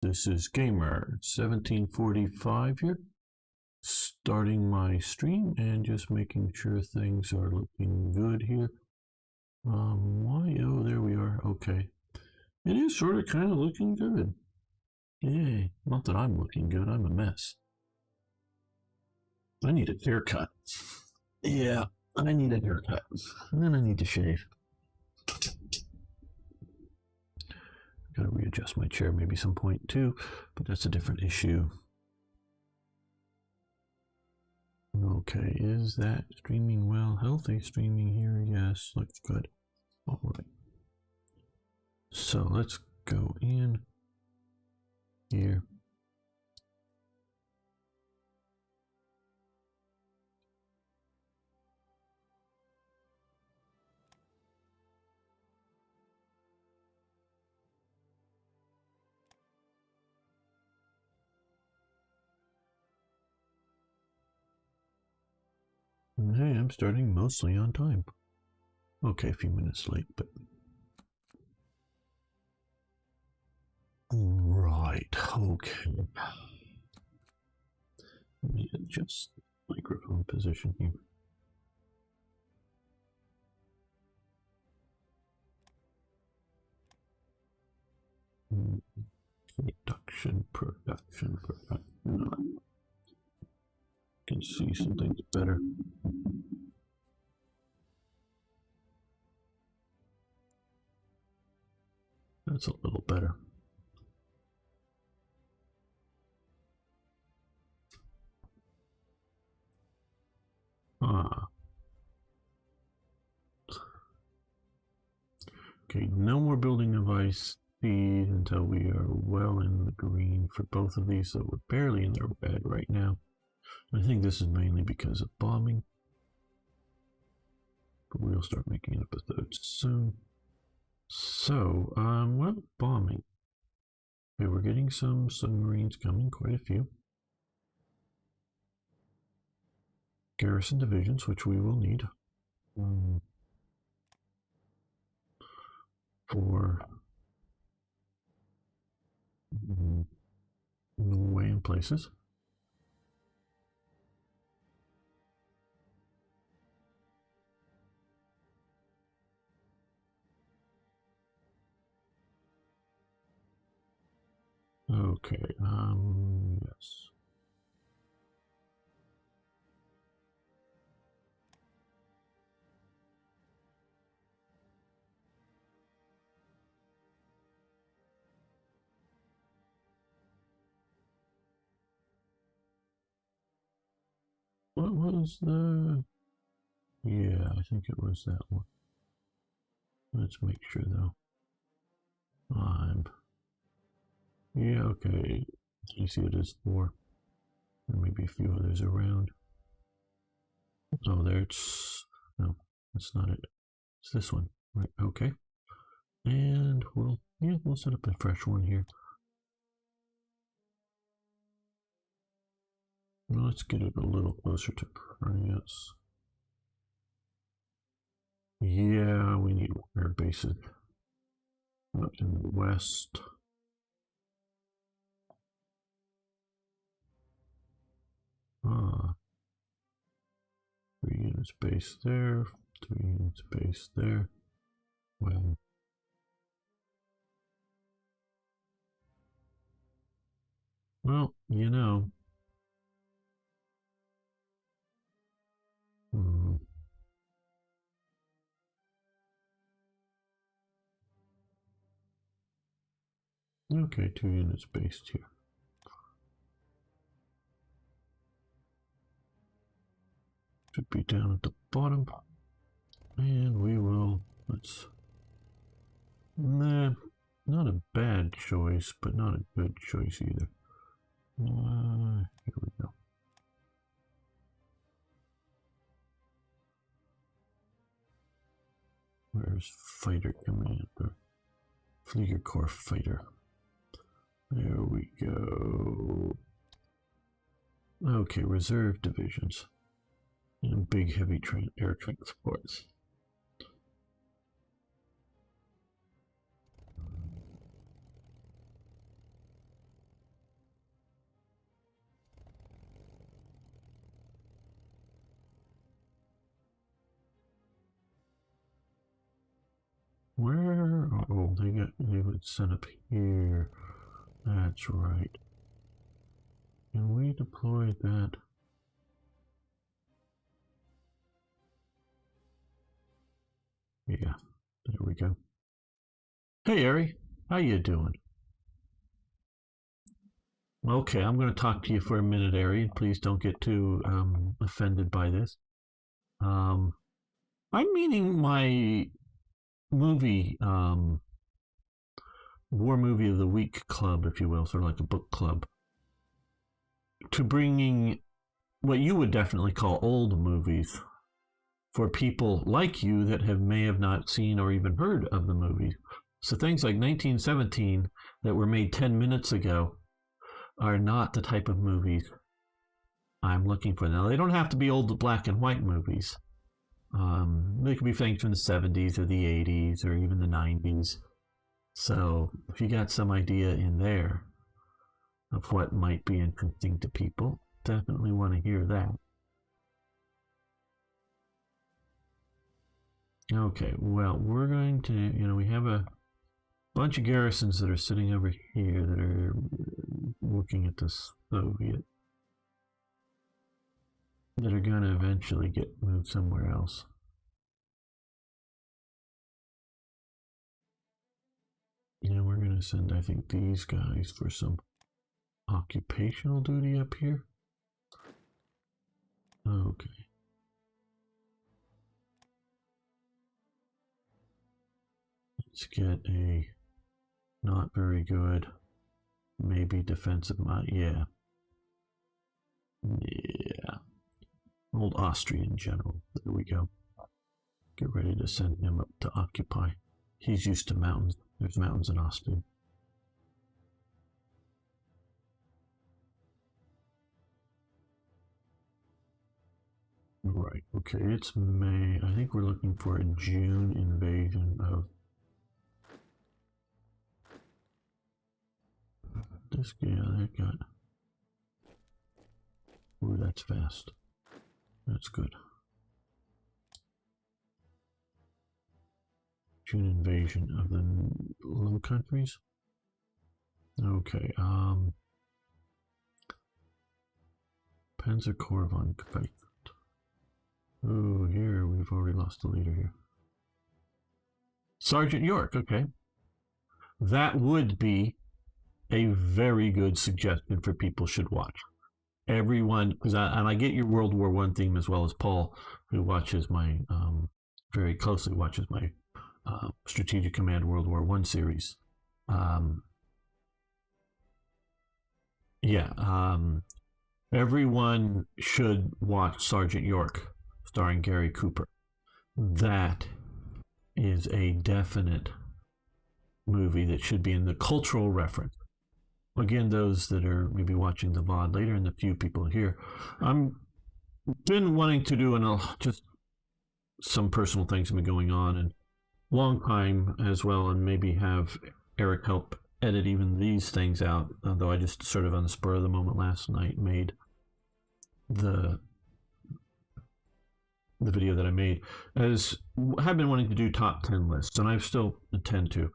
This is Gamer 1745 here, starting my stream and just making sure things are looking good here. Why? Oh, there we are. Okay. It is sort of kind of looking good. Yay. Not that I'm looking good, I'm a mess. I need a haircut. Yeah, I need a haircut. And then I need to shave. Gotta readjust my chair maybe some point too, but that's a different issue. Okay, is that streaming well? Healthy streaming here? Yes, looks good. All right. So let's go in here. Hey, I'm starting mostly on time. Okay, a few minutes late, but... Right, okay. Let me adjust the microphone position here. Production. Can see some things better. That's a little better. Okay, no more building of ice speed until we are well in the green for both of these, so we're barely in the red right now. I think this is mainly because of bombing, but we'll start making episodes soon. So, what about bombing? Okay, we're getting some submarines coming, quite a few. Garrison divisions, which we will need. For Norway and places. Okay, yes. What was the... Yeah, I think it was that one. Let's make sure though. Yeah, okay. You see it is 4. There may be a few others around. Oh, there it's... No, that's not it. It's this one. Right, okay. And we'll set up a fresh one here. Let's get it a little closer to France. Yeah, we need air bases up in the west. Ah, 3 units base there, 3 units base there. Well, you know. Okay, 2 units based here. Should be down at the bottom. And we will, nah, not a bad choice, but not a good choice either. Here we go. Where's Fighter Commander? Flieger Corps Fighter. There we go. Okay, reserve divisions. And big heavy air transports. they would set up here. That's right. Can we deploy that? Yeah, there we go. Hey, Ari, how you doing? Okay, I'm going to talk to you for a minute, Ari. Please don't get too offended by this. Um, I'm meaning my movie, War Movie of the Week club, if you will, sort of like a book club, to bringing what you would definitely call old movies for people like you that may have not seen or even heard of the movie. So things like 1917 that were made 10 minutes ago are not the type of movies I'm looking for. Now, they don't have to be old black and white movies. They could be things from the 70s or the 80s or even the 90s. So if you got some idea in there of what might be interesting to people, definitely want to hear that. Okay, well, we're going to, we have a bunch of garrisons that are sitting over here that are looking at the Soviet, that are going to eventually get moved somewhere else. And we're going to send, I think, these guys for some occupational duty up here. Okay. Let's get a not very good, maybe defensive mind. Yeah. Yeah. Old Austrian general. There we go. Get ready to send him up to occupy. He's used to mountains. There's mountains in Austria. Right. Okay, it's May. I think we're looking for a June invasion of this guy. That got. Ooh, that's fast. That's good. June invasion of the Low Countries. Okay. Panzer Corps von Kite. Oh, here we've already lost the leader here. Sergeant York. Okay. That would be a very good suggestion for people should watch. Everyone, because I get your World War I theme as well as Paul, who watches my very closely watches my Strategic Command World War I series. Everyone should watch Sergeant York, starring Gary Cooper. That is a definite movie that should be in the cultural reference. Again, those that are maybe watching the VOD later and the few people here, I'm been wanting to do just some personal things have been going on and long time as well, and maybe have Eric help edit even these things out, although I just sort of on the spur of the moment last night made the video that I made, as I have been wanting to do top 10 lists, and I still intend to.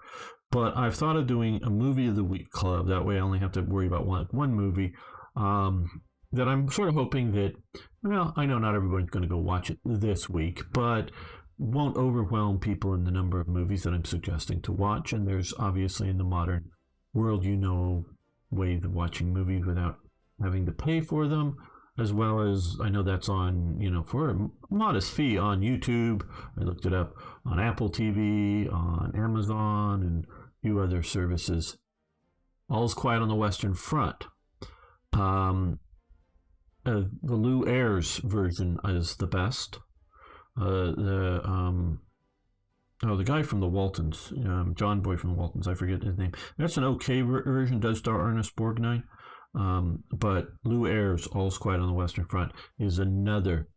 But I've thought of doing a movie of the week club. That way I only have to worry about one movie that I'm sort of hoping that, well, I know not everyone's going to go watch it this week, but won't overwhelm people in the number of movies that I'm suggesting to watch. And there's obviously in the modern world, ways of watching movies without having to pay for them, as well as I know that's on, for a modest fee on YouTube. I looked it up on Apple TV, on Amazon, and a few other services. All's Quiet on the Western Front. The Lou Ayres version is the best. The guy from the Waltons, John Boy from the Waltons, I forget his name. That's an okay version. Does star Ernest Borgnine. But Lou Ayres, All's Quiet on the Western Front, is another.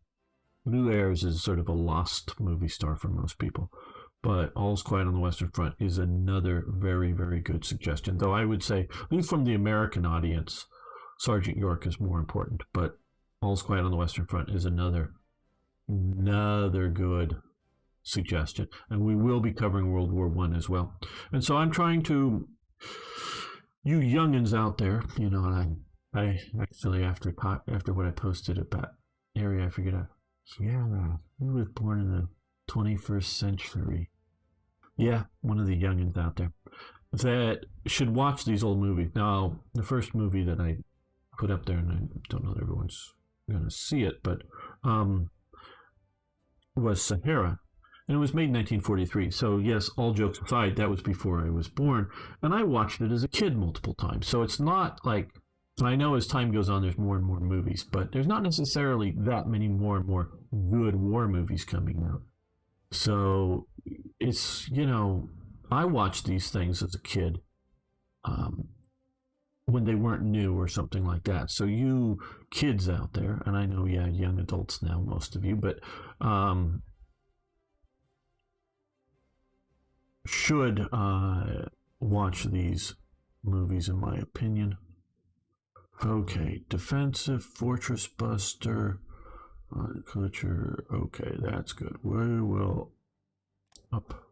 Lou Ayres is sort of a lost movie star for most people, but All's Quiet on the Western Front is another very, very good suggestion. Though I would say, at least from the American audience, Sergeant York is more important, but All's Quiet on the Western Front is another good suggestion, and we will be covering World War I as well. And so I'm trying to, you youngins out there, you know, and I actually after what I posted about area, I figured out, yeah, he was born in the 21st century. Yeah, one of the youngins out there that should watch these old movies. Now, the first movie that I put up there, and I don't know that everyone's going to see it, but was Sahara. And it was made in 1943. So, yes, all jokes aside, that was before I was born. And I watched it as a kid multiple times. So it's not like, I know as time goes on, there's more and more movies, but there's not necessarily that many more and more good war movies coming out. So it's, you know, I watched these things as a kid when they weren't new or something like that. So you kids out there, and I know, yeah, young adults now, most of you, but should watch these movies, in my opinion. Okay, defensive, fortress buster, culture. Okay, that's good. We will up.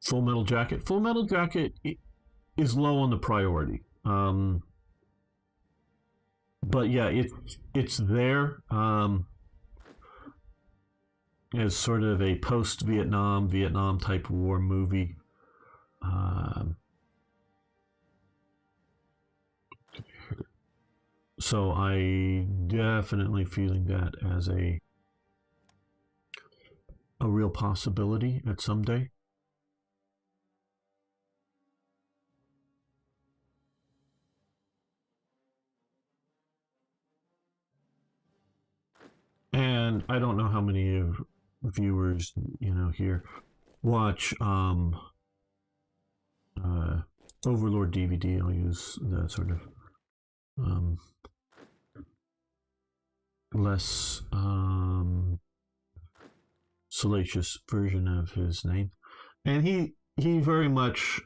Full Metal Jacket. Full Metal Jacket is low on the priority. But yeah, it's there as sort of a Vietnam type war movie. So I definitely feeling that as a real possibility at some day. And I don't know how many of viewers, you know, here watch Overlord DVD. I'll use the sort of less salacious version of his name, and he very much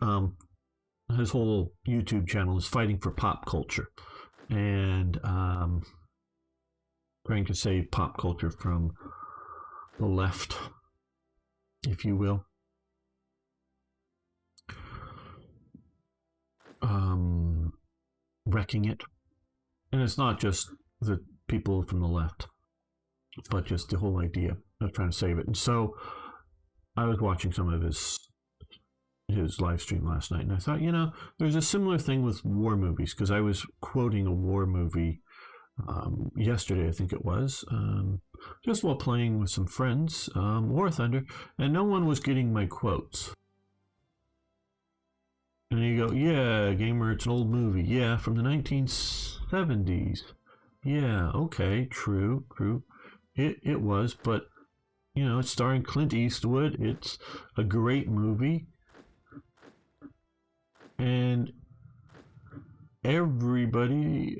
his whole YouTube channel is fighting for pop culture, and trying to save pop culture from the left, if you will. Wrecking it. And it's not just the people from the left, but just the whole idea of trying to save it. And so I was watching some of his live stream last night, and I thought, you know, there's a similar thing with war movies, because I was quoting a war movie yesterday, I think it was, just while playing with some friends, War Thunder, and no one was getting my quotes. And you go, yeah, Gamer, it's an old movie. Yeah, from the 1970s. Yeah, okay, true. It was, but, you know, it's starring Clint Eastwood. It's a great movie. And everybody,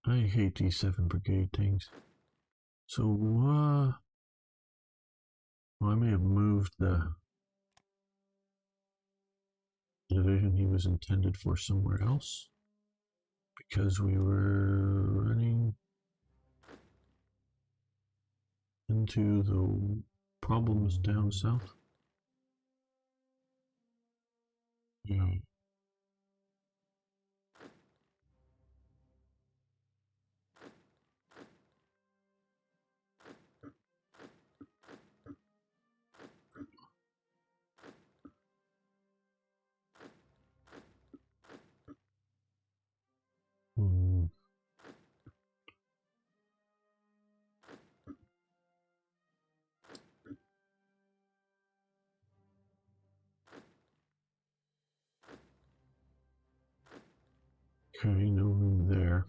I hate these 7th Brigade things. So, I may have moved the division he was intended for somewhere else, because we were running into the problems down south. Yeah. Hmm. Okay, no room there.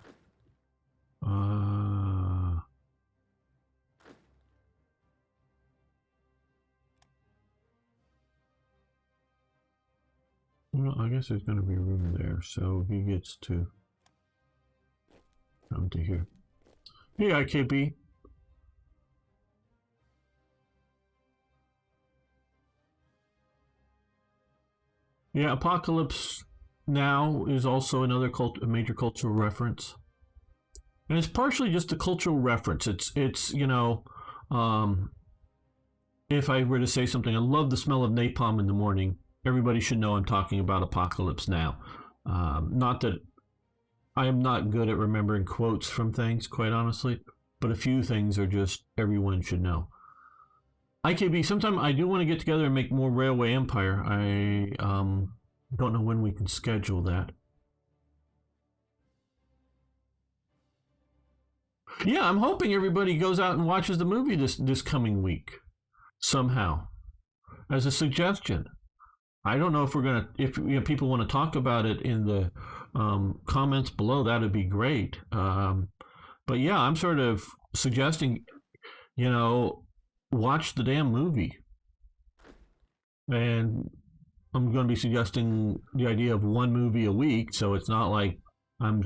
Well, I guess there's going to be room there, so he gets to come to here. Hey, IKB. Yeah, Apocalypse Now is also another a major cultural reference, and it's partially just a cultural reference. It's if I were to say something, I love the smell of napalm in the morning. Everybody should know I'm talking about Apocalypse Now. Not that I am not good at remembering quotes from things, quite honestly, but a few things are just everyone should know. IKB, sometime I do want to get together and make more Railway Empire. I don't know when we can schedule that. Yeah, I'm hoping everybody goes out and watches the movie this coming week somehow. As a suggestion, I don't know if we're gonna if people want to talk about it in the comments below. That'd be great. But yeah, I'm sort of suggesting, watch the damn movie. And I'm going to be suggesting the idea of one movie a week, so it's not like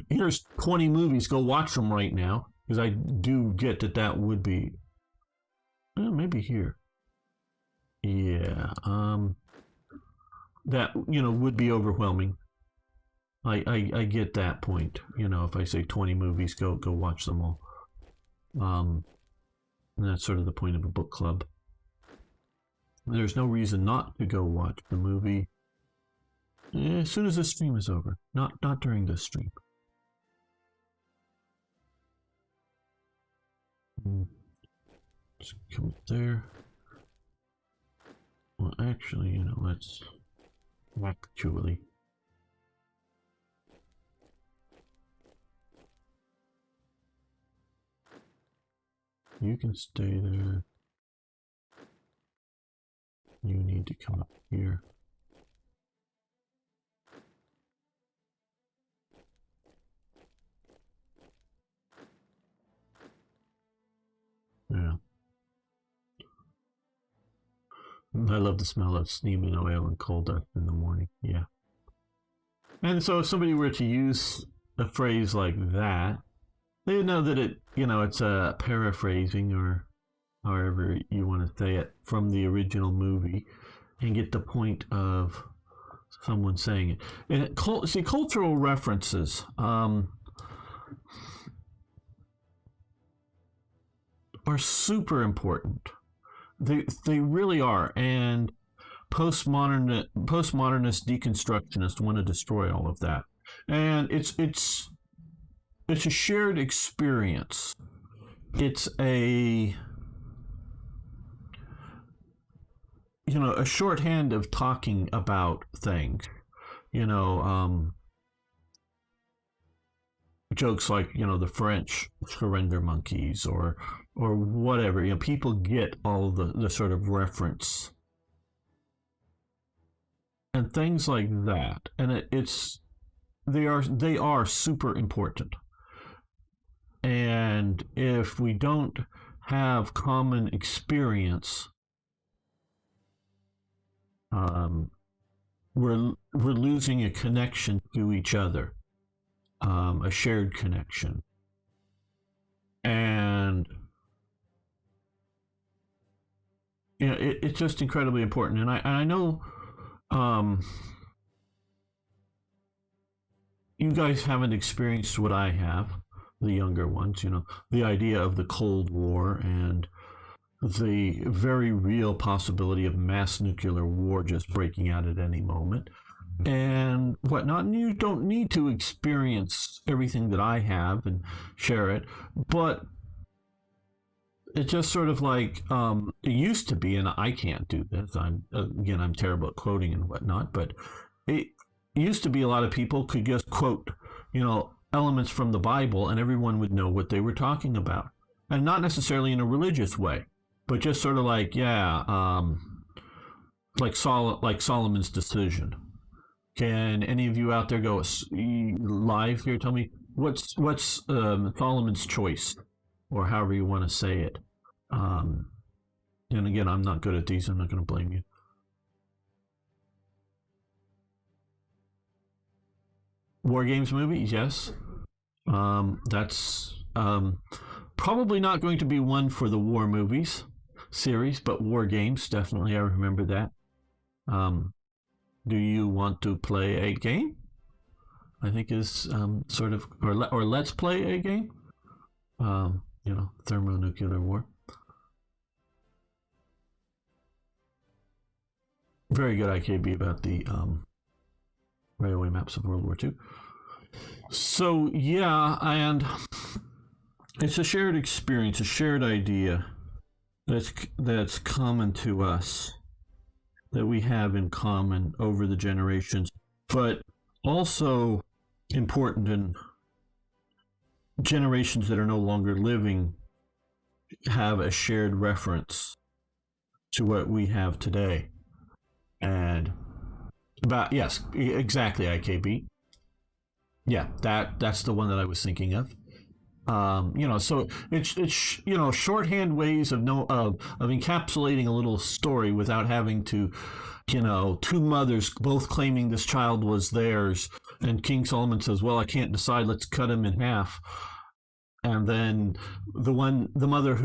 here's 20 movies, go watch them right now, because I do get that would be maybe here. Yeah, that would be overwhelming. I get that point. If I say 20 movies, go watch them all. And that's sort of the point of a book club. There's no reason not to go watch the movie as soon as the stream is over. Not during this stream. Just come up there. Well, actually, let's actually. You can stay there. You need to come up here. Yeah. I love the smell of steam and oil and coal dust in the morning. Yeah. And so if somebody were to use a phrase like that, they would know that it's a paraphrasing or however you want to say it from the original movie and get the point of someone saying it. And cultural references are super important. They really are. And postmodernist deconstructionists want to destroy all of that. And it's a shared experience. It's a shorthand of talking about things. Jokes like the French surrender monkeys or whatever. People get all the sort of reference and things like that, and they are super important. And if we don't have common experience, we're losing a connection to each other, a shared connection, and it's just incredibly important. And I know you guys haven't experienced what I have, the younger ones. The idea of the Cold War and the very real possibility of mass nuclear war just breaking out at any moment and whatnot. And you don't need to experience everything that I have and share it, but it's just sort of like it used to be, and I can't do this. I'm terrible at quoting and whatnot, but it used to be a lot of people could just quote, elements from the Bible, and everyone would know what they were talking about, and not necessarily in a religious way, but just sort of like, like Solomon's decision. Can any of you out there go live here? Tell me what's Solomon's choice, or however you want to say it. And again, I'm not good at these. I'm not going to blame you. War Games movie, yes. That's probably not going to be one for the war movies series, but war games, definitely. I remember that. Um, do you want to play a game? I think is sort of, or let's play a game. Thermonuclear war. Very good IKB about the railway maps of World War II. So yeah, and it's a shared experience, a shared idea that's common to us, that we have in common over the generations, but also important in generations that are no longer living have a shared reference to what we have today. And about, yes, exactly, IKB. Yeah, that's the one that I was thinking of. So it's shorthand ways of encapsulating a little story without having to, two mothers both claiming this child was theirs, and King Solomon says, "Well, I can't decide. Let's cut him in half." And then the mother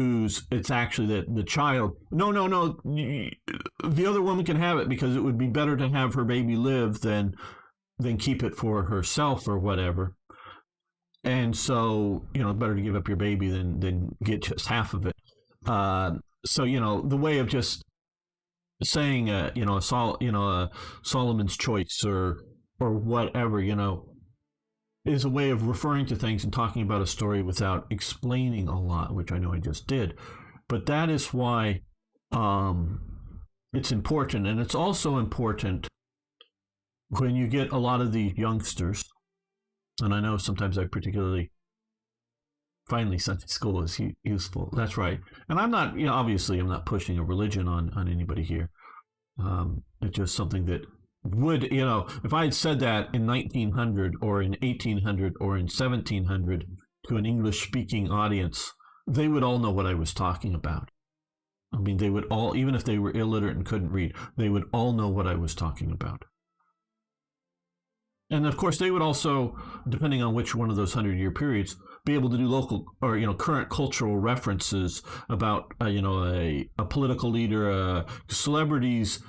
it's actually the child. No, the other woman can have it because it would be better to have her baby live than keep it for herself or whatever. And so, better to give up your baby than get just half of it. So, the way of just saying, Solomon's choice or whatever, is a way of referring to things and talking about a story without explaining a lot, which I know I just did. But that is why it's important. And it's also important when you get a lot of these youngsters, and I know sometimes I particularly, finally Sunday school is useful. That's right. And I'm not, obviously I'm not pushing a religion on anybody here. It's just something that would, if I had said that in 1900 or in 1800 or in 1700 to an English speaking audience, they would all know what I was talking about. I mean, they would all, even if they were illiterate and couldn't read, they would all know what I was talking about. And of course, they would also, depending on which one of those 100-year periods, be able to do local or current cultural references about a political leader, celebrities.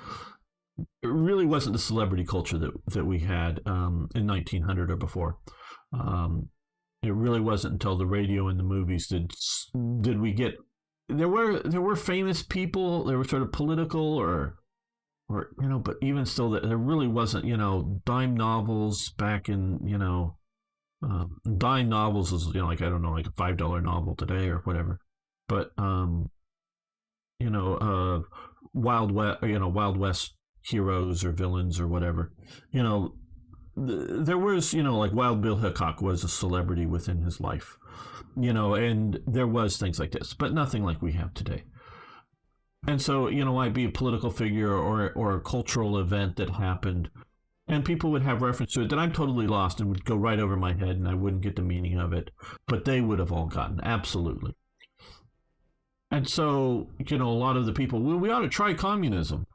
It really wasn't the celebrity culture that we had in 1900 or before. It really wasn't until the radio and the movies did we get. There were famous people. There were sort of political or but even still, there really wasn't, dime novels back in, dime novels is, like, I don't know, like a $5 novel today or whatever. But, Wild West heroes or villains or whatever, there was, like Wild Bill Hickok was a celebrity within his life, and there was things like this, but nothing like we have today. And so, I'd be a political figure or a cultural event that happened, and people would have reference to it that I'm totally lost and would go right over my head, and I wouldn't get the meaning of it. But they would have all gotten, absolutely. And so, a lot of the people, well, we ought to try communism.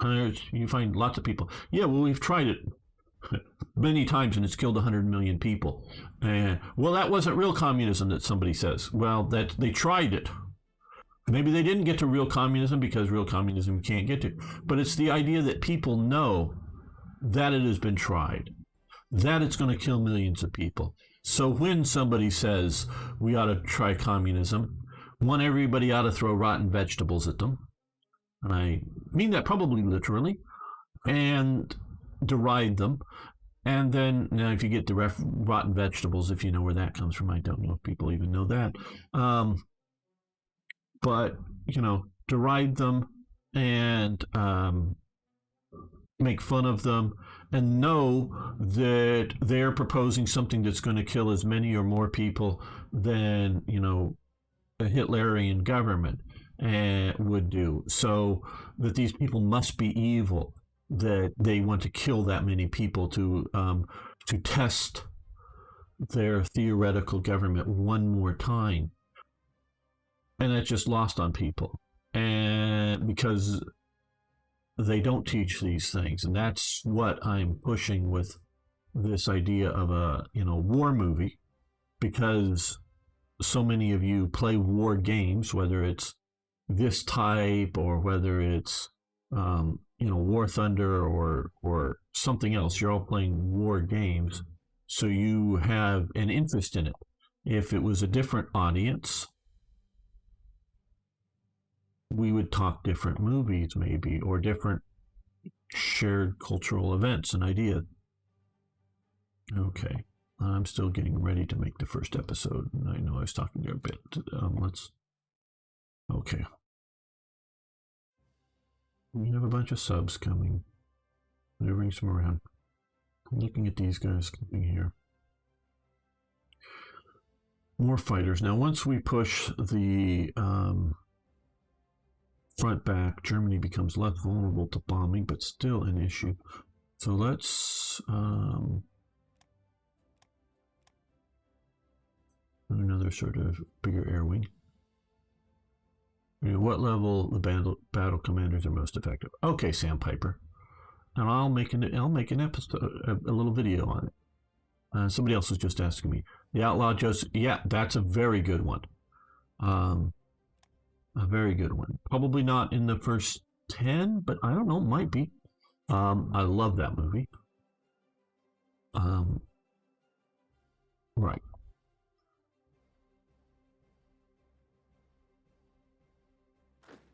You find lots of people, yeah, well, we've tried it many times and it's killed 100 million people. Well, that wasn't real communism, that somebody says. Well, that they tried it. Maybe they didn't get to real communism because real communism you can't get to. But it's the idea that people know that it has been tried, that it's going to kill millions of people. So when somebody says we ought to try communism, everybody ought to throw rotten vegetables at them. And I mean that probably literally, and deride them. And then, now if you get the rotten vegetables, if you know where that comes from, I don't know if people even know that. But, deride them and make fun of them, and know that they're proposing something that's going to kill as many or more people than, a Hitlerian government would do. So that these people must be evil, that they want to kill that many people to test their theoretical government one more time. And that's just lost on people, and because they don't teach these things. And that's what I'm pushing with this idea of a war movie, because so many of you play war games, whether it's this type or whether it's War Thunder or something else. You're all playing war games, so you have an interest in it. If it was a different audience, we would talk different movies, maybe, or different shared cultural events and ideas. Okay, I'm still getting ready to make the first episode. I know I was talking there a bit. Okay. We have a bunch of subs coming. Moving some around. I'm looking at these guys coming here. More fighters. Now, once we push the front back, Germany becomes less vulnerable to bombing, but still an issue. So let's another sort of bigger air wing. What level the battle commanders are most effective? Okay, Sandpiper, and I'll make an episode, a little video on it. Somebody else was just asking me. The Outlaw Joseph. Yeah, that's a very good one. A very good one. Probably not in the first 10, but I don't know, might be. I love that movie. Right.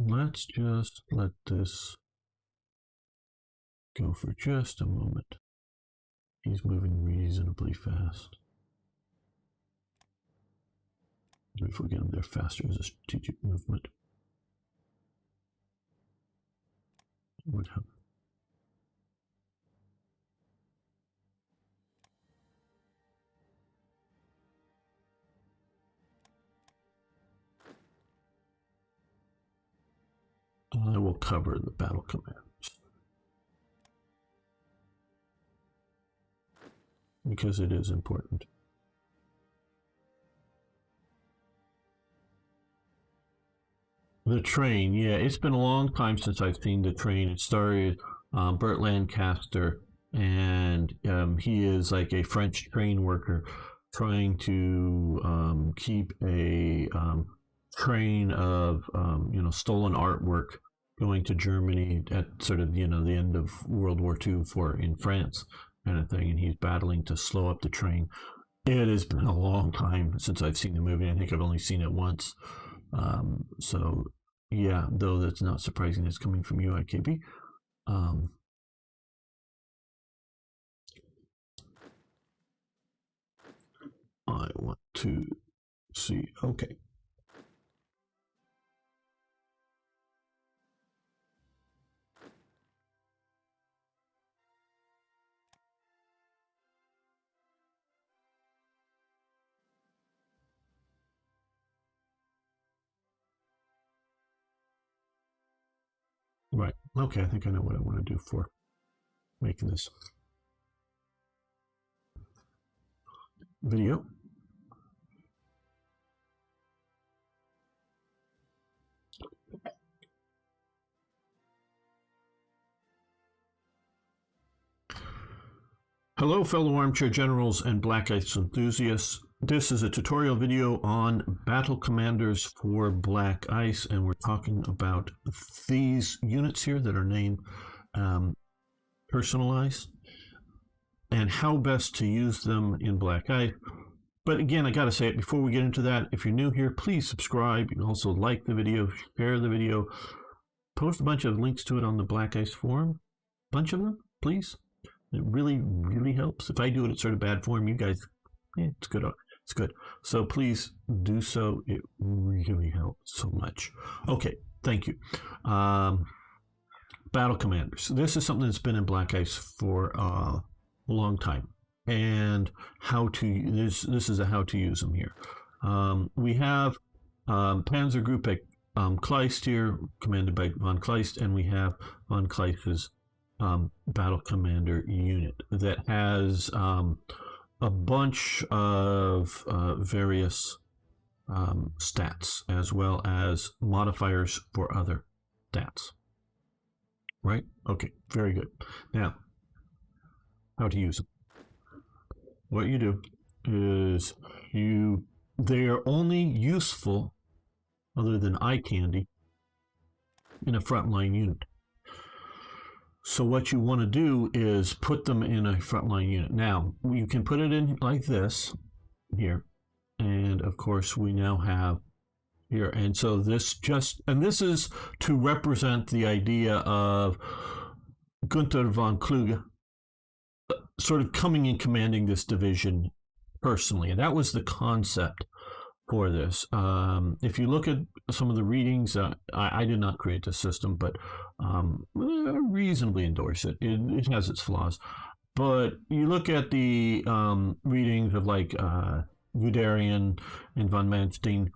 Let's just let this go for just a moment. He's moving reasonably fast. If we get him there faster as a strategic movement, it would help. I will cover the battle commands because it is important. The train, yeah, it's been a long time since I've seen the train. It started Burt Lancaster, and he is like a French train worker trying to keep a train of stolen artwork going to Germany at sort of the end of World War II in France kind of thing, and he's battling to slow up the train. It has been a long time since I've seen the movie. I think I've only seen it once. So yeah, though that's not surprising. It's coming from you, IKB. I want to see. Okay. Right. Okay, I think I know what I want to do for making this video. Hello, fellow armchair generals and Black Ice enthusiasts. This is a tutorial video on battle commanders for Black Ice, and we're talking about these units here that are named personalized and how best to use them in Black Ice. But again, I got to say it before we get into that. If you're new here, please subscribe. You can also like the video, share the video, post a bunch of links to it on the Black Ice forum. Bunch of them, please. It really, really helps. If I do it in sort of bad form, you guys, it's good. It's good. So please do so. It really helps so much. Okay, thank you. Battle commanders. This is something that's been in Black Ice for a long time. And how to, this is a how to use them here. We have Panzer Group at Kleist here, commanded by von Kleist, and we have von Kleist's battle commander unit that has a bunch of various stats as well as modifiers for other stats. Right? Okay, very good. Now, how to use them. what you do is they are only useful, other than eye candy, in a frontline unit. So what you want to do is put them in a frontline unit. Now, you can put it in like this here. And of course, we now have here. And so this is to represent the idea of Gunther von Kluge sort of coming and commanding this division personally. And that was the concept for this. If you look at some of the readings, I did not create this system, but reasonably endorse it. It has its flaws. But you look at the readings of like Guderian and von Manstein,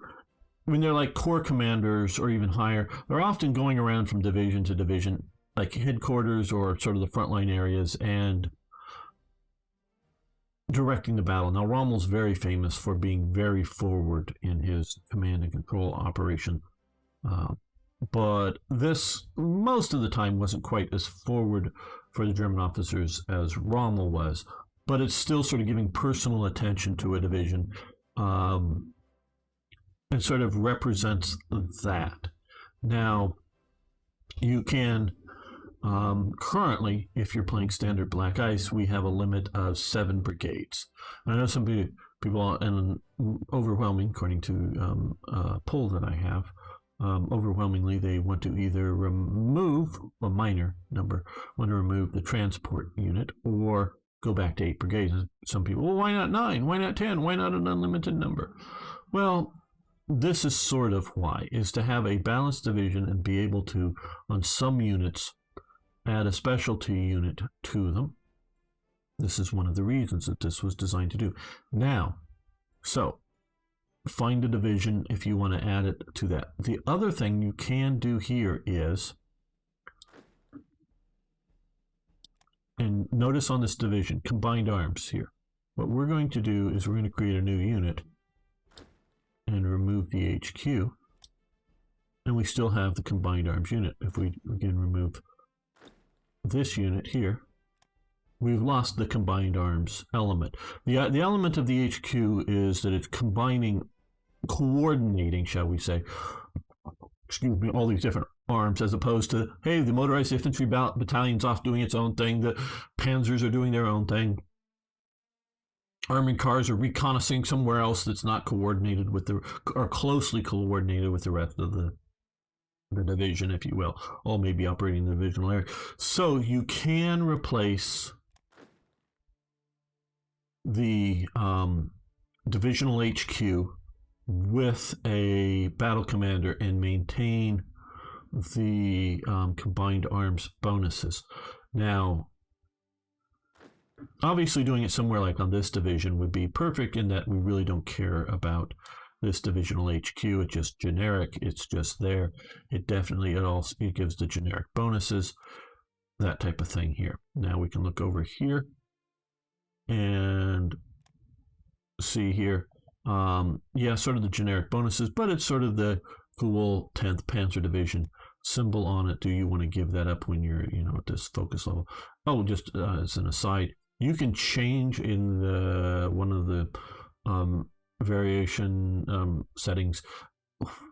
when they're like corps commanders or even higher, they're often going around from division to division, like headquarters or sort of the frontline areas, and directing the battle. Now, Rommel's very famous for being very forward in his command and control operation. But this, most of the time, wasn't quite as forward for the German officers as Rommel was. But it's still sort of giving personal attention to a division, and sort of represents that. Now, you can, currently, if you're playing standard Black Ice, we have a limit of 7 brigades. I know some people, and overwhelming, according to a poll that I have, overwhelmingly they want to either remove a minor number, want to remove the transport unit, or go back to 8 brigades. Some people, well, why not 9? Why not 10? Why not an unlimited number? Well, this is sort of why, is to have a balanced division and be able to, on some units, add a specialty unit to them. This is one of the reasons that this was designed to do. Now, so find a division if you want to add it to that. The other thing you can do here is, and notice on this division, combined arms here. What we're going to do is we're going to create a new unit and remove the HQ, and we still have the combined arms unit. If we again remove this unit here, we've lost the combined arms element. The element of the HQ is that it's coordinating, shall we say, excuse me, all these different arms, as opposed to, hey, the motorized infantry battalion's off doing its own thing, the panzers are doing their own thing, armored cars are reconnaissing somewhere else that's not coordinated with or closely coordinated with the rest of the division, if you will, all may be operating in the divisional area. So you can replace the divisional HQ with a battle commander and maintain the combined arms bonuses. Now, obviously doing it somewhere like on this division would be perfect, in that we really don't care about this divisional HQ. It's just generic. It's just there. It gives the generic bonuses, that type of thing here. Now we can look over here and see here. Yeah, sort of the generic bonuses, but it's sort of the cool 10th Panzer Division symbol on it. Do you want to give that up when you're, at this focus level? Oh, just as an aside, you can change in one of the variation settings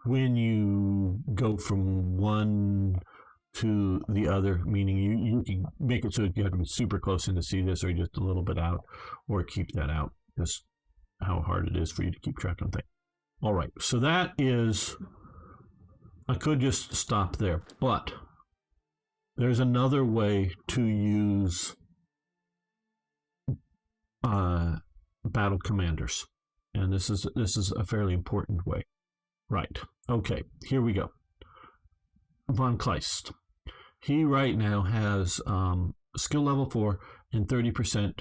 when you go from one to the other, meaning you can make it so you have to be super close in to see this, or just a little bit out, or keep that out, just how hard it is for you to keep track of things. All right, so that is, I could just stop there, but there's another way to use battle commanders, and this is a fairly important way. Right, okay, here we go. Von Kleist, he right now has skill level 4 and 30%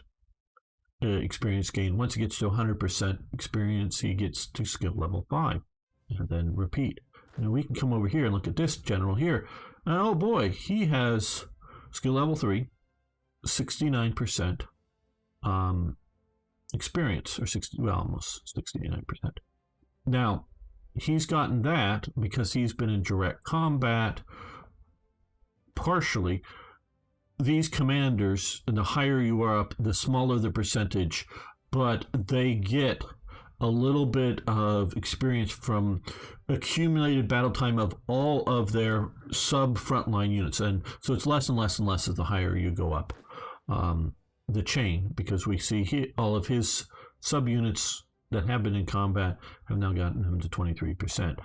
experience gain. Once he gets to 100% experience, he gets to skill level 5, and then repeat. Now we can come over here and look at this general here, and oh boy, he has skill level 3, 69% experience, or almost 69%. Now, he's gotten that because he's been in direct combat. Partially, these commanders, and the higher you are up, the smaller the percentage but they get a little bit of experience from accumulated battle time of all of their sub frontline units. And so it's less and less and less as the higher you go up the chain, because we see all of his subunits that have been in combat have now gotten him to 23%.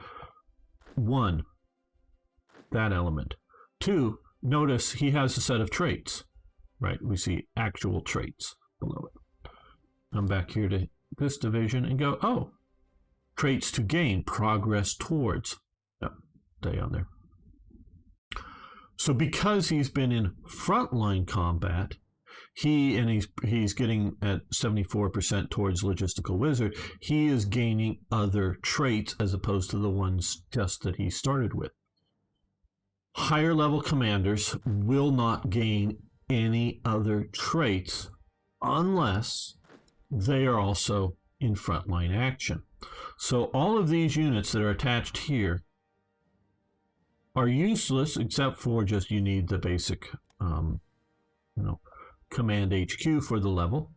One, that element. Two, notice he has a set of traits, right? We see actual traits below it. Come back here to this division and go, oh, traits to gain, progress towards. Oh, stay on there. So because he's been in frontline combat, he's getting at 74% towards logistical wizard, he is gaining other traits as opposed to the ones just that he started with. Higher level commanders will not gain any other traits unless they are also in frontline action. So all of these units that are attached here are useless except for just you need the basic command HQ for the level,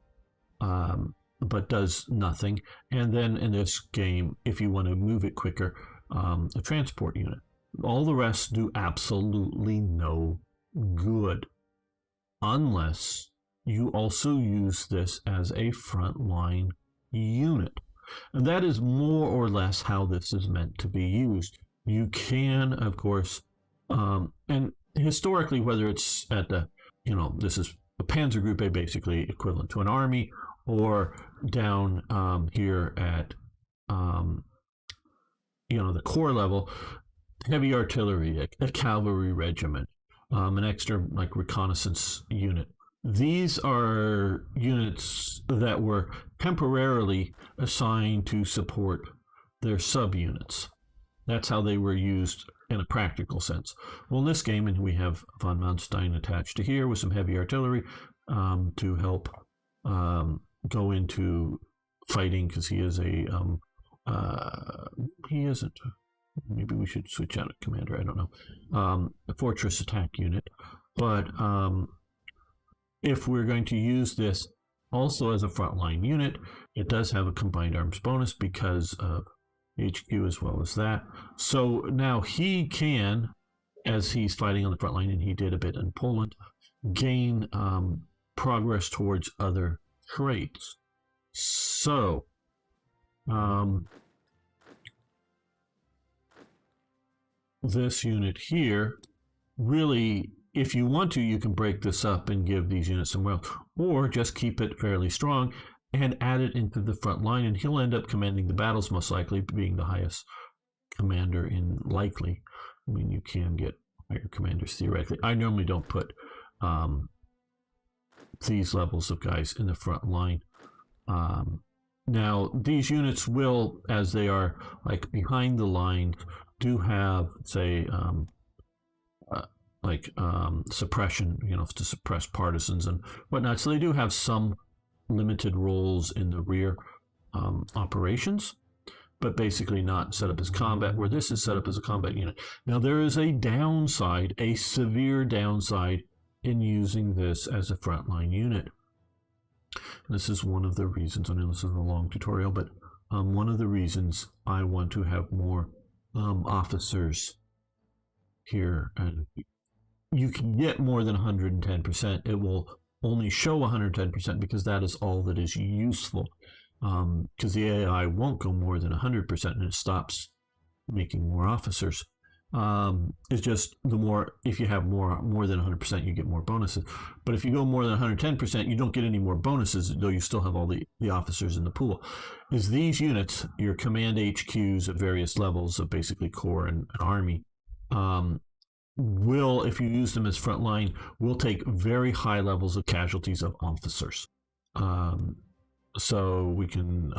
but does nothing. And then in this game, if you want to move it quicker, a transport unit. All the rest do absolutely no good unless you also use this as a frontline unit. And that is more or less how this is meant to be used. You can, of course, and historically, whether it's at the, this is a Panzer Group A, basically equivalent to an army, or down here at, the corps level, heavy artillery, a cavalry regiment, an extra reconnaissance unit. These are units that were temporarily assigned to support their subunits. That's how they were used in a practical sense. Well, in this game, and we have von Manstein attached to here with some heavy artillery to help go into fighting, because he is he isn't. Maybe we should switch out a commander. I don't know. A fortress attack unit, but if we're going to use this also as a frontline unit, it does have a combined arms bonus because of HQ as well as that. So now he can, as he's fighting on the front line, and he did a bit in Poland, gain progress towards other traits. So this unit here, really, if you want to, you can break this up and give these units somewhere else, or just keep it fairly strong and add it into the front line, and he'll end up commanding the battles, most likely, being the highest commander in likely. I mean, you can get higher commanders theoretically. I normally don't put these levels of guys in the front line. Now, these units will, as they are behind the line, do have, say, suppression, to suppress partisans and whatnot. So they do have some limited roles in the rear operations, but basically not set up as combat, where this is set up as a combat unit. Now, there is a downside, a severe downside, in using this as a frontline unit. This is one of the reasons, I know this is a long tutorial, but one of the reasons I want to have more officers here. And you can get more than 110%. It will only show 110% because that is all that is useful, because the AI won't go more than 100% and it stops making more officers. It's just if you have more than 100%, you get more bonuses. But if you go more than 110%, you don't get any more bonuses, though you still have all the officers in the pool. Is these units, your command HQs at various levels of basically corps and army, will, if you use them as frontline, will take very high levels of casualties of officers. So we can,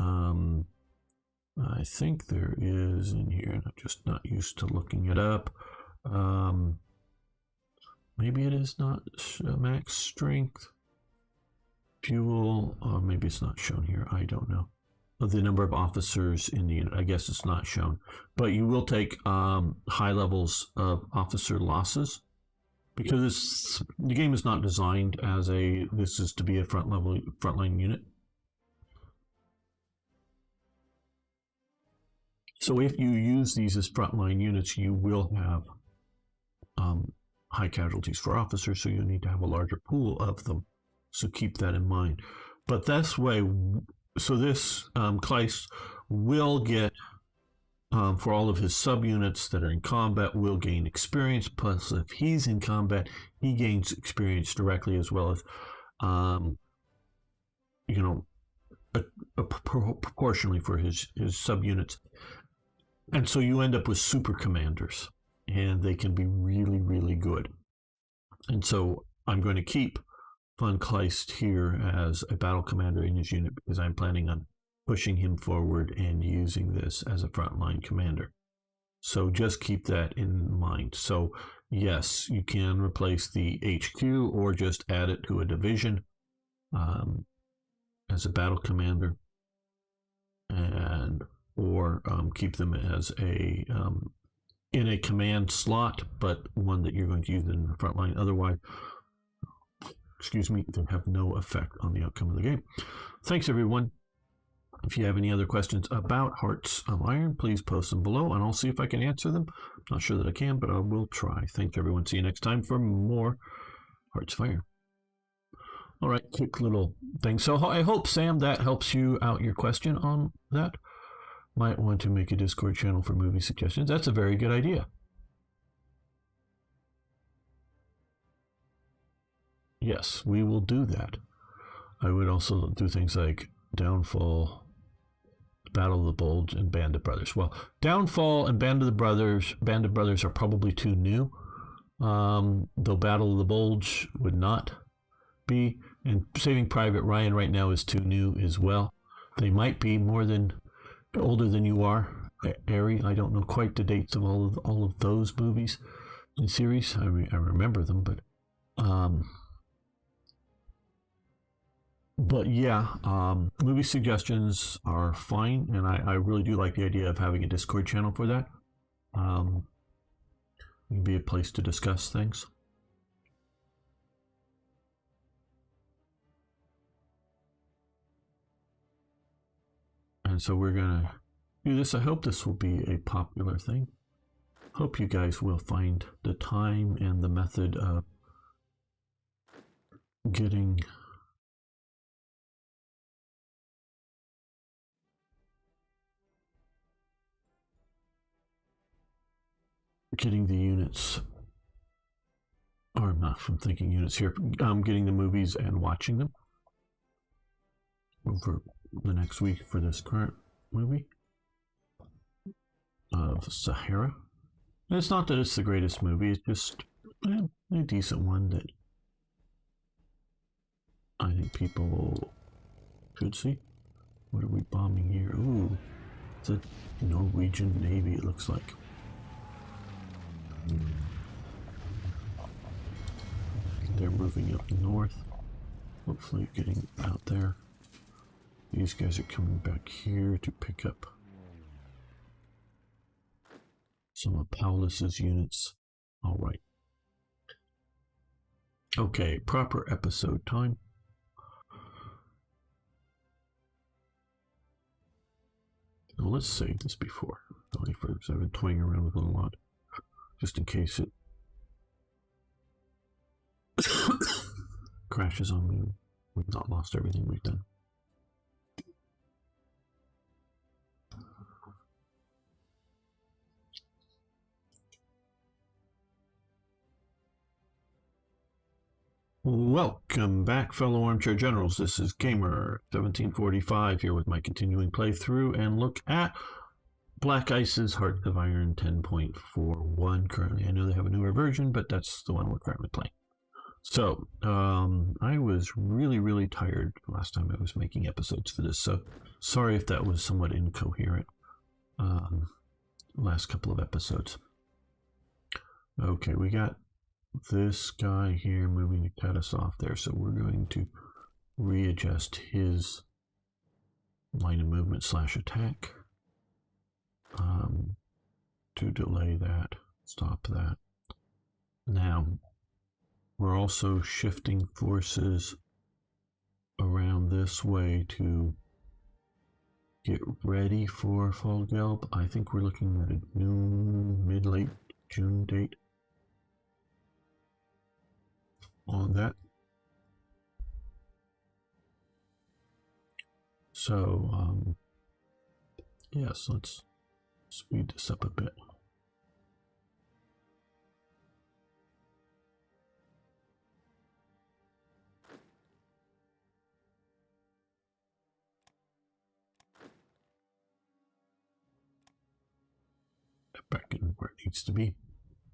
I think there is in here, and I'm just not used to looking it up. Maybe it is not max strength, fuel, or maybe it's not shown here. I don't know. The number of officers in the unit, I guess it's not shown, but you will take high levels of officer losses, because the game is not designed as this is to be a frontline unit. So if you use these as frontline units, you will have high casualties for officers, so you need to have a larger pool of them. So keep that in mind. But this way, so this Kleist will get, for all of his subunits that are in combat, will gain experience. Plus, if he's in combat, he gains experience directly, as well as, proportionally for his subunits. And so you end up with super commanders, and they can be really, really good. And so I'm going to keep Von Kleist here as a battle commander in his unit, because I'm planning on pushing him forward and using this as a frontline commander. So just keep that in mind. So yes, you can replace the HQ or just add it to a division as a battle commander, and or keep them as a in a command slot, but one that you're going to use in the front line. Otherwise, they have no effect on the outcome of the game. Thanks, everyone. If you have any other questions about Hearts of Iron, please post them below, and I'll see if I can answer them. I'm not sure that I can, but I will try. Thanks, everyone. See you next time for more Hearts of Iron. All right, quick little thing. So I hope, Sam, that helps you out your question on that. Might want to make a Discord channel for movie suggestions. That's a very good idea. Yes, we will do that. I would also do things like Downfall, Battle of the Bulge, and Band of Brothers. Well, Downfall and Band of Brothers are probably too new. Though Battle of the Bulge would not be. And Saving Private Ryan right now is too new as well. They might be older than you are, Ari. I don't know quite the dates of all of those movies and series. I remember them, but yeah, movie suggestions are fine, and I really do like the idea of having a Discord channel for that. It can be a place to discuss things. And so we're going to do this. I hope this will be a popular thing. Hope you guys will find the time and the method of getting the units, or not from thinking units here, getting the movies and watching them over the next week for this current movie of Sahara. And it's not that it's the greatest movie, it's just a decent one that I think people should see. What are we bombing here? Ooh, it's a Norwegian Navy, it looks like. They're moving up north, hopefully getting out there. These guys are coming back here to pick up some of Paulus's units. All right. Okay, proper episode time. Well, let's save this before. Only because I've been toying around with it a lot, just in case it crashes on me. We've not lost everything we've done. Welcome back, fellow armchair generals. This is Gamer 1745 here with my continuing playthrough and look at Black Ice's Heart of Iron 10.41 currently. I know they have a newer version, but that's the one we're currently playing. So, I was really tired last time I was making episodes for this, so sorry if that was somewhat incoherent last couple of episodes. Okay, we got this guy here moving to cut us off there, so we're going to readjust his line of movement / attack to delay that, stop that. Now we're also shifting forces around this way to get ready for Fall Gelb. I think we're looking at a June, mid-late June date on that. So, yes, let's speed this up a bit. Back in where it needs to be,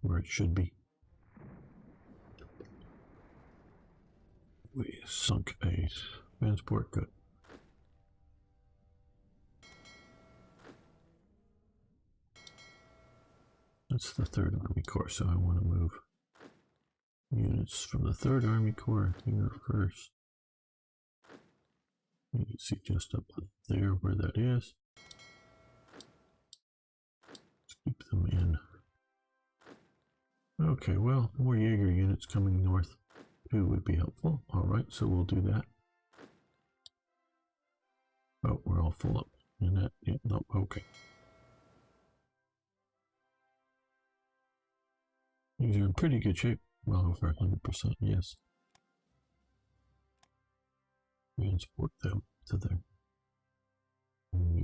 where it should be. We sunk a transport, good. That's the 3rd Army Corps, so I want to move units from the 3rd Army Corps here first. You can see just up there where that is. Let's keep them in. Okay, well, more Jaeger units coming north too would be helpful. Alright, so we'll do that. Oh, we're all full up. And that, yeah, no, okay. These are in pretty good shape. Well over 100%, yes. Transport them to there.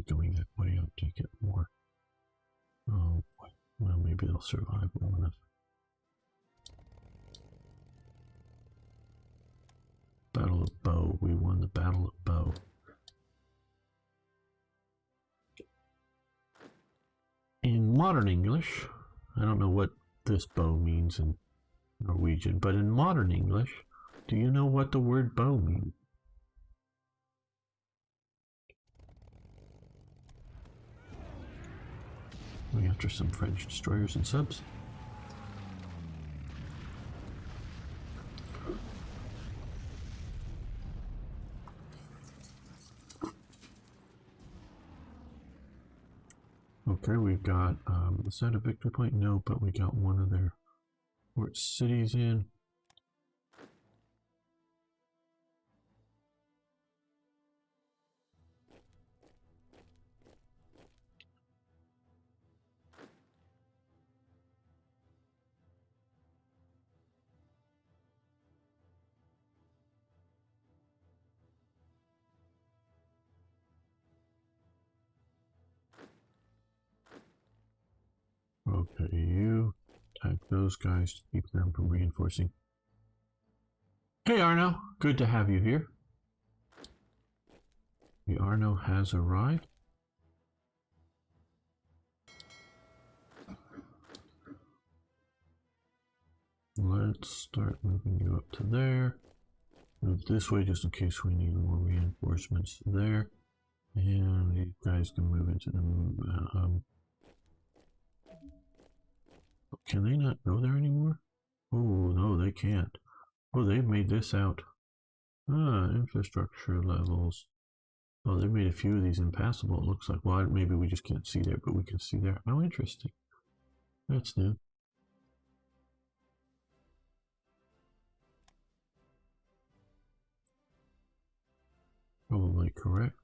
Going that way up to get more. Oh, well, maybe they'll survive well enough. Battle of Bow. We won the Battle of Bow. In modern English, I don't know what this bow means in Norwegian, but in modern English, do you know what the word bow means? Going after some French destroyers and subs. Okay, we've got, is that a victory point? No, but we got one of their port cities in. Okay, you attack those guys to keep them from reinforcing. Hey Arno, good to have you here. The Arno has arrived. Let's start moving you up to there. Move this way just in case we need more reinforcements there. And you guys can move into the... can they not go there anymore? Oh, no, they can't. Oh, they've made this out. Infrastructure levels. Oh, they've made a few of these impassable, it looks like. Well, maybe we just can't see there, but we can see there. Oh, interesting. That's new. Probably correct.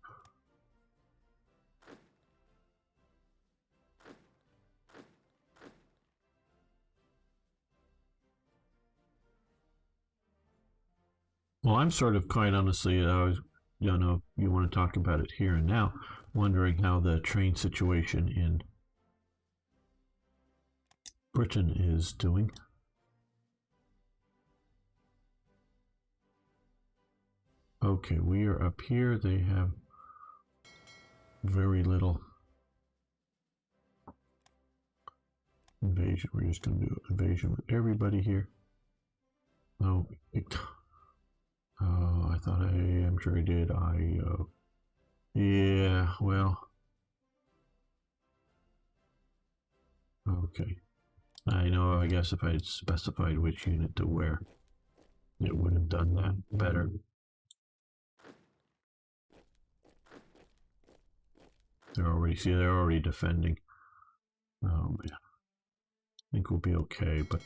Well, I'm sort of quite honestly, I don't know if you want to talk about it here and now, wondering how the train situation in Britain is doing. Okay, we are up here. They have very little invasion. We're just going to do invasion with everybody here. Oh, I thought I'm sure I did. Yeah, well, okay. I know, I guess if I had specified which unit to where, it would have done that better. They're already defending. Oh man. I think we'll be okay, but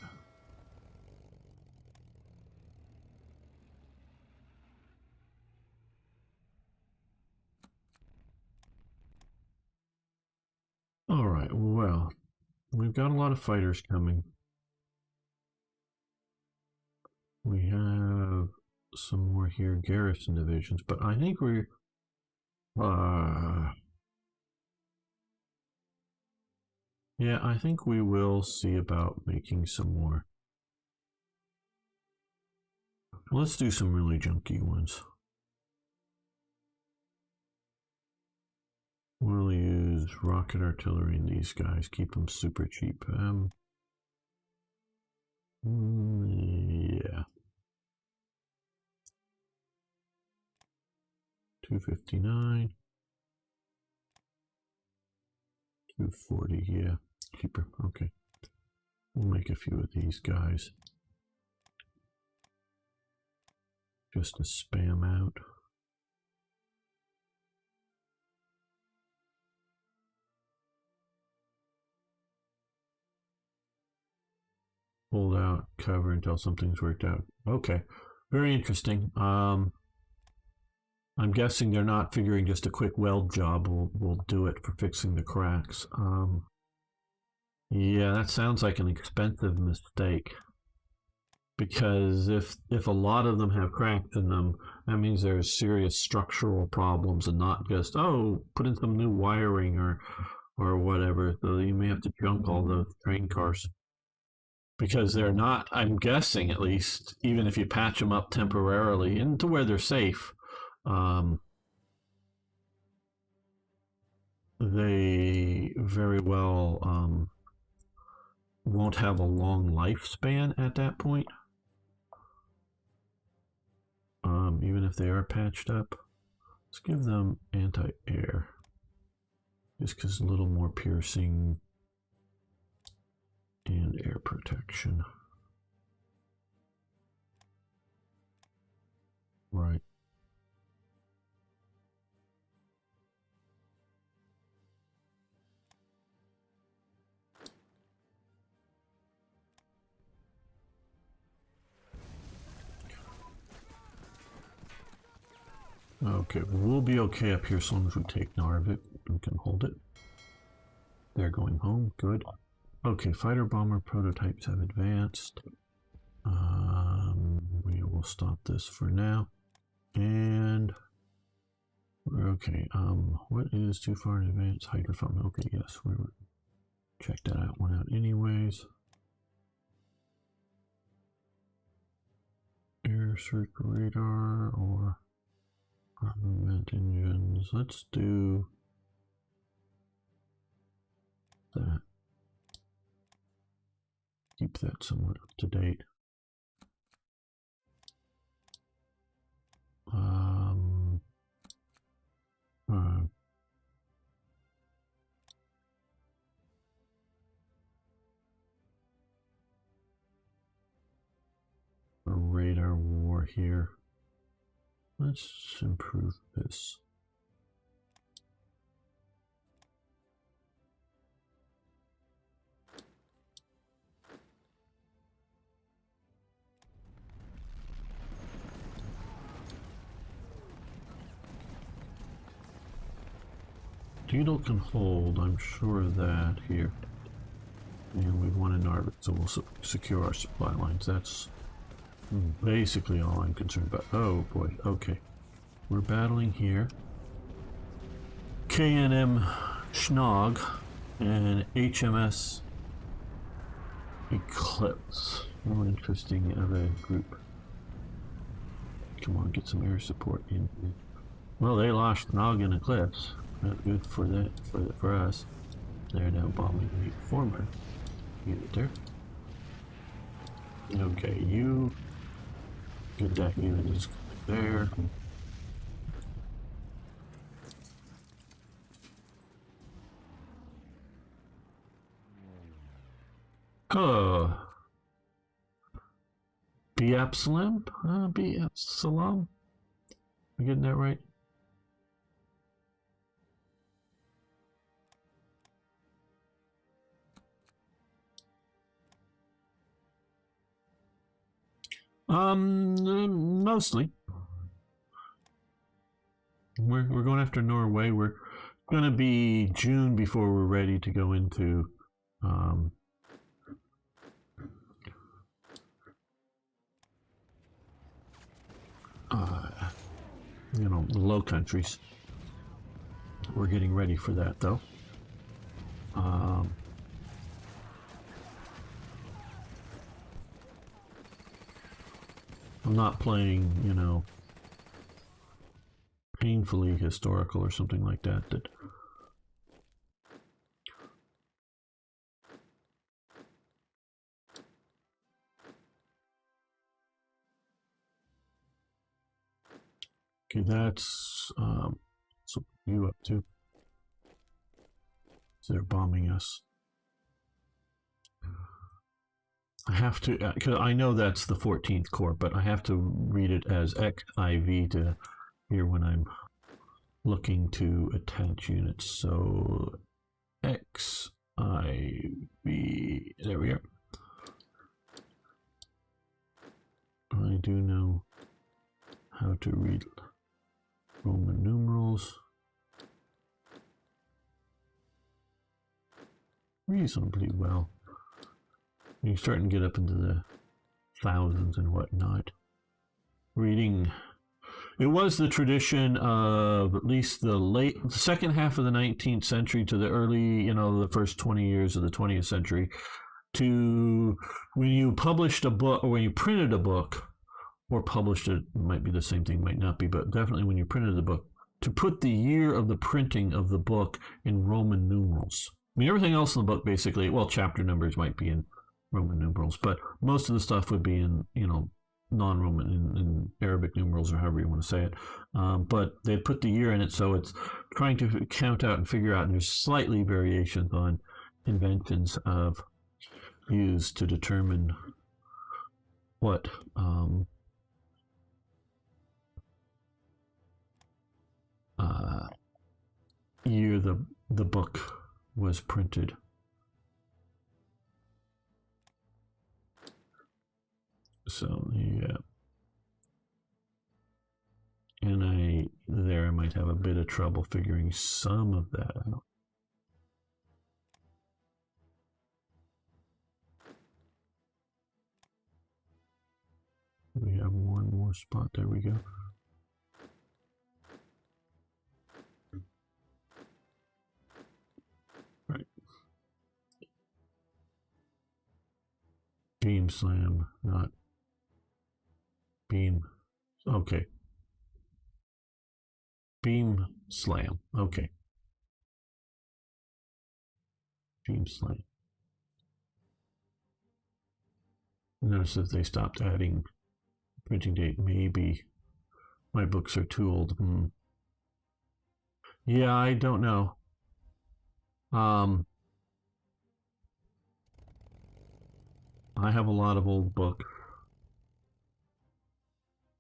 All right, well, we've got a lot of fighters coming. We have some more here, garrison divisions, but I think we're yeah, I think we will see about making some more. Let's do some really junky ones. We'll use rocket artillery in these guys, keep them super cheap. Yeah. 259. 240, yeah. Cheaper, okay. We'll make a few of these guys. Just to spam out. Hold out, cover until something's worked out. Okay, very interesting. I'm guessing they're not figuring just a quick weld job will do it for fixing the cracks. Yeah, that sounds like an expensive mistake. Because if a lot of them have cracks in them, that means there's serious structural problems and not just, oh, put in some new wiring or whatever. So you may have to junk all the train cars. Because they're not, I'm guessing at least, even if you patch them up temporarily into where they're safe, they very well won't have a long lifespan at that point. Even if they are patched up. Let's give them anti-air. Just because a little more piercing and air protection. Right. Okay, we'll be okay up here as long as we take Narvik and can hold it. They're going home, good. Okay, fighter bomber prototypes have advanced. We will stop this for now. And we're okay. What is too far in advance? Hydrophone. Okay, yes, we would check that one out anyways. Air search radar or armament engines. Let's do that. Keep that somewhat up to date. A radar war here. Let's improve this. Beetle can hold, I'm sure of that here. And we've won in Narvik, so we'll secure our supply lines. That's basically all I'm concerned about. Oh boy, okay. We're battling here. K&M Schnog and HMS Eclipse. More interesting of a group. Come on, get some air support in. Well, they lost Schnog and Eclipse. Not good for that for us. They're now bombing the former unit there. Okay, you get that unit is there. Oh, B Absalom? B Absalom? Am I getting that right? Mostly. We're going after Norway. We're going to be June before we're ready to go into you know, the Low Countries. We're getting ready for that, though. I'm not playing, you know, painfully historical or something like that. Okay, that's so you up to. So they're bombing us. I have to, because I know that's the 14th Corps, but I have to read it as XIV to hear when I'm looking to attach units. So XIV, there we are. I do know how to read Roman numerals reasonably well. You're starting to get up into the thousands and whatnot. Reading, it was the tradition of at least the second half of the 19th century to the early, you know, the first 20 years of the 20th century, to when you published a book or when you printed a book, or published it, might be the same thing, might not be, but definitely when you printed the book, to put the year of the printing of the book in Roman numerals. I mean, everything else in the book basically, well, chapter numbers might be in Roman numerals, but most of the stuff would be in, you know, non-Roman, in Arabic numerals or however you want to say it. But they put the year in it, so it's trying to count out and figure out, and there's slightly variations on conventions of used to determine what year the book was printed. So yeah, and I might have a bit of trouble figuring some of that out. We have one more spot. There we go. Right. Beam slam, not beam. Okay. Beam slam. Okay. Beam slam. Notice if they stopped adding printing date, maybe my books are too old. Yeah, I don't know. I have a lot of old books.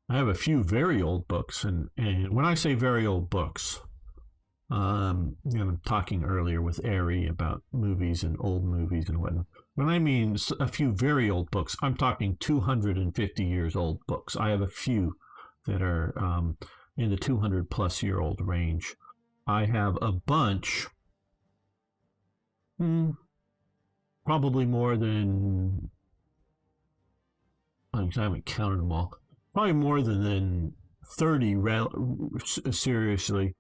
I have a few very old books, and when I say very old books, you know, I'm talking earlier with Ari about movies and old movies and whatnot. When I mean a few very old books, I'm talking 250 years old books. I have a few that are in the 200 plus year old range. I have a bunch, probably more than, I haven't counted them all, probably more than 30 seriously,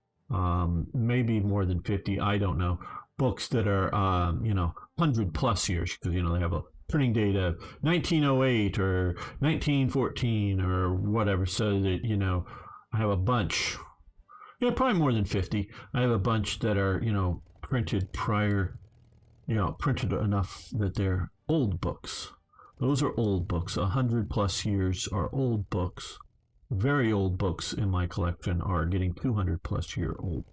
maybe more than 50, I don't know, books that are, you know, 100 plus years, because, you know, they have a printing date of 1908 or 1914 or whatever, so that, you know, I have a bunch, yeah, probably more than 50. I have a bunch that are, you know, printed prior, you know, printed enough that they're old books. Those are old books. 100 plus years are old books. Very old books in my collection are getting 200 plus year old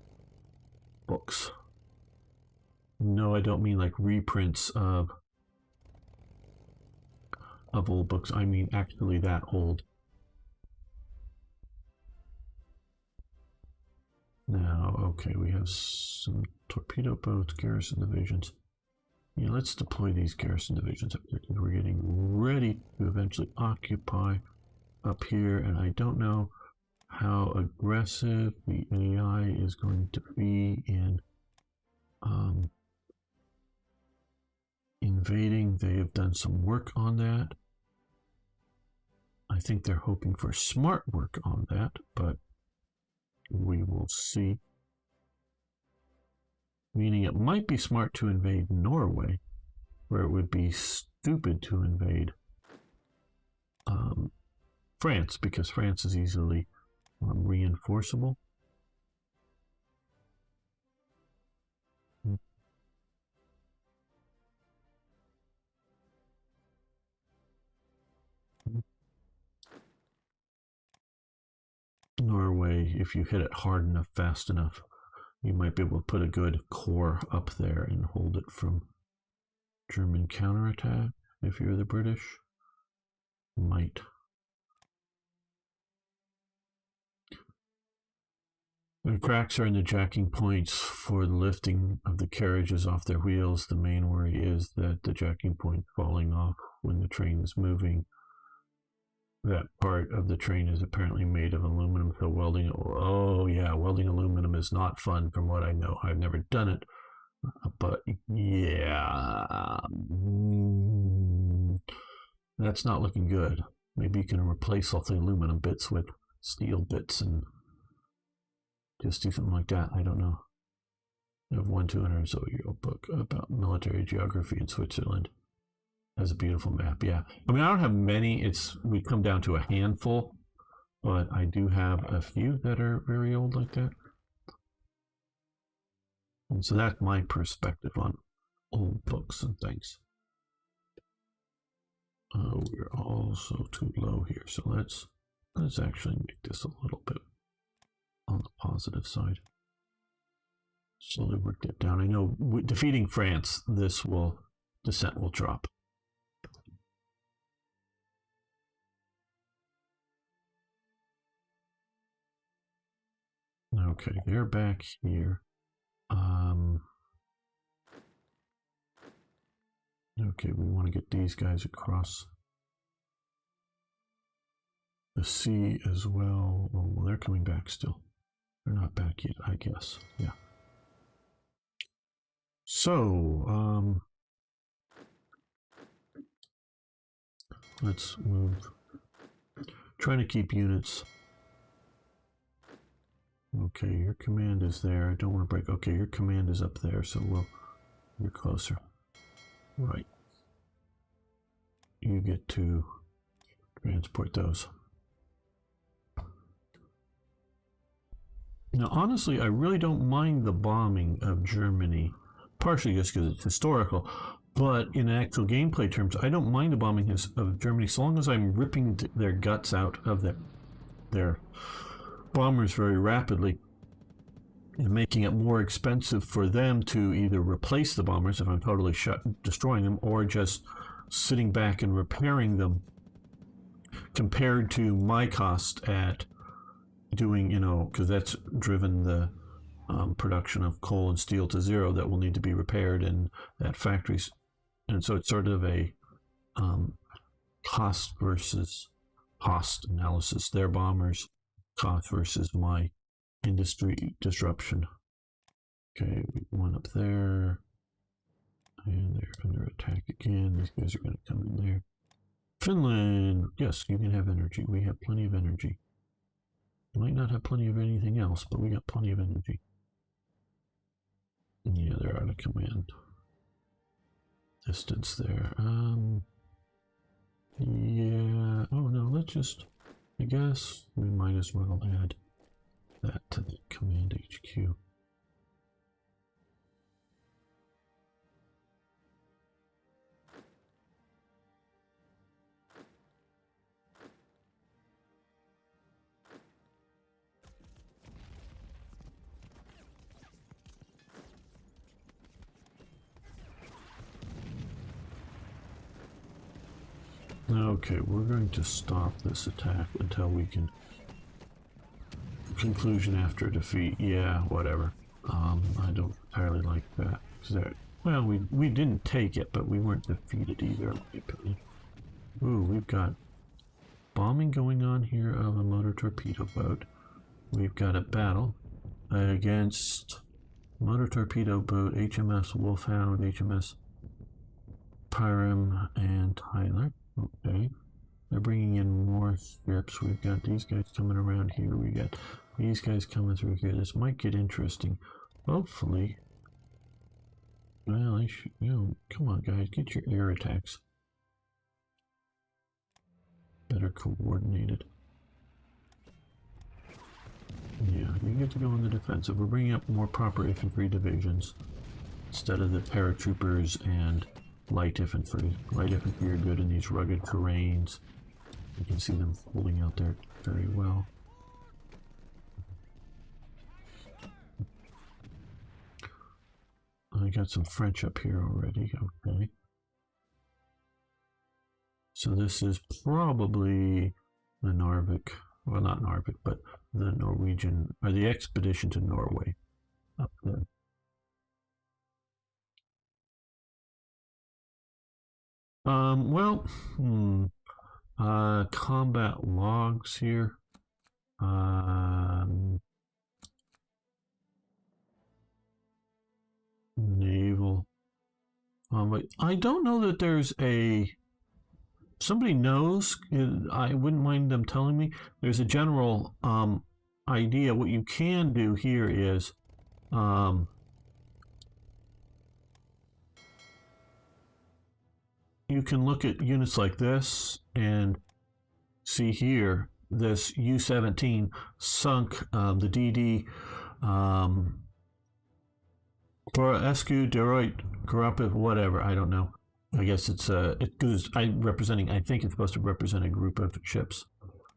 books. No, I don't mean like reprints of old books. I mean actually that old. Now, okay, we have some torpedo boats, garrison divisions. Yeah, let's deploy these garrison divisions up here, because we're getting ready to eventually occupy up here, and I don't know how aggressive the AI is going to be in invading. They have done some work on that. I think they're hoping for smart work on that, but we will see. Meaning it might be smart to invade Norway, where it would be stupid to invade France, because France is easily reinforceable. Norway, if you hit it hard enough, fast enough, you might be able to put a good core up there and hold it from German counterattack. If you're the British, might. The cracks are in the jacking points for the lifting of the carriages off their wheels. The main worry is that the jacking point falling off when the train is moving. That part of the train is apparently made of aluminum, so welding, oh yeah, welding aluminum is not fun from what I know. I've never done it, but yeah, that's not looking good. Maybe you can replace all the aluminum bits with steel bits and just do something like that. I don't know. I have 200 so your book about military geography in Switzerland. Has a beautiful map. Yeah, I mean, I don't have many. We come down to a handful, but I do have a few that are very old like that. And so that's my perspective on old books and things. We're also too low here, so let's actually make this a little bit on the positive side. Slowly work that down. I know defeating France, descent will drop. Okay, they're back here. Okay, we want to get these guys across the sea as well. Oh, well, they're coming back still. They're not back yet, I guess. Yeah. So, let's move. Trying to keep units. Okay, your command is there. I don't want to break. Okay, your command is up there, so you're closer. Right. You get to transport those. Now, honestly, I really don't mind the bombing of Germany, partially just because it's historical, but in actual gameplay terms, I don't mind the bombing of Germany so long as I'm ripping their guts out of their bombers very rapidly and making it more expensive for them to either replace the bombers if I'm totally destroying them, or just sitting back and repairing them, compared to my cost at doing, because that's driven the production of coal and steel to zero that will need to be repaired in that factories. And so it's sort of a cost versus cost analysis. Their bombers cost versus my industry disruption. Okay, one up there. And they're under attack again. These guys are going to come in there. Finland, yes, you can have energy. We have plenty of energy. We might not have plenty of anything else, but we got plenty of energy. Yeah, they're out of command distance there. Yeah. Oh no, let's just. I guess we might as well add that to the command HQ. Okay, we're going to stop this attack until we can. Conclusion after defeat. Yeah, whatever. I don't entirely like that. Well, we didn't take it, but we weren't defeated either, in my opinion. Ooh, we've got bombing going on here of a motor torpedo boat. We've got a battle against Motor torpedo boat, HMS Wolfhound, HMS Pyram, and Tyler. Okay. They're bringing in more ships. We've got these guys coming around here. We got these guys coming through here. This might get interesting. Hopefully. Well, come on, guys. Get your air attacks better coordinated. Yeah, you get to go on the defensive. We're bringing up more proper infantry divisions instead of the paratroopers and light infantry. Light infantry are good in these rugged terrains. You can see them holding out there very well. I got some French up here already. Okay. So this is probably the Narvik. Well, not Narvik, but the Norwegian, or the expedition to Norway up there. Combat logs here. Naval. But I don't know that there's a. Somebody knows. I wouldn't mind them telling me. There's a general idea. What you can do here is. You can look at units like this and see here this U-17 sunk the DD Escu Deroit Garapif, whatever, I don't know. I guess it's representing, I think it's supposed to represent a group of ships.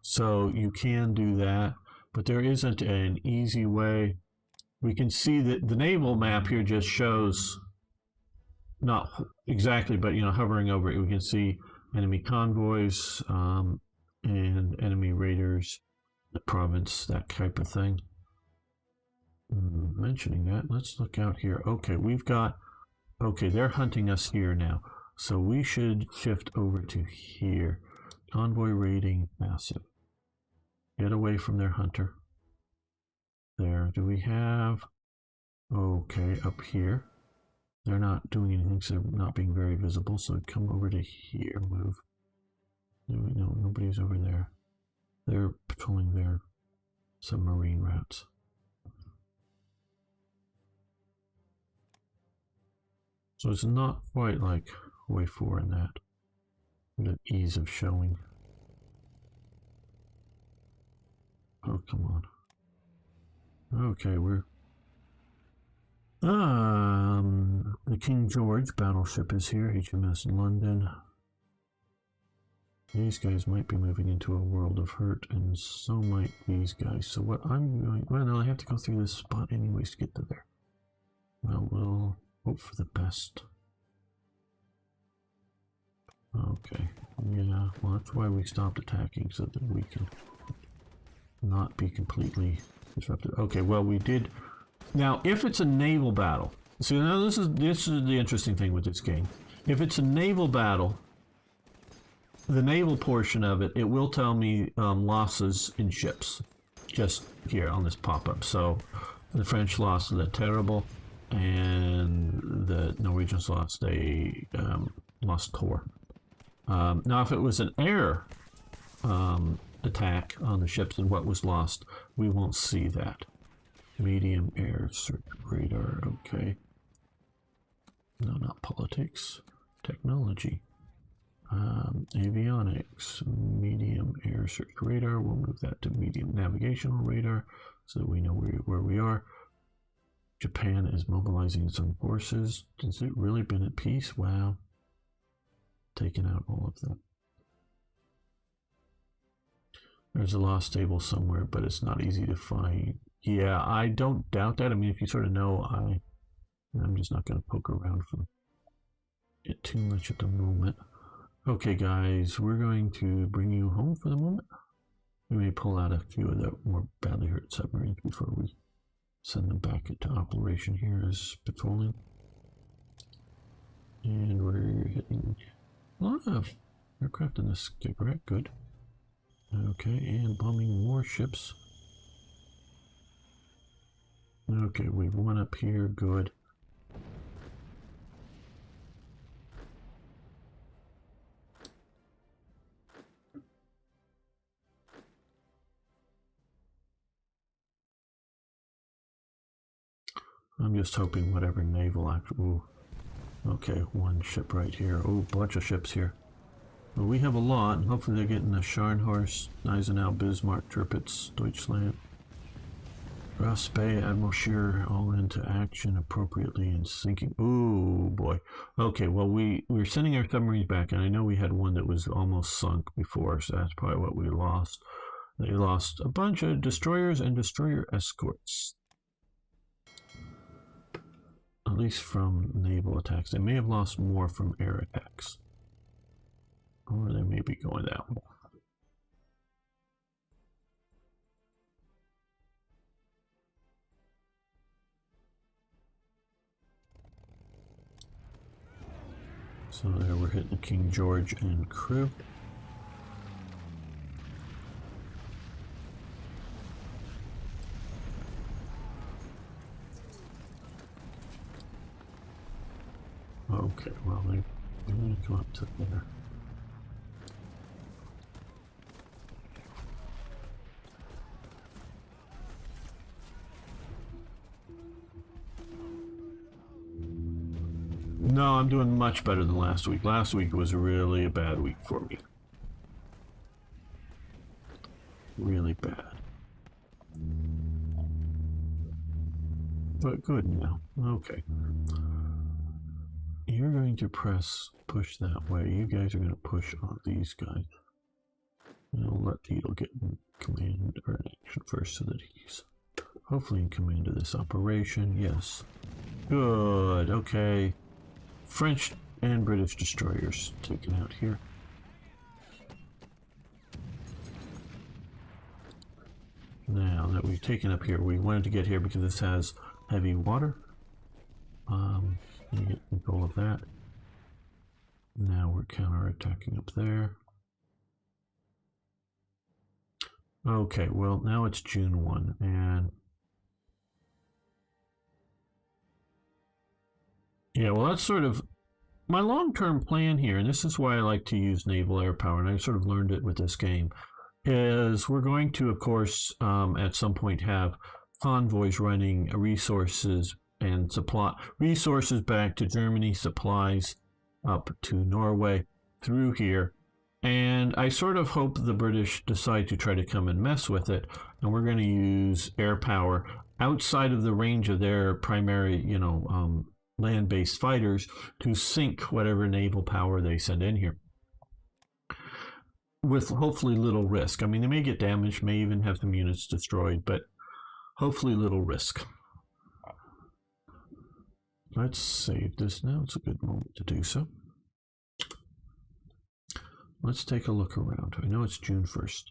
So you can do that, but there isn't an easy way. We can see that the naval map here just shows, not exactly, but hovering over it, we can see enemy convoys and enemy raiders, the province, that type of thing. Mentioning that, let's look out here. Okay, they're hunting us here now. So we should shift over to here. Convoy raiding, massive. Get away from their hunter. There, do we have... Okay, up here. They're not doing anything, so they're not being very visible. So come over to here, move. No, nobody's over there. They're patrolling their submarine routes. So it's not quite like Way 4 in that. The ease of showing. Oh, come on. Okay, we're... the King George battleship is here, HMS London. These guys might be moving into a world of hurt, and so might these guys. So what I'm going... Well, no, I have to go through this spot anyways to get to there. Well, we'll hope for the best. Okay, yeah, well, that's why we stopped attacking, so that we can not be completely disrupted. Okay, well, we did... Now, if it's a naval battle... See, now this is the interesting thing with this game. If it's a naval battle, the naval portion of it, it will tell me losses in ships. Just here on this pop-up. So, the French lost the Terrible, and the Norwegians lost lost Tor. Now, if it was an air attack on the ships and what was lost, we won't see that. Medium air search radar, okay. No, not politics. Technology. Avionics. Medium air search radar. We'll move that to medium navigational radar so that we know where we are. Japan is mobilizing some forces. Has it really been at peace? Wow. Taken out all of them. There's a lost stable somewhere, but it's not easy to find. Yeah, I don't doubt that. I mean, if you sort of know, I'm just not going to poke around for it too much at the moment. Okay, guys, we're going to bring you home for the moment. We may pull out a few of the more badly hurt submarines before we send them back into operation here as patrolling. And we're hitting a lot of aircraft in this Skipwreck. Good. Okay, and bombing warships. Okay, we've won up here. Good. I'm just hoping whatever naval act. Ooh. Okay, one ship right here. Oh, bunch of ships here. Well, we have a lot, and hopefully they're getting the Scharnhorst, Gneisenau, Bismarck, Tirpitz, Deutschland, Ross Bay, Admiral Scheer, all into action appropriately and sinking. Ooh, boy. Okay, well, we're sending our submarines back, and I know we had one that was almost sunk before, so that's probably what we lost. They lost a bunch of destroyers and destroyer escorts. At least from naval attacks. They may have lost more from air attacks. Or they may be going that way. So there we're hitting King George and crew. Okay, well, they're going to come up to there. No, I'm doing much better than last week. Last week was really a bad week for me. Really bad. But good now. Okay. You're going to push that way. You guys are going to push on these guys. And I'll let Tito get in command or in action first so that he's hopefully in command of this operation. Yes. Good. Okay. French and British destroyers taken out here. Now that we've taken up here, we wanted to get here because this has heavy water. Let me get control of that. Now we're counterattacking up there. Okay, well, now it's June 1, and yeah, well, that's sort of my long-term plan here, and this is why I like to use naval air power, and I sort of learned it with this game, is we're going to, of course, at some point have convoys running resources and resources back to Germany, supplies up to Norway through here. And I sort of hope the British decide to try to come and mess with it. And we're going to use air power outside of the range of their primary, land-based fighters to sink whatever naval power they send in here. With hopefully little risk. I mean, they may get damaged, may even have some units destroyed, but hopefully little risk. Let's save this now. It's a good moment to do so. Let's take a look around. I know it's June 1st.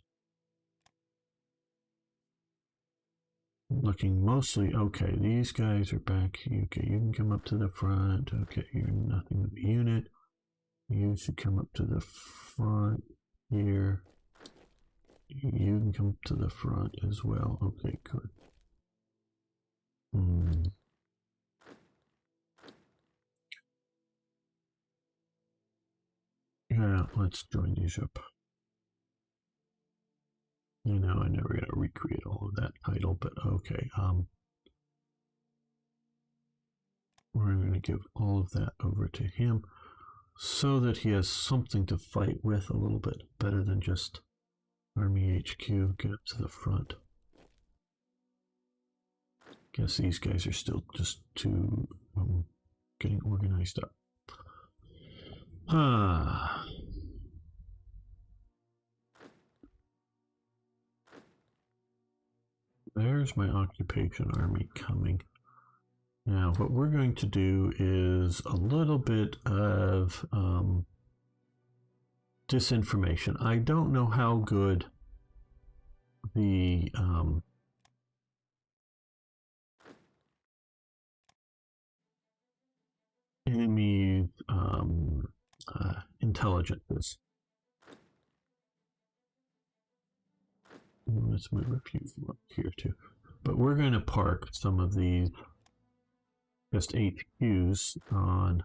Looking mostly okay. These guys are back. Okay, you can come up to the front. Okay, you're nothing of a unit. You should come up to the front here. You can come up to the front as well. Okay, good. Yeah, let's join these up. I know I'm never going to recreate all of that title, but okay. We're going to give all of that over to him so that he has something to fight with a little bit better than just Army HQ. Get up to the front. Guess these guys are still just too getting organized up. There's my occupation army coming. Now, what we're going to do is a little bit of disinformation. I don't know how good the enemy intelligence is. Let's move a few up here too. But we're going to park some of these just HQs on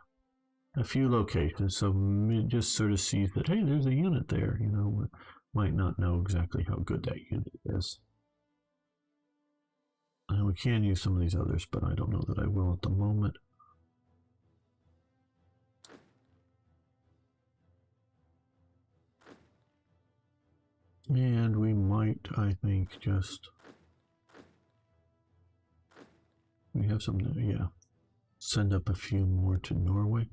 a few locations, so it just sort of sees that, hey, there's a unit there. You know, we might not know exactly how good that unit is. And we can use some of these others, but I don't know that I will at the moment. And we might, I think, just... We have some, yeah. Send up a few more to Norway.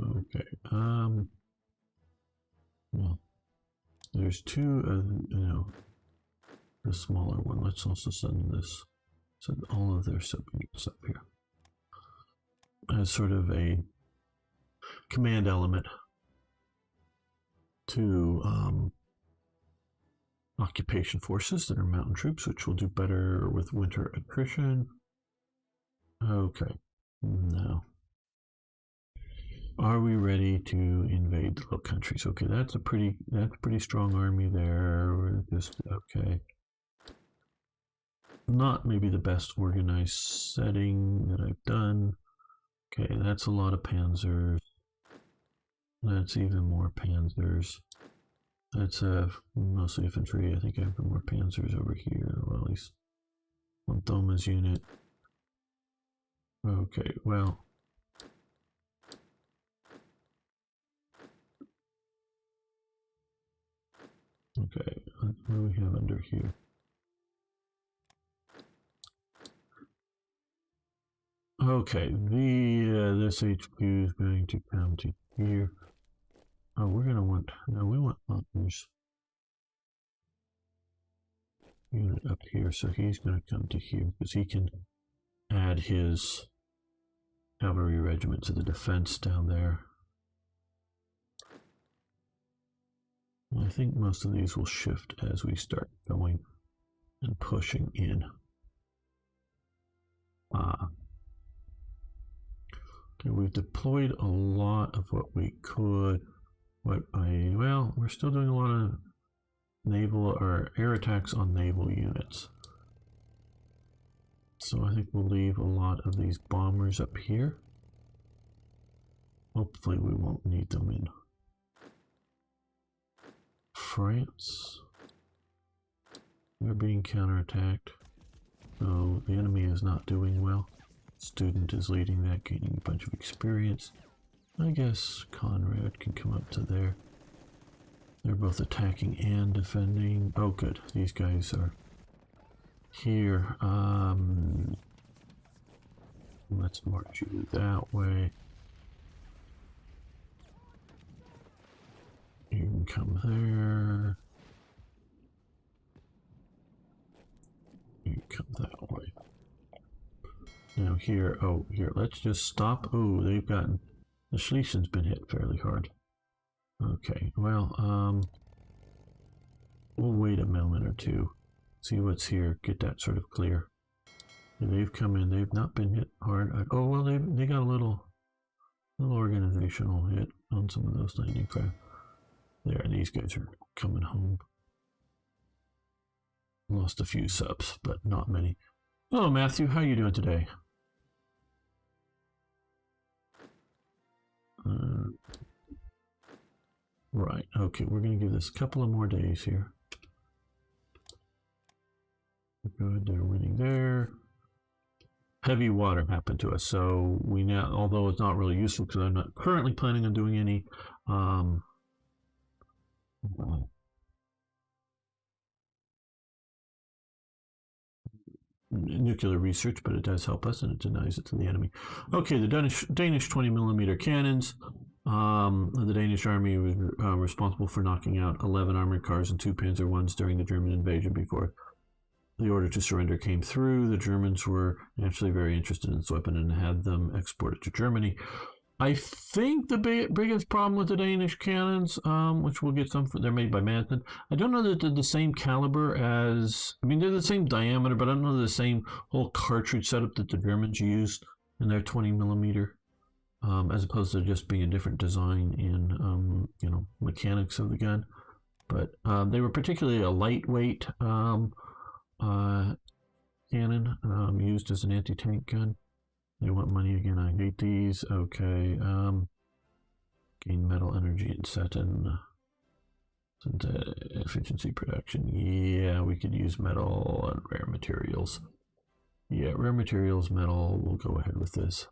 Okay. Well, there's two, you know, the smaller one. Let's also send this, send all of their subunits up here as sort of a command element to occupation forces that are mountain troops, which will do better with winter attrition. Okay, now are we ready to invade the Low Countries? Okay, that's a pretty strong army there. We're just okay. Not maybe the best organized setting that I've done. Okay, that's a lot of panzers. That's even more panzers. That's mostly infantry. I think I have more panzers over here. Well, at least one Thoma's unit. Okay, well. Okay, what do we have under here? Okay, this HQ is going to come to here. Oh, we're gonna want, no, we want Butler's unit up here, so he's gonna come to here because he can add his cavalry regiment to the defense down there. I think most of these will shift as we start going and pushing in. Okay, we've deployed a lot of what we could. Well, we're still doing a lot of naval or air attacks on naval units. So I think we'll leave a lot of these bombers up here. Hopefully we won't need them in France. We're being counterattacked. So the enemy is not doing well. Student is leading that, gaining a bunch of experience. I guess Conrad can come up to there. They're both attacking and defending. Oh, good. These guys are here. Let's march you that way. You can come there. You come that way. Now here, oh, here, let's just stop. Oh, they've gotten, the Schlesiegen's been hit fairly hard. Okay, well, we'll wait a moment or two. See what's here, get that sort of clear. And they've come in, they've not been hit hard. Oh, well, they got a little organizational hit on some of those landing craft. There, these guys are coming home. Lost a few subs, but not many. Hello, Matthew. How are you doing today? Right. Okay, we're going to give this a couple of more days here. Good. They're winning there. Heavy water happened to us, so we now, although it's not really useful because I'm not currently planning on doing any nuclear research, but it does help us and it denies it to the enemy. Okay, the Danish 20mm cannons. The Danish army was responsible for knocking out 11 armored cars and 2 Panzer Is during the German invasion before the order to surrender came through. The Germans were actually very interested in this weapon and had them exported to Germany. I think the biggest problem with the Danish cannons, which we'll get some, they're made by Manson. I don't know that they're the same caliber as, I mean, they're the same diameter, but I don't know the same whole cartridge setup that the Germans used in their 20mm. as opposed to just being a different design in, mechanics of the gun. But they were particularly a lightweight cannon used as an anti-tank gun. They want money again. I hate these. Okay. Gain metal energy and set in efficiency production. Yeah, we could use metal and rare materials. Yeah, rare materials, metal. We'll go ahead with this.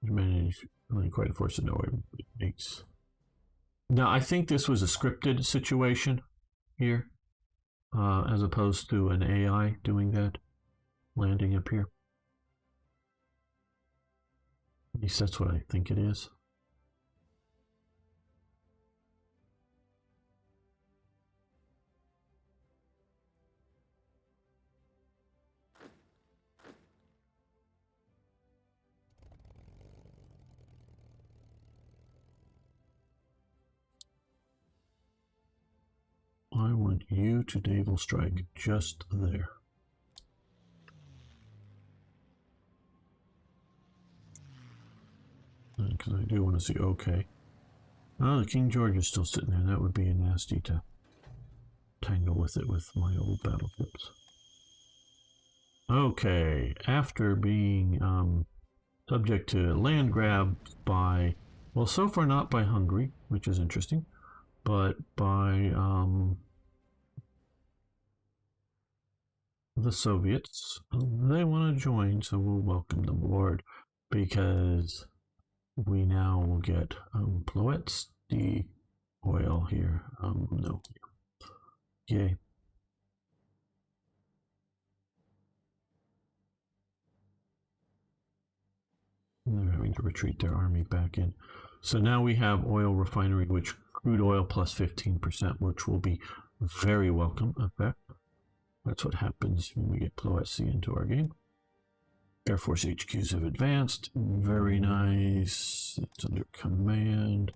Manage quite a force of no makes. Now, I think this was a scripted situation here, as opposed to an AI doing that, landing up here. At least that's what I think it is. I want you to naval strike just there. Because I do want to see, okay. Oh, the King George is still sitting there. That would be nasty to tangle with it with my old battleships. Okay, after being subject to land grab by, well, so far not by Hungary, which is interesting, but by the Soviets. They want to join, so we'll welcome them aboard, because we now will get Ploetsky oil here. No. Yay. They're having to retreat their army back in. So now we have oil refinery, which crude oil plus 15%, which will be very welcome effect. That's what happens when we get Ploetsky into our game. Air Force HQs have advanced. Very nice. It's under command.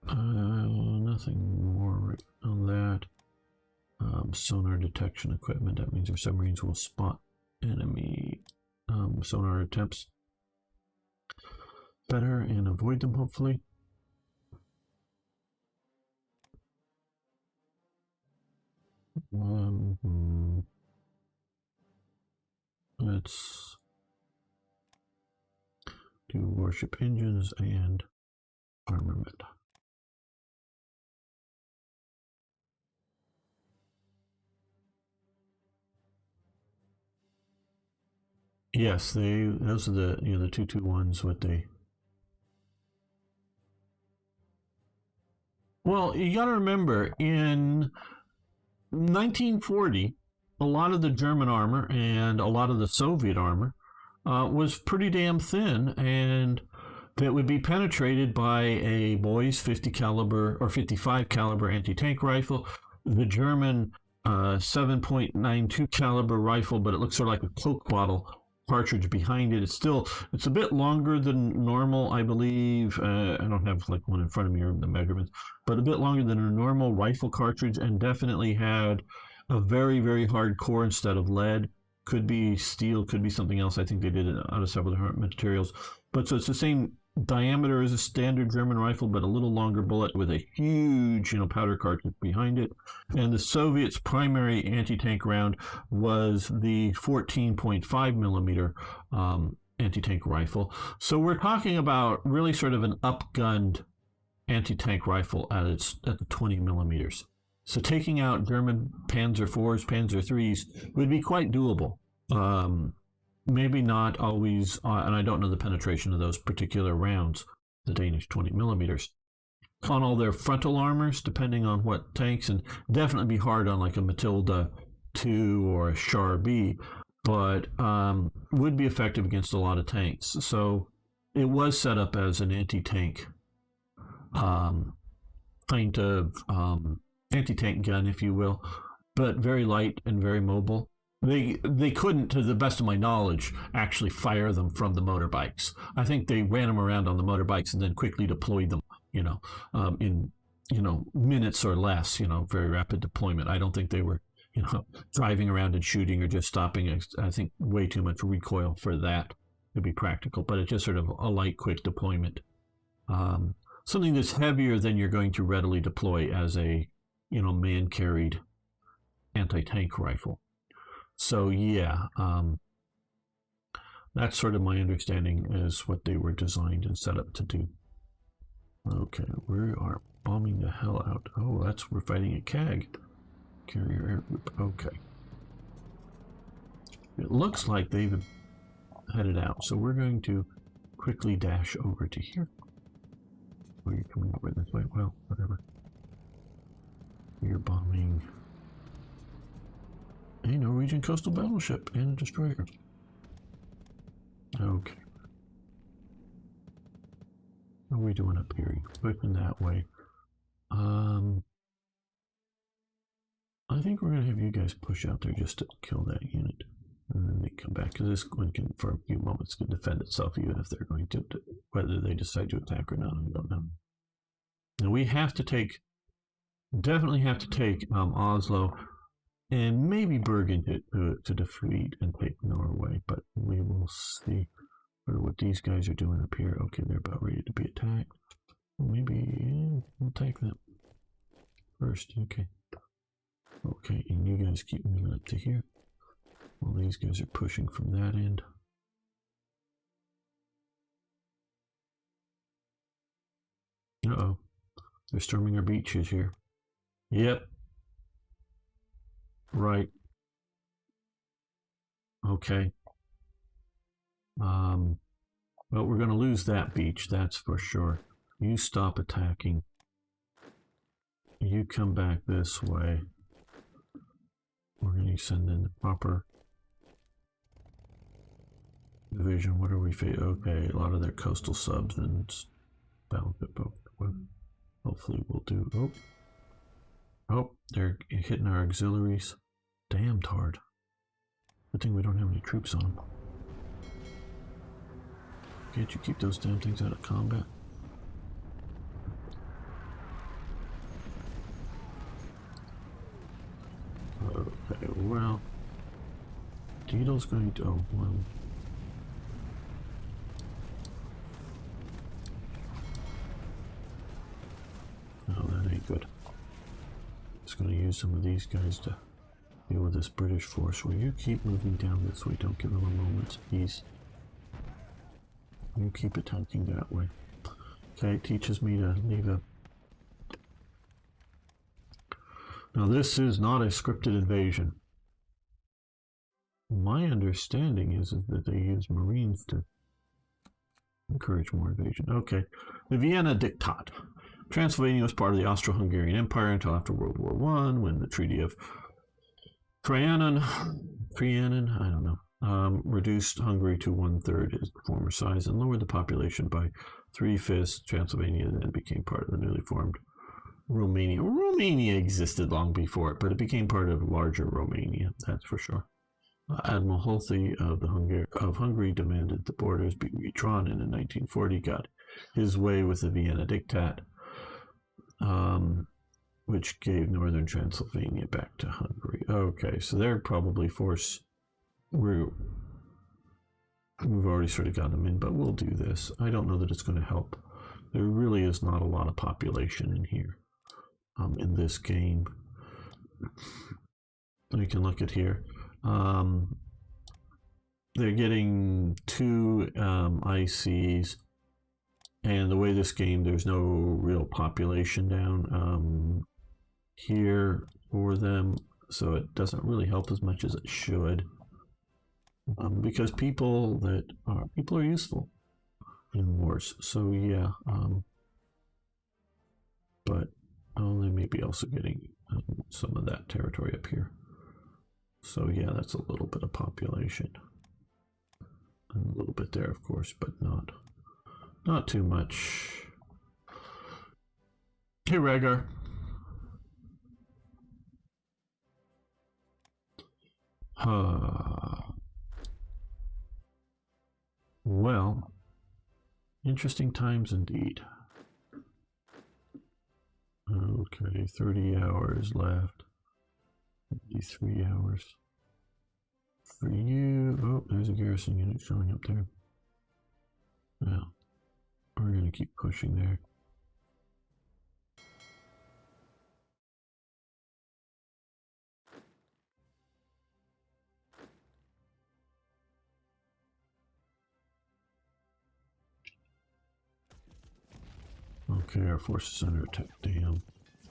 Nothing more on that. Sonar detection equipment. That means our submarines will spot enemy sonar attempts better and avoid them, hopefully. Let's do warship engines and armament. Yes, those are the the 221s with the. Well, you got to remember in 1940, a lot of the German armor and a lot of the Soviet armor was pretty damn thin, and that would be penetrated by a Boy's 50 caliber or 55 caliber anti-tank rifle, the German 7.92 caliber rifle, but it looks sort of like a Coke bottle cartridge behind it. It's a bit longer than normal, I believe. I don't have like one in front of me or the measurements, but a bit longer than a normal rifle cartridge, and definitely had a very, very hard core instead of lead. Could be steel, could be something else. I think they did it out of several different materials. But so it's the same diameter as a standard German rifle, but a little longer bullet with a huge, powder cartridge behind it. And the Soviets' primary anti-tank round was the 14.5 millimeter anti-tank rifle. So we're talking about really sort of an upgunned anti-tank rifle at the 20 millimeters. So taking out German Panzer IVs, Panzer IIIs would be quite doable. Maybe not always, and I don't know the penetration of those particular rounds, the Danish 20 millimeters, on all their frontal armors, depending on what tanks, and definitely be hard on like a Matilda 2 or a Char B, but would be effective against a lot of tanks. So it was set up as an anti-tank kind of anti-tank gun, if you will, but very light and very mobile. They couldn't, to the best of my knowledge, actually fire them from the motorbikes. I think they ran them around on the motorbikes and then quickly deployed them, in minutes or less, very rapid deployment. I don't think they were, you know, driving around and shooting or just stopping. I think way too much recoil for that to be practical, but it's just sort of a light, quick deployment. Something that's heavier than you're going to readily deploy as a, you know, man-carried anti-tank rifle. So yeah, that's sort of my understanding is what they were designed and set up to do. Okay, we are bombing the hell out. Oh, we're fighting a CAG. Carrier air group. Okay. It looks like they've headed out, so we're going to quickly dash over to here. Oh, you're coming over this way. Well, whatever. You're bombing a Norwegian coastal battleship and a destroyer. Okay. What are we doing up here? Pushing that way. I think we're going to have you guys push out there just to kill that unit. And then they come back, because this one can, for a few moments, can defend itself, even if they're going to, whether they decide to attack or not, I don't know. Now we have to take, definitely have to take Oslo and maybe Bergen to defeat and take Norway, but we will see what these guys are doing up here. Okay, they're about ready to be attacked. Maybe we'll take them first. Okay. Okay, and you guys keep moving up to here. Well, these guys are pushing from that end. Uh-oh. They're storming our beaches here. Yep. Right. Okay. Well, we're going to lose that beach, that's for sure. You stop attacking. You come back this way. We're going to send in the proper division. What are we facing? Okay, a lot of their coastal subs and battleship. Hopefully we'll do. Oh, they're hitting our auxiliaries. Damned hard. Good thing we don't have any troops on them. Can't you keep those damn things out of combat? Okay, well, Diedel's going to, oh, well. No, that ain't good. Just going to use some of these guys to deal with this British force. Will you keep moving down this way? Don't give them a moment's peace. You keep attacking that way. Okay, it teaches me to leave a... Now this is not a scripted invasion. My understanding is that they use Marines to encourage more invasion. Okay, the Vienna Diktat. Transylvania was part of the Austro-Hungarian Empire until after World War I, when the Treaty of Trianon, I don't know, reduced Hungary to 1/3 its former size and lowered the population by 3/5. Transylvania then became part of the newly formed Romania. Romania existed long before it, but it became part of larger Romania, that's for sure. Admiral Hulsey of Hungary demanded the borders be redrawn, and in 1940 got his way with the Vienna Diktat, which gave northern Transylvania back to Hungary. Okay, so they're probably forced. We've already sort of got them in, but we'll do this. I don't know that it's going to help. There really is not a lot of population in here in this game. We can look at here. They're getting 2 ICs, and the way this game, there's no real population down here for them, so it doesn't really help as much as it should, because people are useful in wars. So yeah, but they may be also getting some of that territory up here. So yeah, that's a little bit of population, and a little bit there, of course, but not too much. Hey, Rhaegar. Well, interesting times indeed. Okay, 30 hours left. 53 hours for you. Oh, there's a garrison unit showing up there. Well, we're going to keep pushing there. Okay, our force is under attack. Damn.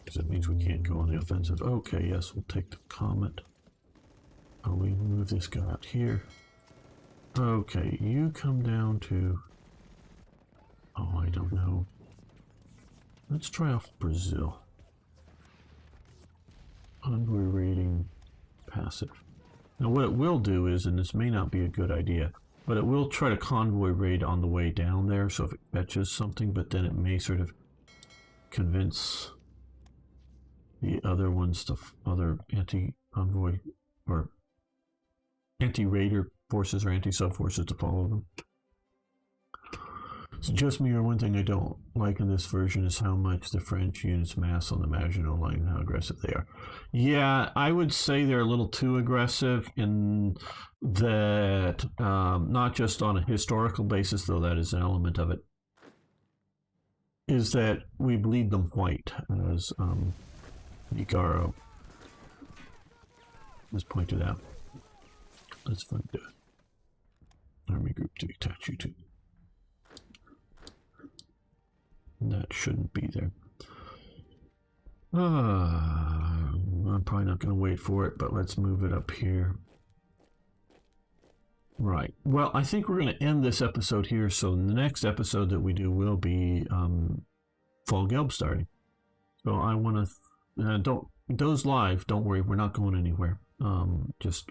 Because that means we can't go on the offensive. Okay, yes, we'll take the Comet. Oh, we move this guy out here. Okay, you come down to... Oh, I don't know. Let's try off Brazil. Convoy rating passive. Now what it will do is, and this may not be a good idea, but it will try to convoy raid on the way down there, so if it fetches something, but then it may sort of convince the other ones, the other anti-convoy or anti-raider forces or anti-sub forces to follow them. It's just me, or one thing I don't like in this version is how much the French units mass on the Maginot Line and how aggressive they are. Yeah, I would say they're a little too aggressive in that, not just on a historical basis, though that is an element of it, is that we bleed them white, as Igaro has pointed out. Let's find an army group to attach you to. That shouldn't be there. I'm probably not going to wait for it, but let's move it up here. Right. Well, I think we're going to end this episode here. So the next episode that we do will be Fall Gelb starting. So I want to don't those live. Don't worry, we're not going anywhere. Just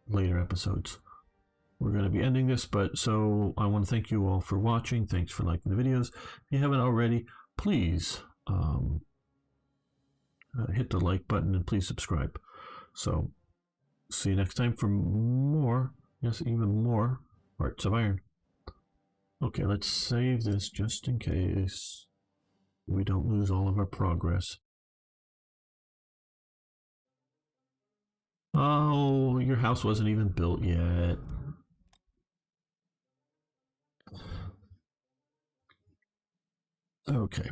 later episodes. We're going to be ending this, but so I want to thank you all for watching. Thanks for liking the videos. If you haven't already, please hit the like button and please subscribe. So see you next time for more, yes, even more Hearts of Iron. Okay, let's save this just in case we don't lose all of our progress. Oh, your house wasn't even built yet. Okay.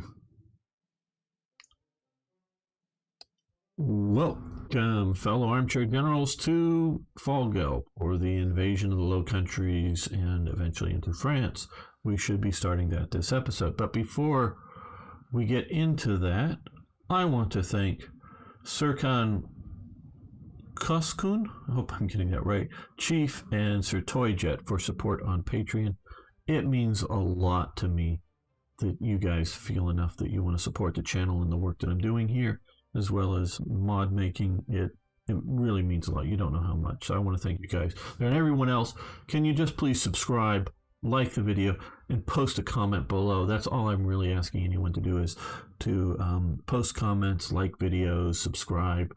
Welcome, fellow armchair generals, to Fall Gelb, or the invasion of the Low Countries and eventually into France. We should be starting that this episode. But before we get into that, I want to thank Serkan Koskun, I hope I'm getting that right, Chief, and Sir Toyjet for support on Patreon. It means a lot to me that you guys feel enough that you want to support the channel and the work that I'm doing here, as well as mod making. It really means a lot. You don't know how much. So I want to thank you guys. And everyone else, can you just please subscribe, like the video, and post a comment below? That's all I'm really asking anyone to do, is to post comments, like videos, subscribe.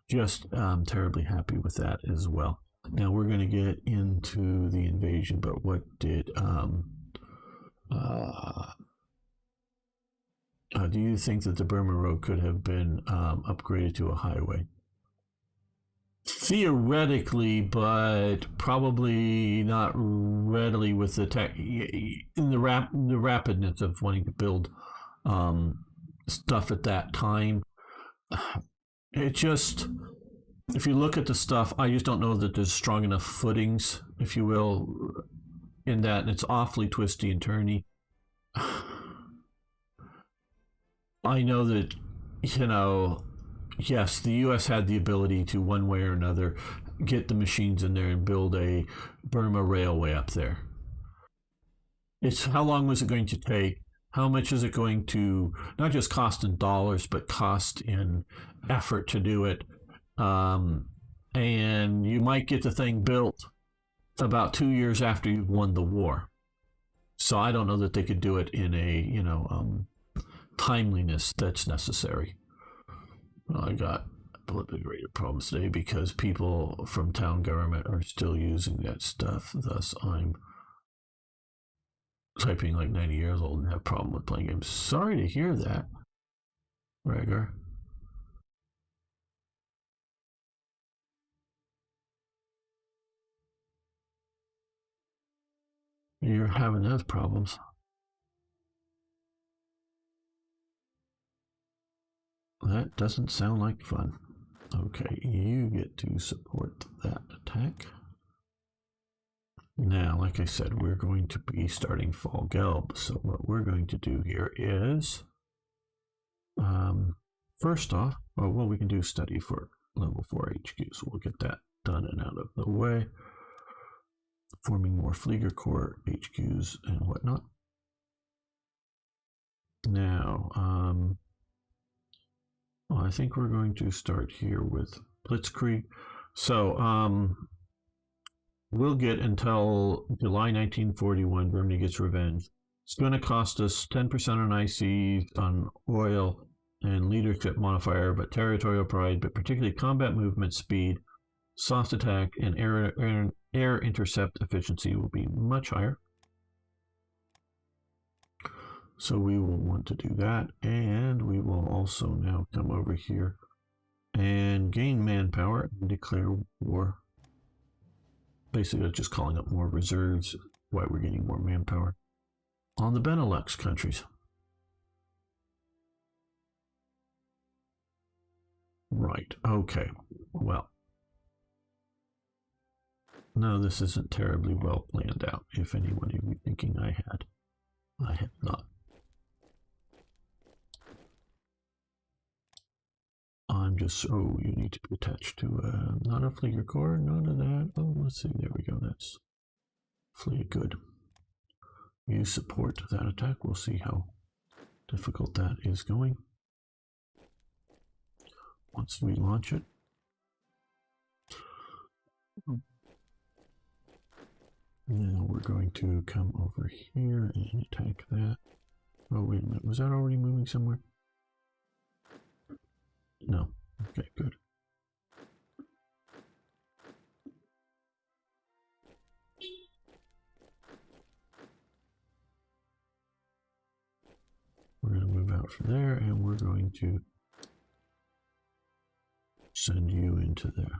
Just terribly happy with that as well. Now we're going to get into the invasion, but what did do you think that the Burma Road could have been upgraded to a highway? Theoretically, but probably not readily with the tech in the rapidness of wanting to build stuff at that time. It just, if you look at the stuff, I just don't know that there's strong enough footings, if you will, in that, and it's awfully twisty and turny. I know that, you know, yes, the U.S. had the ability to, one way or another, get the machines in there and build a Burma railway up there. It's how long was it going to take? How much is it going to not just cost in dollars, but cost in effort to do it? And you might get the thing built about 2 years after you've won the war. So I don't know that they could do it in a, you know, timeliness that's necessary. Well, I got politically rated problems today because people from town government are still using that stuff. Thus, I'm typing like 90 years old and have a problem with playing games. Sorry to hear that, Rhaegar. you're having those problems. That doesn't sound like fun. Okay, you get to support that attack. Now, like I said, we're going to be starting Fall Gelb. So what we're going to do here is, first off, well, we can do study for level 4 HQs. We'll get that done and out of the way. Forming more Flieger Corps HQs and whatnot. Now, well, I think we're going to start here with Blitzkrieg. So, we'll get until July 1941, Germany gets revenge. It's going to cost us 10% on IC, on oil, and leadership modifier, but territorial pride, but particularly combat movement speed, soft attack, and air intercept efficiency will be much higher. So we will want to do that, and we will also now come over here and gain manpower and declare war. Basically just calling up more reserves, why we're getting more manpower on the Benelux countries. Right, okay, well, no, this isn't terribly well planned out, if anyone would be thinking I have not. I'm just, oh, you need to be attached to, not a Flieger Corps, none of that. Oh, let's see, there we go, that's Fleet, good. You support that attack, we'll see how difficult that is going. Once we launch it. Now we're going to come over here and attack that. Oh, wait a minute, was that already moving somewhere? No. Okay, good. We're going to move out from there, and we're going to send you into there.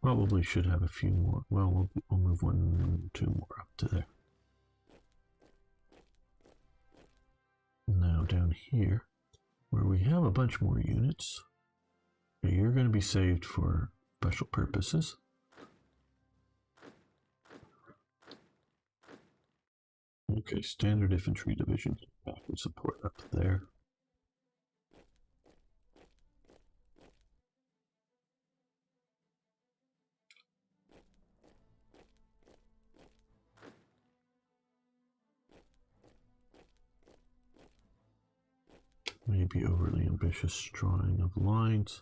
Probably should have a few more. Well, we'll move 1, 2 more up to there. Now down here, where we have a bunch more units, you're going to be saved for special purposes. Okay, standard infantry division back and support up there. Maybe overly ambitious drawing of lines.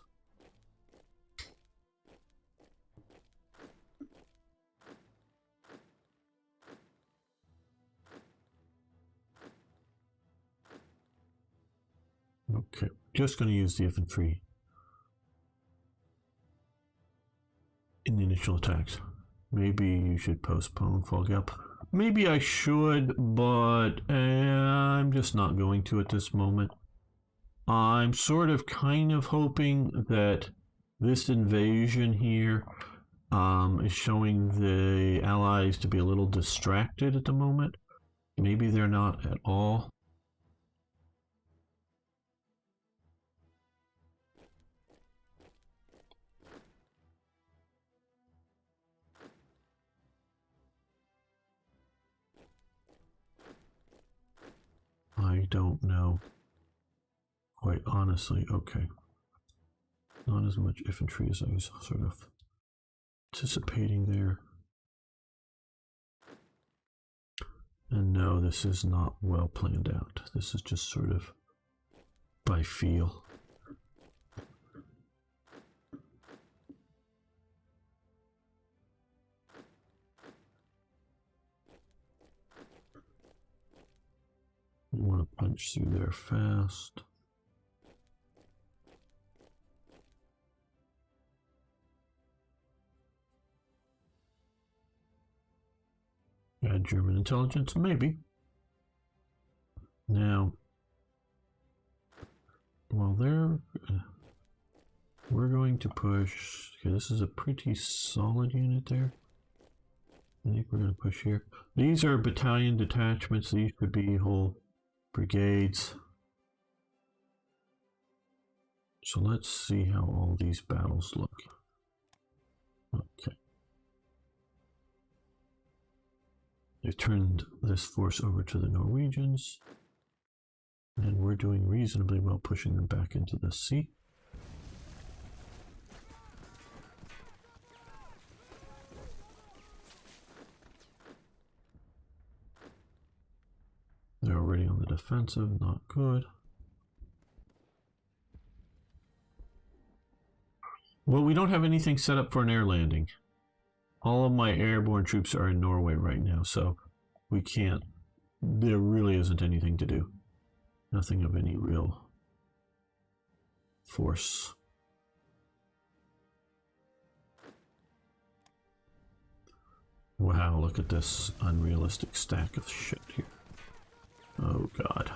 Okay, just going to use the infantry in the initial attacks. Maybe you should postpone Fall Gelb. Maybe I should, but I'm just not going to at this moment. I'm sort of kind of hoping that this invasion here is showing the Allies to be a little distracted at the moment. Maybe they're not at all. I don't know. Quite honestly, okay. Not as much infantry as I was sort of anticipating there. And no, this is not well planned out. This is just sort of by feel. You want to punch through there fast. Add German intelligence, maybe. Now, while they're we're going to push. Okay, this is a pretty solid unit there. I think we're going to push here. These are battalion detachments. These could be whole brigades. So let's see how all these battles look. Okay. They've turned this force over to the Norwegians. And we're doing reasonably well pushing them back into the sea. They're already on the defensive, not good. Well, we don't have anything set up for an air landing. All of my airborne troops are in Norway right now, so we can't. There really isn't anything to do. Nothing of any real force. Wow, look at this unrealistic stack of shit here. Oh god.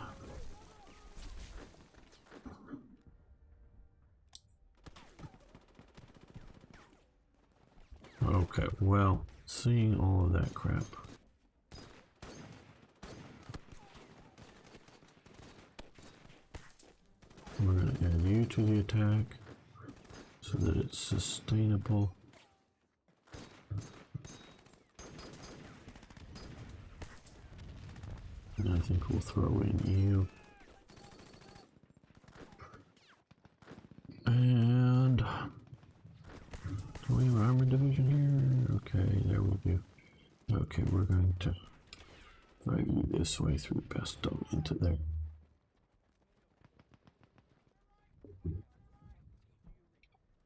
Okay, well, seeing all of that crap. We're going to add you to the attack so that it's sustainable. And I think we'll throw in you. And do we have an armored division here? Okay, there we do. Okay, we're going to drive you this way through Pesto into there.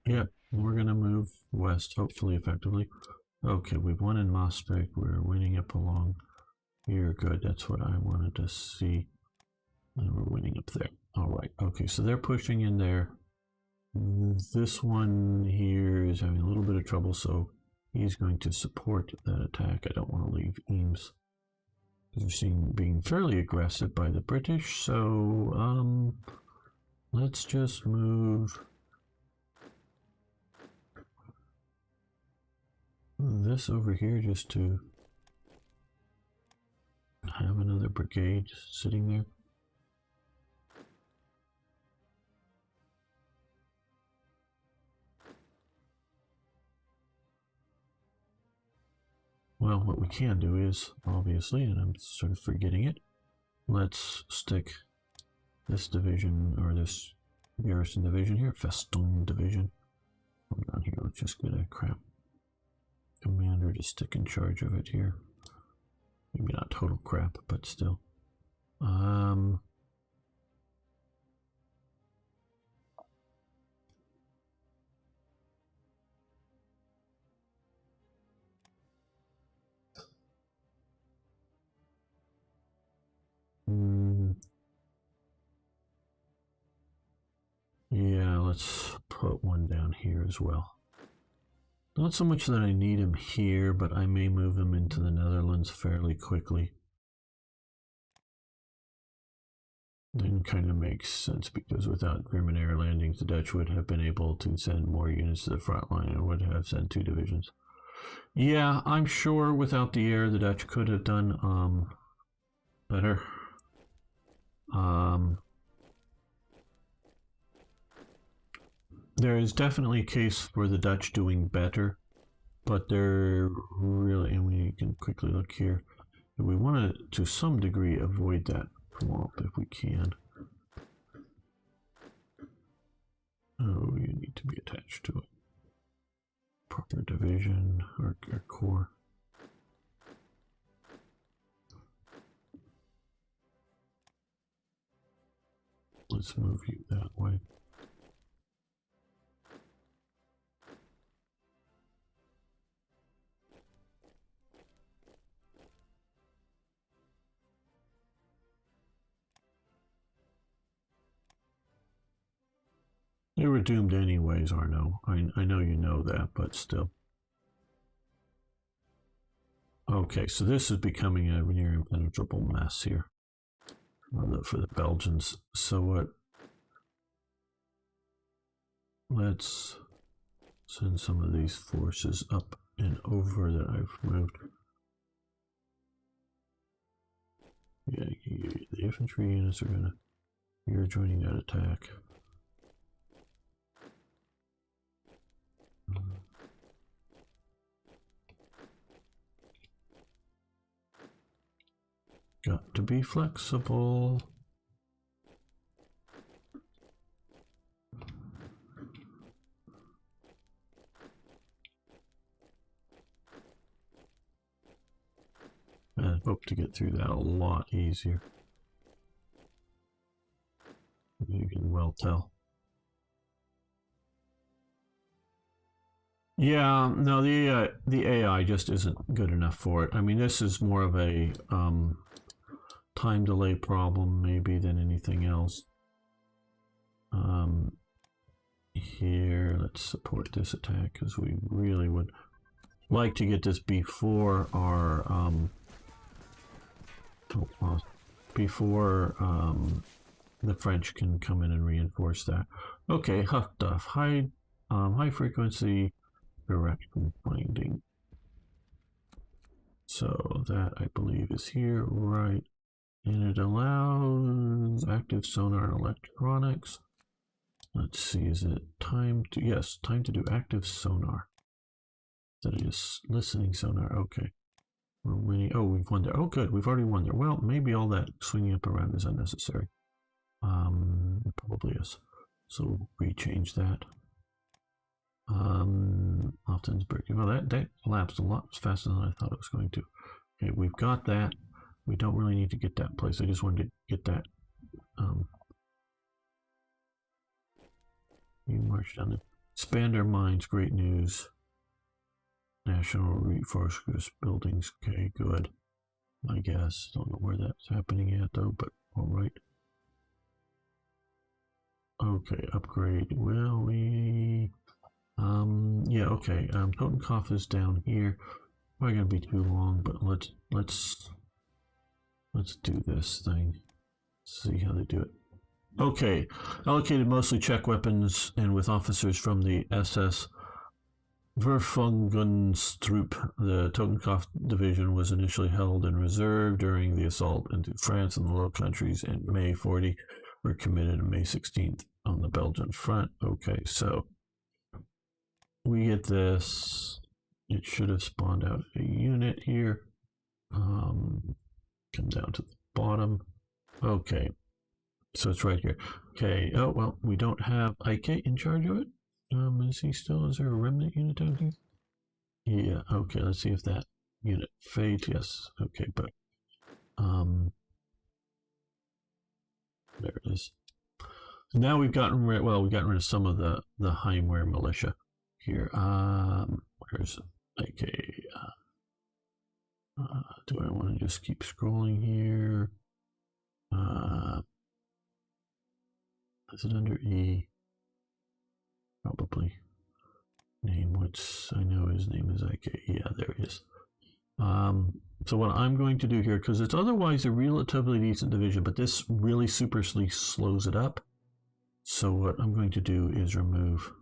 Yep, we're going to move west, hopefully effectively. Okay, we've won in Maastricht. We're winning up along here. Good, that's what I wanted to see. And we're winning up there. All right, okay, so they're pushing in there. This one here is having a little bit of trouble, so he's going to support that attack. I don't want to leave Eames. They're seen being fairly aggressive by the British, so let's just move this over here just to have another brigade sitting there. Well, what we can do is, obviously, and I'm sort of forgetting it, let's stick this division, or this garrison division here, Festung division. Come down here, let's just get a crap commander to stick in charge of it here. Maybe not total crap, but still. Yeah, let's put one down here as well. Not so much that I need him here, but I may move him into the Netherlands fairly quickly. Then kind of makes sense, because without German air landings, the Dutch would have been able to send more units to the front line and would have sent 2 divisions. Yeah, I'm sure without the air, the Dutch could have done better. There is definitely a case for the Dutch doing better, but they're really, and we can quickly look here. We want to some degree, avoid that swamp if we can. Oh, you need to be attached to it. Proper division or corps. Let's move you that way. They were doomed anyways, Arno. I know you know that, but still. Okay, so this is becoming a near impenetrable mess here for the Belgians. So what? let's send some of these forces up and over that I've moved. Yeah, the infantry units are gonna, you're joining that attack. Got to be flexible. I hope to get through that a lot easier. You can well tell. Yeah, no, the AI just isn't good enough for it. I mean, this is more of a time delay problem maybe than anything else. Here, let's support this attack because we really would like to get this before our the French can come in and reinforce that. Okay, Huff Duff, high frequency direction finding. So that I believe is here, right? And it allows active sonar electronics. Let's see, is it time to, yes, time to do active sonar. That is listening sonar, okay. We're winning, oh, we've won there. Oh, good, we've already won there. Well, maybe all that swinging up around is unnecessary. It probably is. So we change that. Oftensburg. Well, that collapsed a lot faster than I thought it was going to. Okay, we've got that. We don't really need to get that place. I just wanted to get that. You march down there. Expand our minds. Great news. National Resource Buildings. Okay, good. I guess. Don't know where that's happening yet, though, but all right. Okay, upgrade. Will we? Yeah, okay. Totenkopf is down here. Probably gonna be too long, but let's do this thing. See how they do it. Okay, allocated mostly Czech weapons and with officers from the SS Verfügungstruppe. The Totenkopf division was initially held in reserve during the assault into France and the Low Countries in May 40. Were committed on May 16th on the Belgian front. Okay, so we get this. It should have spawned out a unit here. Come down to the bottom. Okay, so it's right here. Okay, oh, well, we don't have Ike in charge of it. Is there a remnant unit down here? Yeah, okay, let's see if that unit fades. Yes, okay, but, there it is. So now we've gotten rid, we've gotten rid of some of the Heimwehr militia here. Where's Ike? Do I want to just keep scrolling here? Is it under E? Probably. Name, what's, I know his name is Ike. Yeah, there he is. So what I'm going to do here, because it's otherwise a relatively decent division, but this really superly slows it up. So what I'm going to do is remove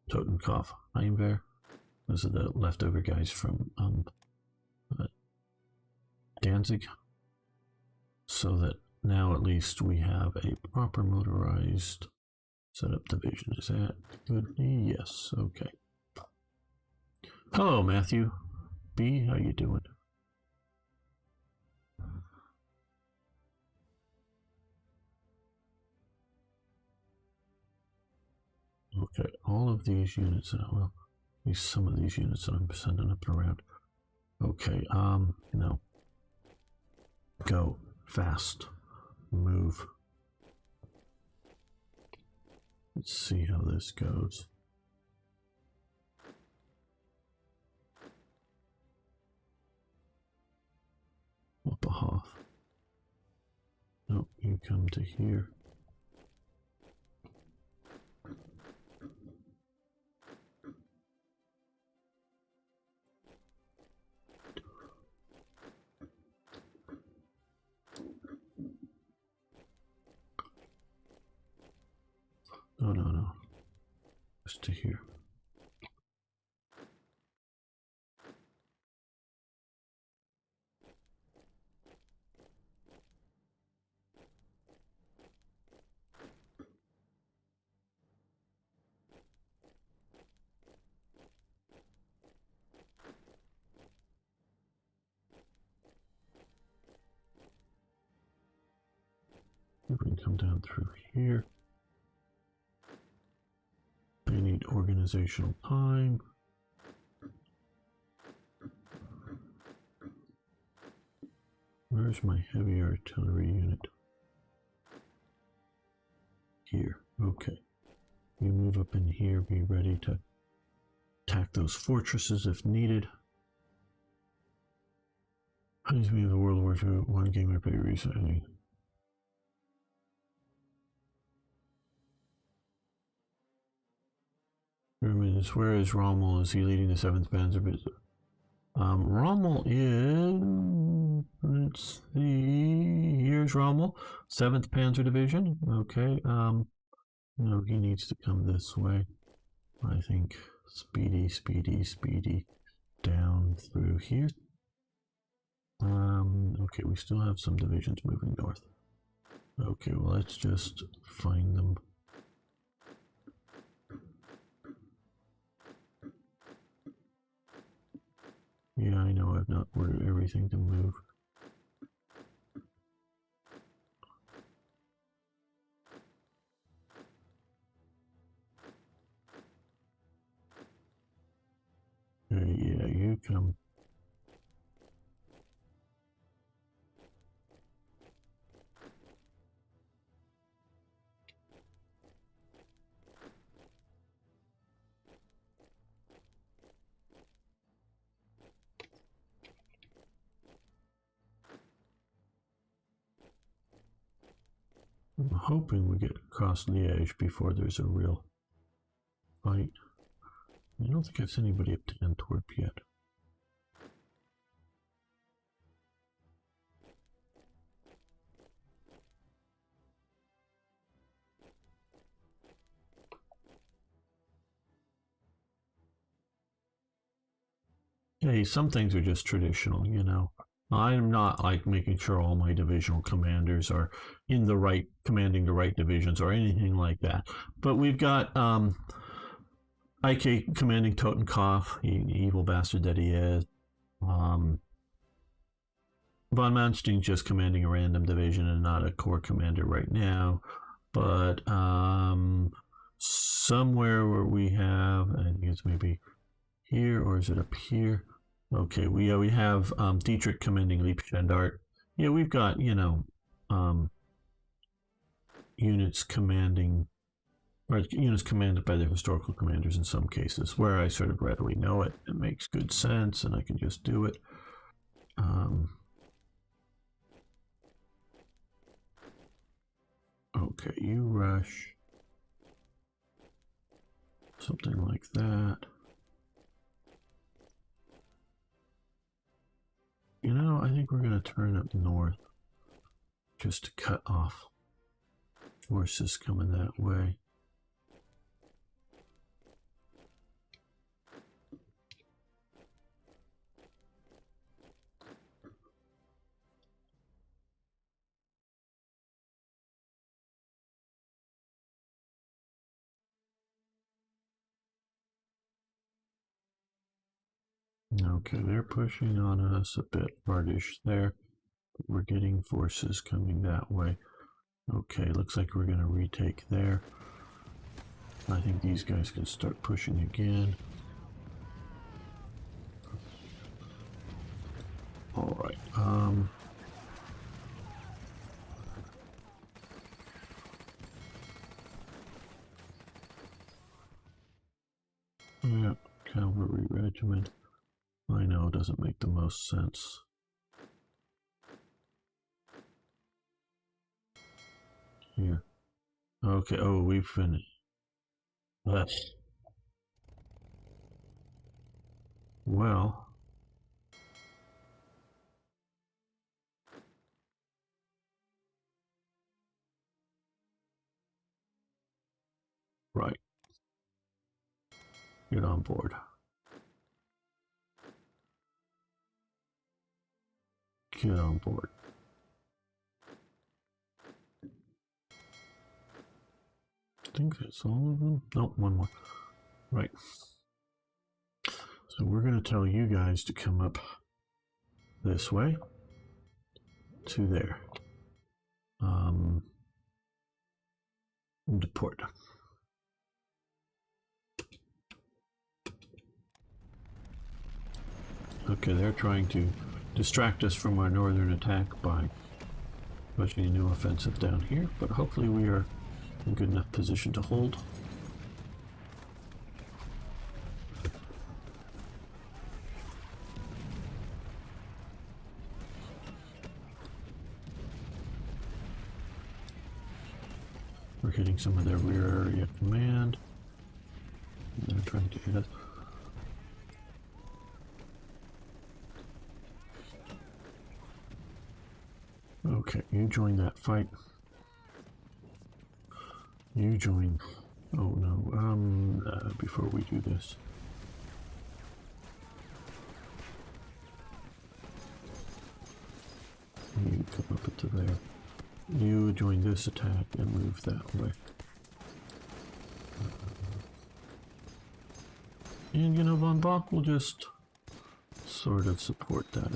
Totenkopf, Heimwehr. Those are the leftover guys from Danzig. So that now at least we have a proper motorized setup division. Is that good? Yes, okay. Hello, Matthew. B, how you doing? Okay, all of these units, well, at least some of these units that I'm sending up and around. Okay, no. Go, fast, move. Let's see how this goes. Wappahoff. Nope, you come to here. No. just to here. We can come down through here. I need organizational time. Where's my heavy artillery unit? Here. Okay. You move up in here, be ready to attack those fortresses if needed. Reminds me of the World War II game I played recently. Where is Rommel? Is he leading the 7th Panzer? Rommel is, let's see, here's Rommel, 7th Panzer Division. Okay, no, he needs to come this way. I think speedy, speedy, speedy down through here. Okay, we still have some divisions moving north. Okay, well, let's just find them. Yeah, I know I've not ordered everything to move. Yeah, you come. I'm hoping we get across Liège before there's a real fight. I don't think I've seen anybody up to Antwerp yet. Hey, some things are just traditional, you know. I'm not like making sure all my divisional commanders are in the right, commanding the right divisions or anything like that. But we've got IK commanding Totenkopf, evil bastard that he is. Von Manstein just commanding a random division and not a corps commander right now. But somewhere where we have, I think it's maybe here, or is it up here? Okay, we have Dietrich commanding Liebstandart. Yeah, we've got, you know, units commanding, or units commanded by their historical commanders in some cases, where I sort of readily know it. It makes good sense, and I can just do it. Okay, you rush. Something like that. You know, I think we're going to turn up north just to cut off forces coming that way. Okay, they're pushing on us a bit hardish there. But we're getting forces coming that way. Okay, looks like we're going to retake there. I think these guys can start pushing again. All right. Yeah, cavalry regiment. I know it doesn't make the most sense. Here. Okay, oh, we've finished. That's... Well... Right. Get on board. Get on board. I think that's all of them. Nope, one more. Right. So we're going to tell you guys to come up this way to there. Deport. Okay, they're trying to distract us from our northern attack by pushing a new offensive down here, but hopefully we are in good enough position to hold. We're hitting some of their rear area command. And they're trying to hit us. Okay, you join that fight. You join. Oh no, before we do this. You come up into there. You join this attack and move that way. And you know, Von Bach will just sort of support that.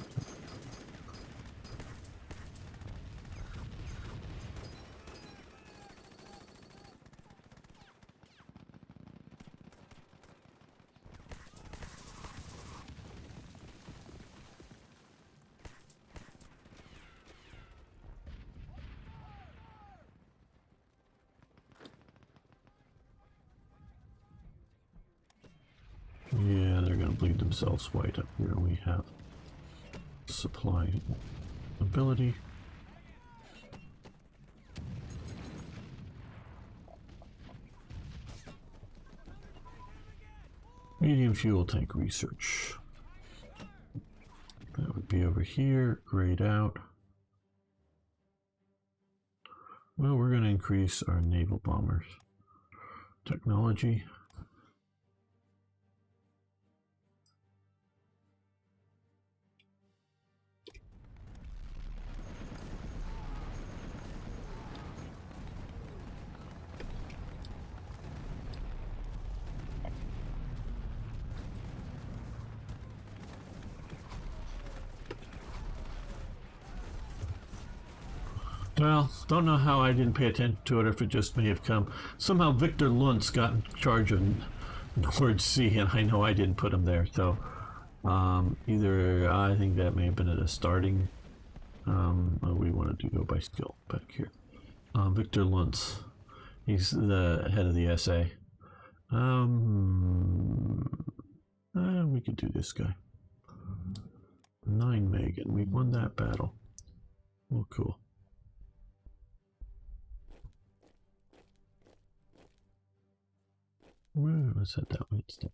Yeah, they're going to bleed themselves white up here. We have supply ability. Medium fuel tank research. That would be over here. Grayed out. Well, we're going to increase our naval bombers. Technology. Well, don't know how I didn't pay attention to it, if it just may have come. Somehow Victor Luntz got in charge of North Sea, and I know I didn't put him there, so either I think that may have been at a starting. We wanted to go by skill back here. Victor Luntz, he's the head of the SA. We could do this guy. 9 Megan, we won that battle. Well, cool. Let's hit that one instead.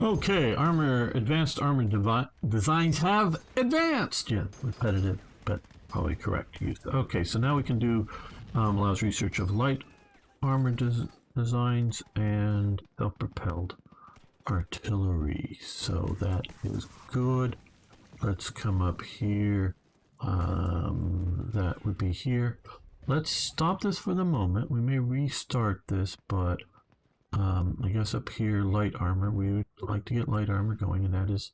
Okay, advanced armor designs have advanced. Yeah, repetitive, but probably correct use. Okay, so now we can do, allows research of light armor designs and self-propelled artillery. So that is good. Let's come up here. That would be here. Let's stop this for the moment. We may restart this, but I guess up here, light armor. We would like to get light armor going, and that is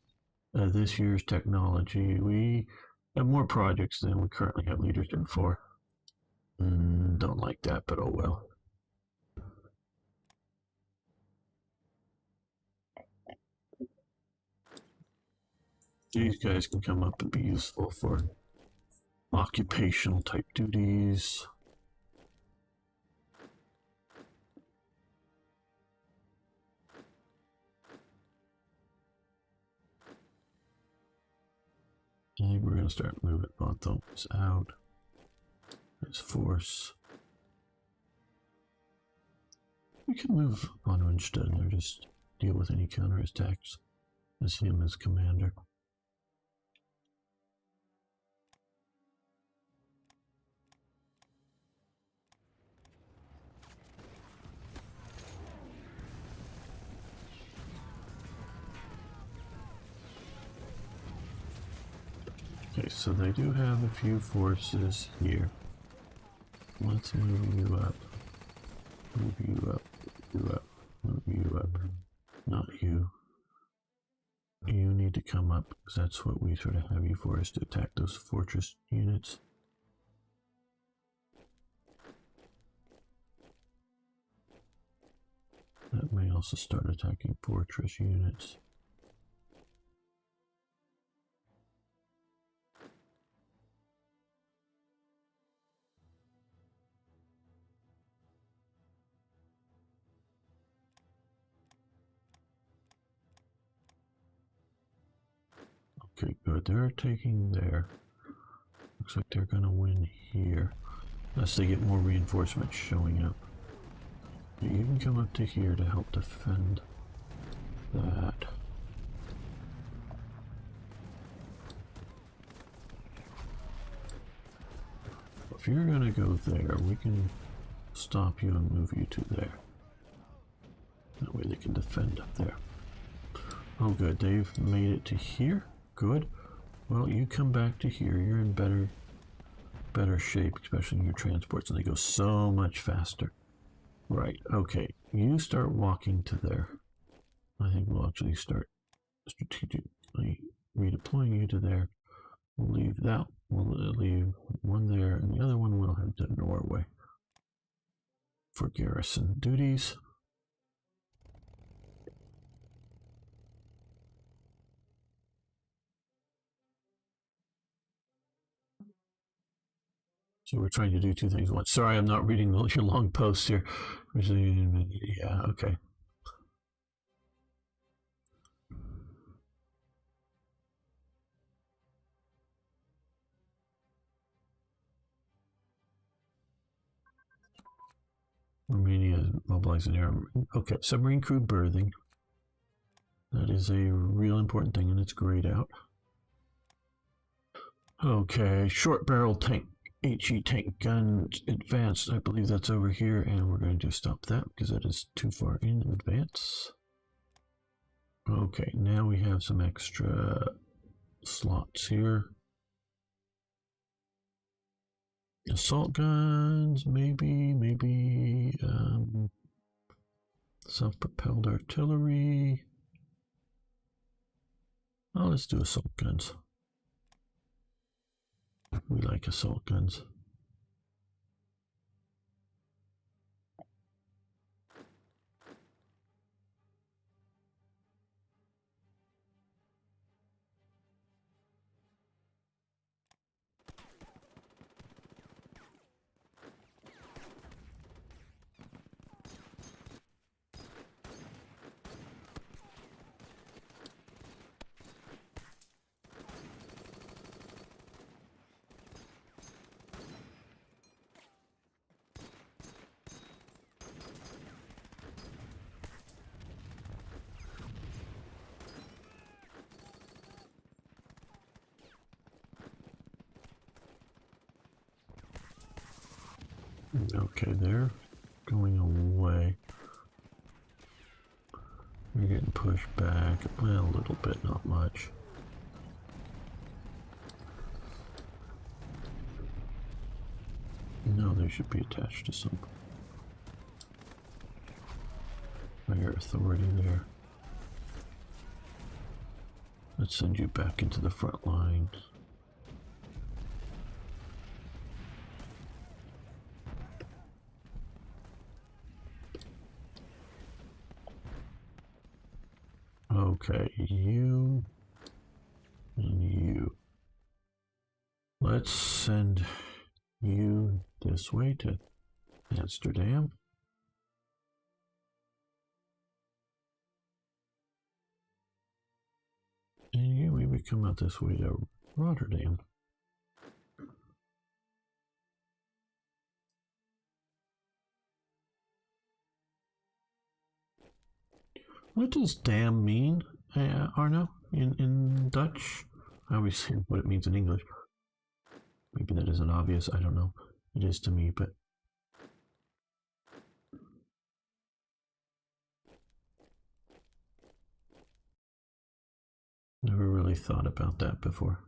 this year's technology. We have more projects than we currently have leadership for. Don't like that, but oh well. These guys can come up and be useful for occupational type duties. I think we're going to start moving Bonthos out. His force. We can move on instead or just deal with any counterattacks as him as commander. Okay, so they do have a few forces here. Let's move you up. Move you up. Move you up. Move you up. Not you. You need to come up because that's what we sort of have you for, is to attack those fortress units. That may also start attacking fortress units. Okay, good. They're taking there. Looks like they're going to win here. Unless they get more reinforcements showing up. You can come up to here to help defend that. If you're going to go there, we can stop you and move you to there. That way they can defend up there. Oh good, they've made it to here. Good. Well, you come back to here. You're in better shape, especially in your transports, and they go so much faster. Right, okay. You start walking to there. I think we'll actually start strategically redeploying you to there. We'll leave that. We'll leave one there, and the other one will head to Norway for garrison duties. So we're trying to do two things at once. Sorry, I'm not reading your long posts here. Yeah, okay. Romania is mobilizing air. Okay, submarine crew berthing. That is a real important thing, and it's grayed out. Okay, short barrel tank, HE tank gun advanced. I believe that's over here, and we're going to stop that because that is too far in advance. Okay, now we have some extra slots here. Assault guns, maybe, self-propelled artillery. Oh, let's do assault guns. We like assault guns. Okay, they're going away. We're getting pushed back. Well, a little bit, not much. No, they should be attached to some higher authority there. Let's send you back into the front lines. Okay, you and you. Let's send you this way to Amsterdam. And you maybe come out this way to Rotterdam. What does dam mean, Arno, in Dutch? I always say what it means in English. Maybe that isn't obvious, I don't know. It is to me, but... Never really thought about that before.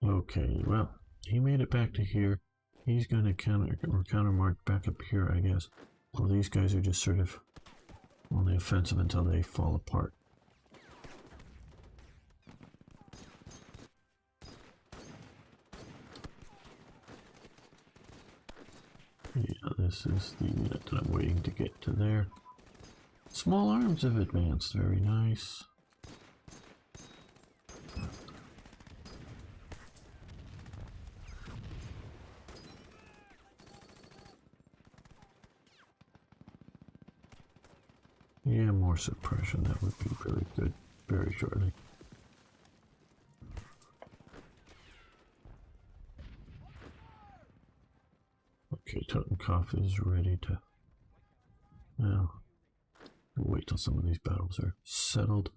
Okay, well, he made it back to here. He's going to countermarch back up here, I guess. Well, these guys are just sort of on the offensive until they fall apart. Yeah, this is the unit that I'm waiting to get to there. Small arms have advanced, very nice. Yeah, more suppression, that would be really good very shortly. Okay, Totenkopf is ready to... Now, we'll wait till some of these battles are settled.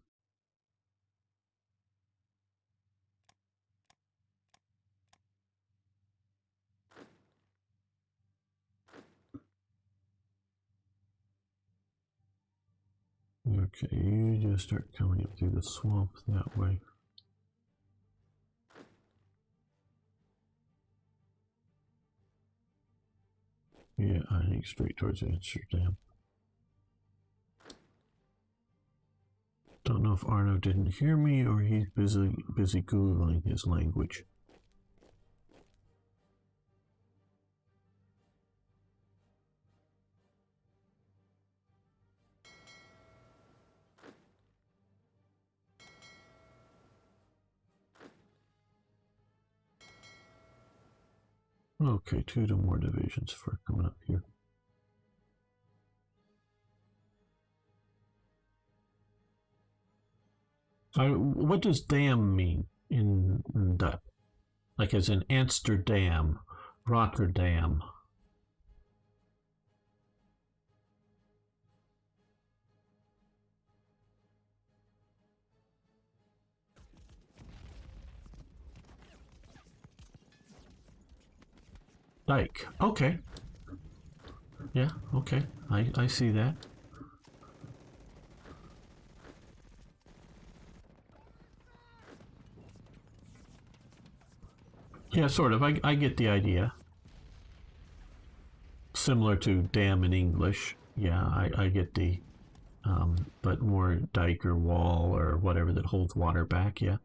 Okay, you just start coming up through the swamp that way. Yeah, I think straight towards Amsterdam. Don't know if Arno didn't hear me or he's busy Googling his language. Okay, 2 more divisions for coming up here. What does dam mean in Dutch? Like as in Amsterdam, Rotterdam. Dike. Okay. Yeah, okay. I see that. Yeah, sort of. I get the idea. Similar to dam in English. Yeah, I get the... but more dike or wall or whatever that holds water back, yeah.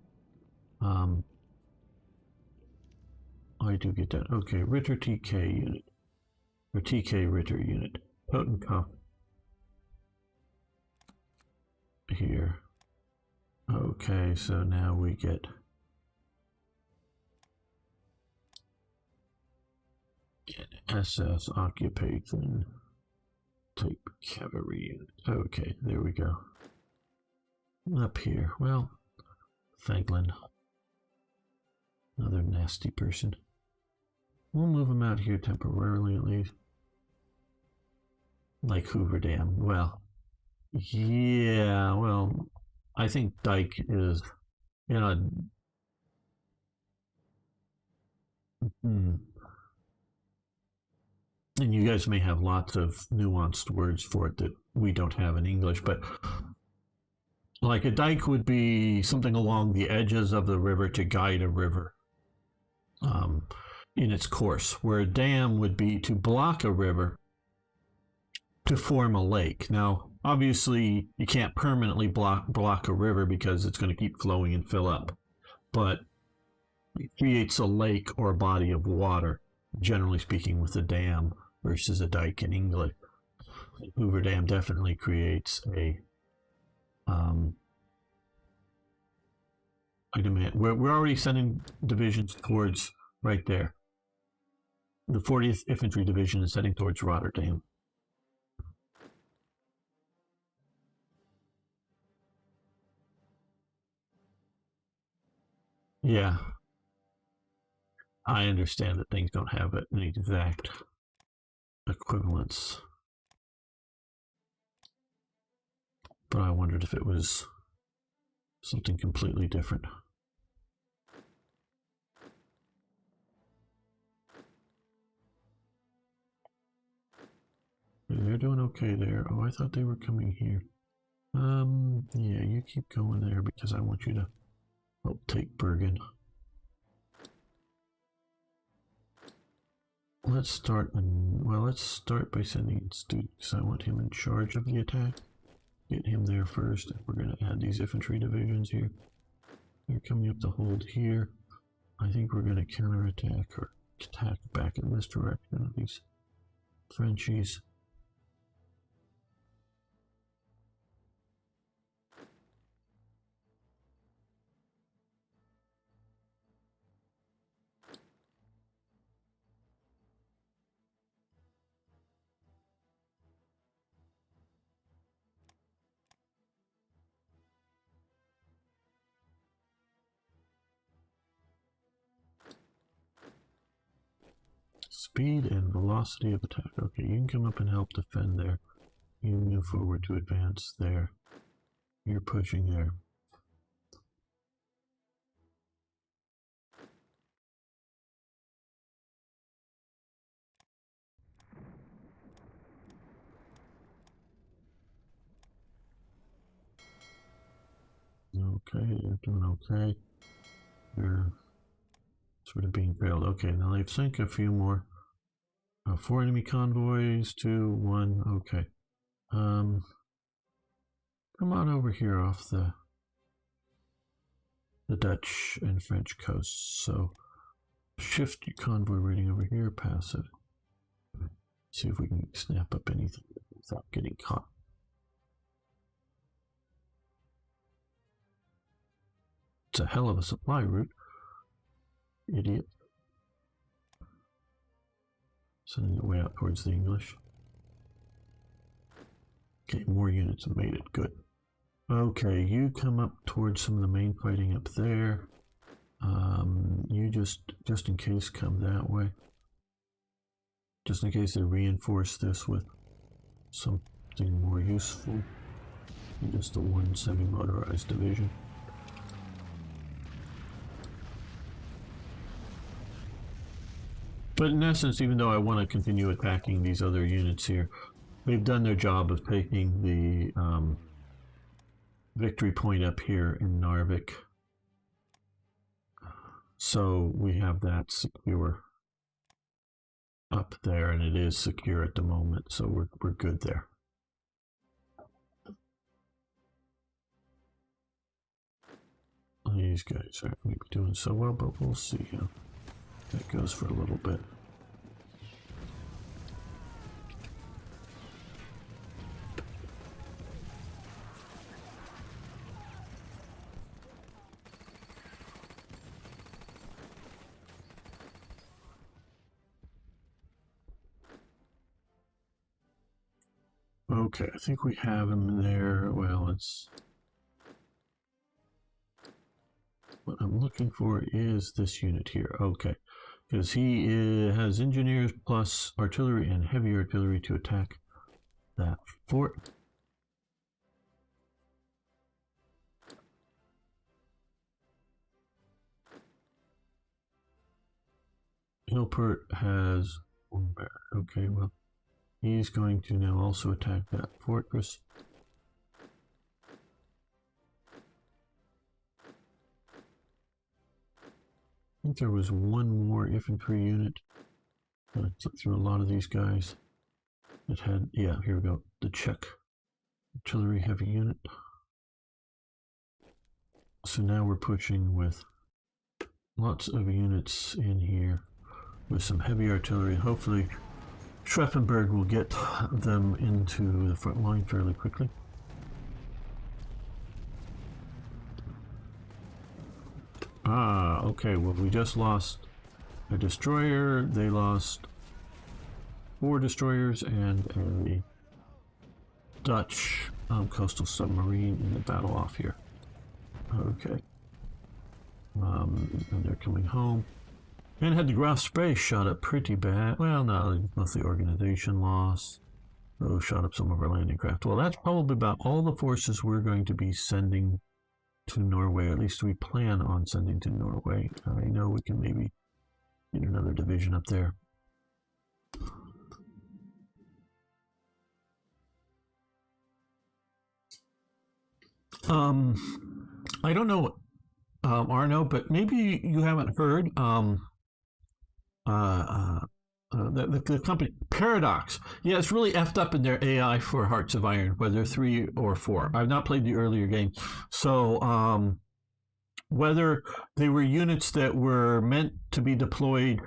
I do get that. Okay, Ritter TK unit. Or TK Ritter unit. Totenkopf. Here. Okay, so now we get... SS occupation type cavalry unit. Okay, there we go. Up here, well, Faglin. Another nasty person. We'll move him out here temporarily at least. Like Hoover Dam. Well, yeah, well, I think Dike is, you know, and you guys may have lots of nuanced words for it that we don't have in English, but like a dike would be something along the edges of the river to guide a river in its course, where a dam would be to block a river to form a lake. Now, obviously, you can't permanently block a river because it's going to keep flowing and fill up, but it creates a lake or a body of water, generally speaking, with a dam versus a dike in English. Hoover Dam definitely creates a I demand. We're already sending divisions towards right there. The 40th Infantry Division is heading towards Rotterdam. Yeah. I understand that things don't have an exact equivalence. But I wondered if it was something completely different. They're doing okay there. Oh, I thought they were coming here. Yeah, you keep going there because I want you to help take Bergen. Let's start by sending in Stude because I want him in charge of the attack. Get him there first. We're going to add these infantry divisions here. They're coming up to hold here. I think we're going to counterattack or attack back in this direction. These Frenchies. Speed and velocity of attack. Okay, you can come up and help defend there. You move forward to advance there. You're pushing there. Okay, they're doing okay. They're sort of being trailed. Okay, now they've sunk a few more. 4 enemy convoys, 2, 1. Okay. Come on over here off the Dutch and French coasts. So shift your convoy rating over here, pass it. See if we can snap up anything without getting caught. It's a hell of a supply route. Idiot. Sending it way out towards the English. Okay, more units made it. Good. Okay, you come up towards some of the main fighting up there. You just in case come that way. Just in case they reinforce this with something more useful. Just a one semi-motorized division. But in essence, even though I want to continue attacking these other units here, they've done their job of taking the victory point up here in Narvik. So we have that secure up there, and it is secure at the moment, so we're good there. These guys aren't going to be doing so well, but we'll see how that goes for a little bit. Okay, I think we have him there. Well, it's... What I'm looking for is this unit here. Okay, because he has engineers plus artillery and heavy artillery to attack that fort. Hilpert has one bear. Okay, well, he's going to now also attack that fortress. I think there was one more infantry unit. I took through a lot of these guys that had, yeah, here we go, the Czech artillery heavy unit. So now we're pushing with lots of units in here with some heavy artillery. Hopefully Schweppenberg will get them into the front line fairly quickly. Ah, okay, well, we just lost a destroyer. They lost 4 destroyers and a Dutch coastal submarine in the battle off here. Okay. And they're coming home. And had the Graf Spray shot up pretty bad. Well, no, mostly organization loss. Those shot up some of our landing craft. Well, that's probably about all the forces we're going to be sending to Norway. At least we plan on sending to Norway. I know we can maybe get another division up there. I don't know, Arno, but maybe you haven't heard. The company Paradox, yeah, it's really effed up in their AI for Hearts of Iron, whether 3 or 4. I've not played the earlier game, so whether they were units that were meant to be deployed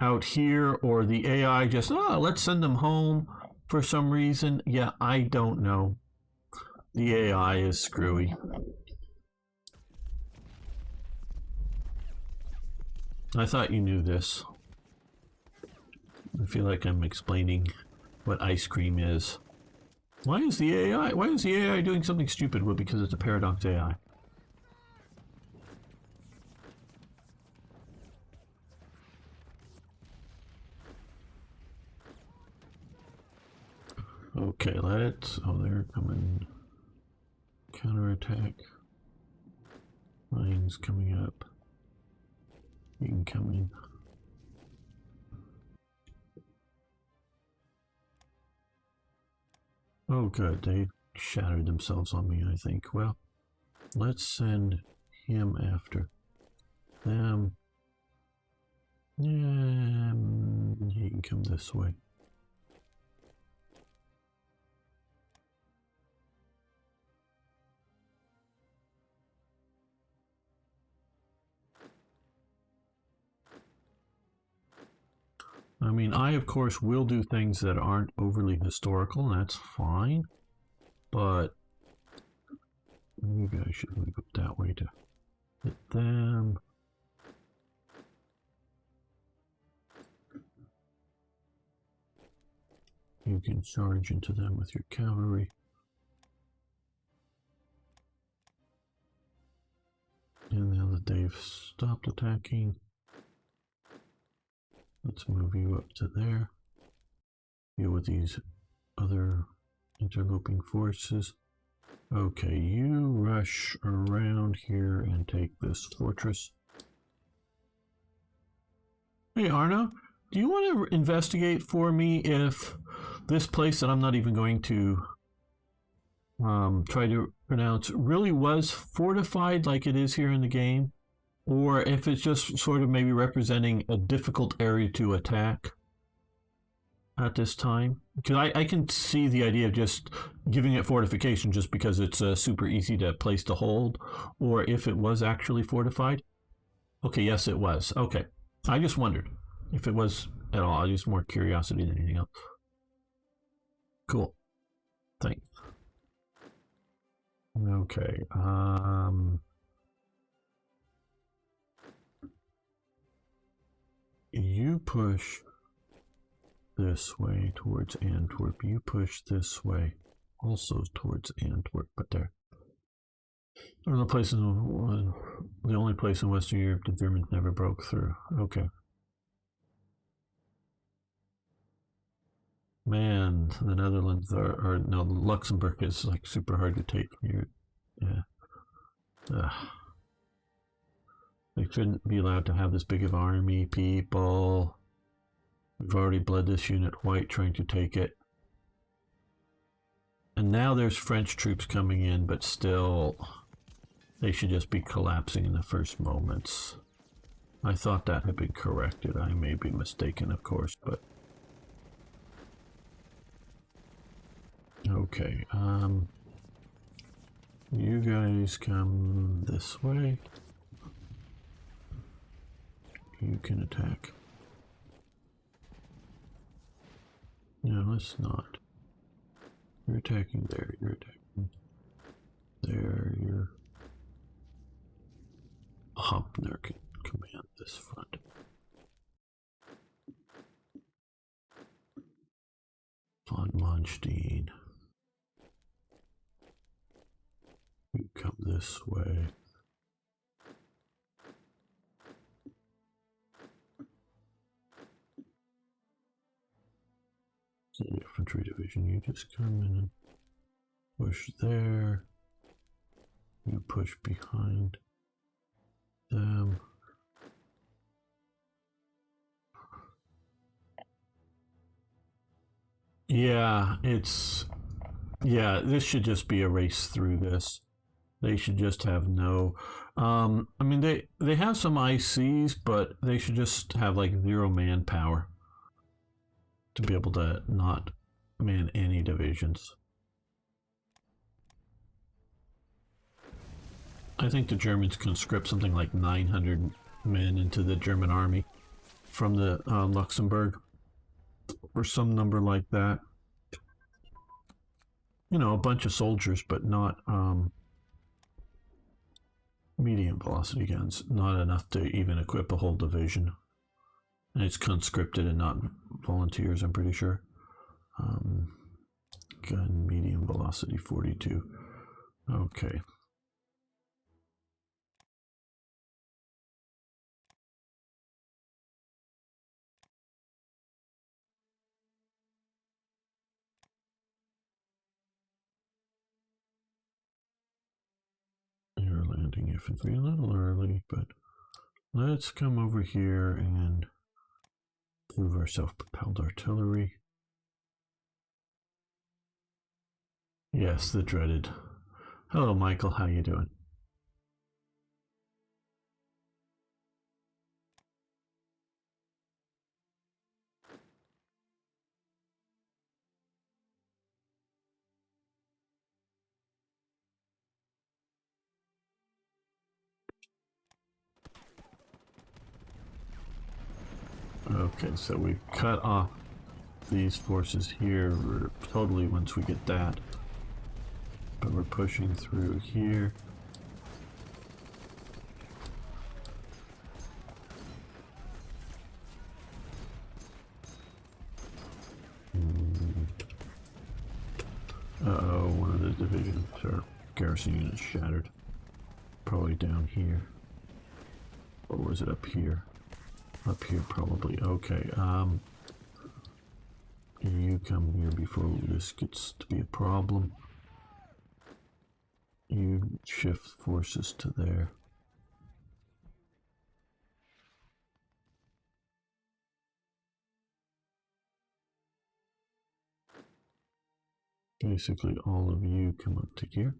out here or the AI just let's send them home for some reason. Yeah, I don't know. The AI is screwy. I thought you knew this. I feel like I'm explaining what ice cream is. Why is the AI doing something stupid? Well, because it's a Paradox AI. Okay, let's... Oh, they're coming. Counterattack. Lines coming up. Incoming. Oh, good. They shattered themselves on me, I think. Well, let's send him after them. Yeah, he can come this way. I mean, I, of course, will do things that aren't overly historical, and that's fine. But maybe I should move up that way to hit them. You can charge into them with your cavalry. And now that they've stopped attacking, let's move you up to there. Deal with these other interloping forces. Okay, you rush around here and take this fortress. Hey, Arno, do you want to investigate for me if this place that I'm not even going to try to pronounce really was fortified like it is here in the game? Or if it's just sort of maybe representing a difficult area to attack at this time? Because I can see the idea of just giving it fortification just because it's super easy to place to hold, or if it was actually fortified. Okay, yes, it was. Okay, I just wondered if it was at all. Just more curiosity than anything else. Cool. Thanks. Okay. You push this way towards Antwerp. You push this way also towards Antwerp, but there. The only place in Western Europe the Germans never broke through. Okay. Man, the Netherlands are no, Luxembourg is like super hard to take. Yeah. They shouldn't be allowed to have this big of an army, people. We've already bled this unit white trying to take it. And now there's French troops coming in, but still, they should just be collapsing in the first moments. I thought that had been corrected. I may be mistaken, of course, but... Okay, you guys come this way. You can attack. No, let's not. You're attacking there, you're attacking there, you're up. Wagner can command this front. Von Manstein, you come this way. The infantry division, you just come in and push there. You push behind them. Yeah, this should just be a race through this. They should just have no, I mean, they have some ICs, but they should just have like 0 manpower to be able to not man any divisions. I think the Germans conscript something like 900 men into the German army from the Luxembourg, or some number like that. You know, a bunch of soldiers, but not medium velocity guns. Not enough to even equip a whole division. And it's conscripted and not volunteers, I'm pretty sure. Gun medium velocity 42. Okay. You're landing infantry a little early, but let's come over here and move our self-propelled artillery. Yes, the dreaded. Hello, Michael. How you doing? Okay, so we've cut off these forces here totally once we get that. But we're pushing through here. Uh-oh, one of the divisions or garrison units shattered. Probably down here. Or was it up here? Up here probably. Okay, you come here before this gets to be a problem. You shift forces to there. Basically all of you come up to here.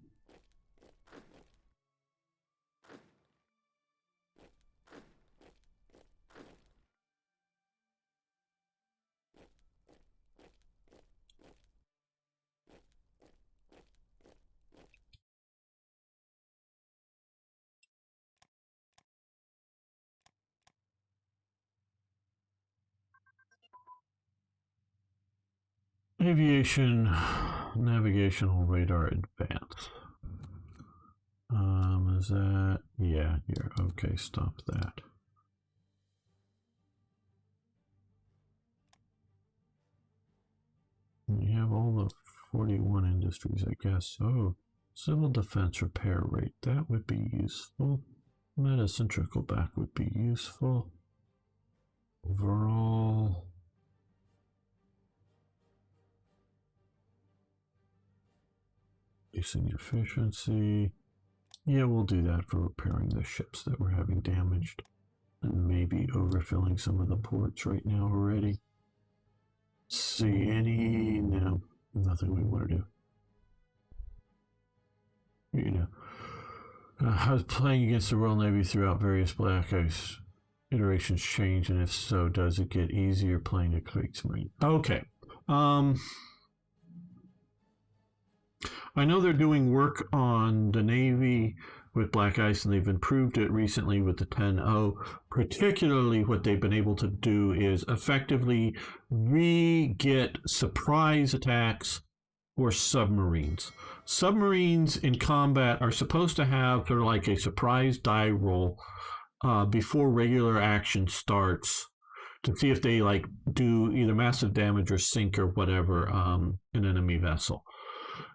Aviation, navigational radar advance. Is that, yeah, here, okay, stop that. We have all the 41 industries, I guess. Oh, civil defense repair rate, that would be useful. Medicine trickle back would be useful. Overall, increasing efficiency. Yeah, we'll do that for repairing the ships that we're having damaged. And maybe overfilling some of the ports right now already. See any? No, nothing we want to do. You know, I was playing against the Royal Navy throughout various Black Ice iterations change, and if so, does it get easier playing a Kriegsmarine? Okay. I know they're doing work on the Navy with Black Ice, and they've improved it recently with the 10.0. Particularly what they've been able to do is effectively re-get surprise attacks or submarines. Submarines in combat are supposed to have sort of like a surprise die roll before regular action starts to see if they like do either massive damage or sink or whatever an enemy vessel.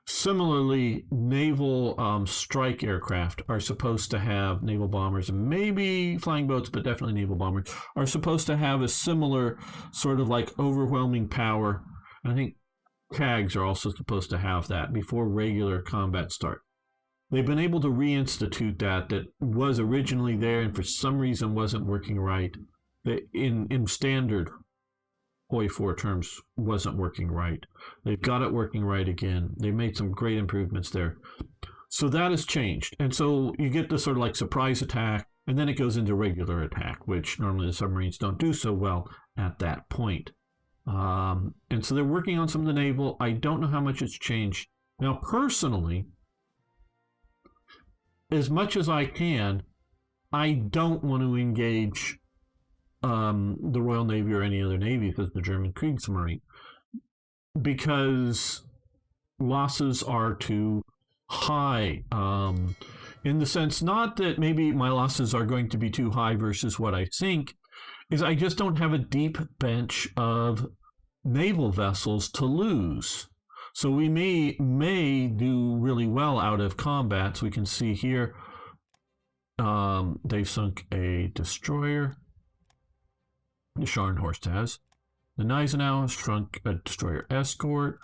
Similarly, naval strike aircraft are supposed to have, naval bombers and maybe flying boats, but definitely naval bombers, are supposed to have a similar sort of like overwhelming power. I think CAGs are also supposed to have that before regular combat start. They've been able to reinstitute that was originally there and for some reason wasn't working right. In standard OI4 terms wasn't working right. They've got it working right again. They made some great improvements there. So that has changed. And so you get this sort of like surprise attack, and then it goes into regular attack, which normally the submarines don't do so well at that point. And so they're working on some of the naval. I don't know how much it's changed. Now, personally, as much as I can, I don't want to engage the Royal Navy or any other navy as the German Kriegsmarine, because losses are too high. In the sense, not that maybe my losses are going to be too high versus what I think, is I just don't have a deep bench of naval vessels to lose. So we may do really well out of combats. We can see here they've sunk a destroyer. The Scharnhorst has. The Gneisenau shrunk a destroyer escort.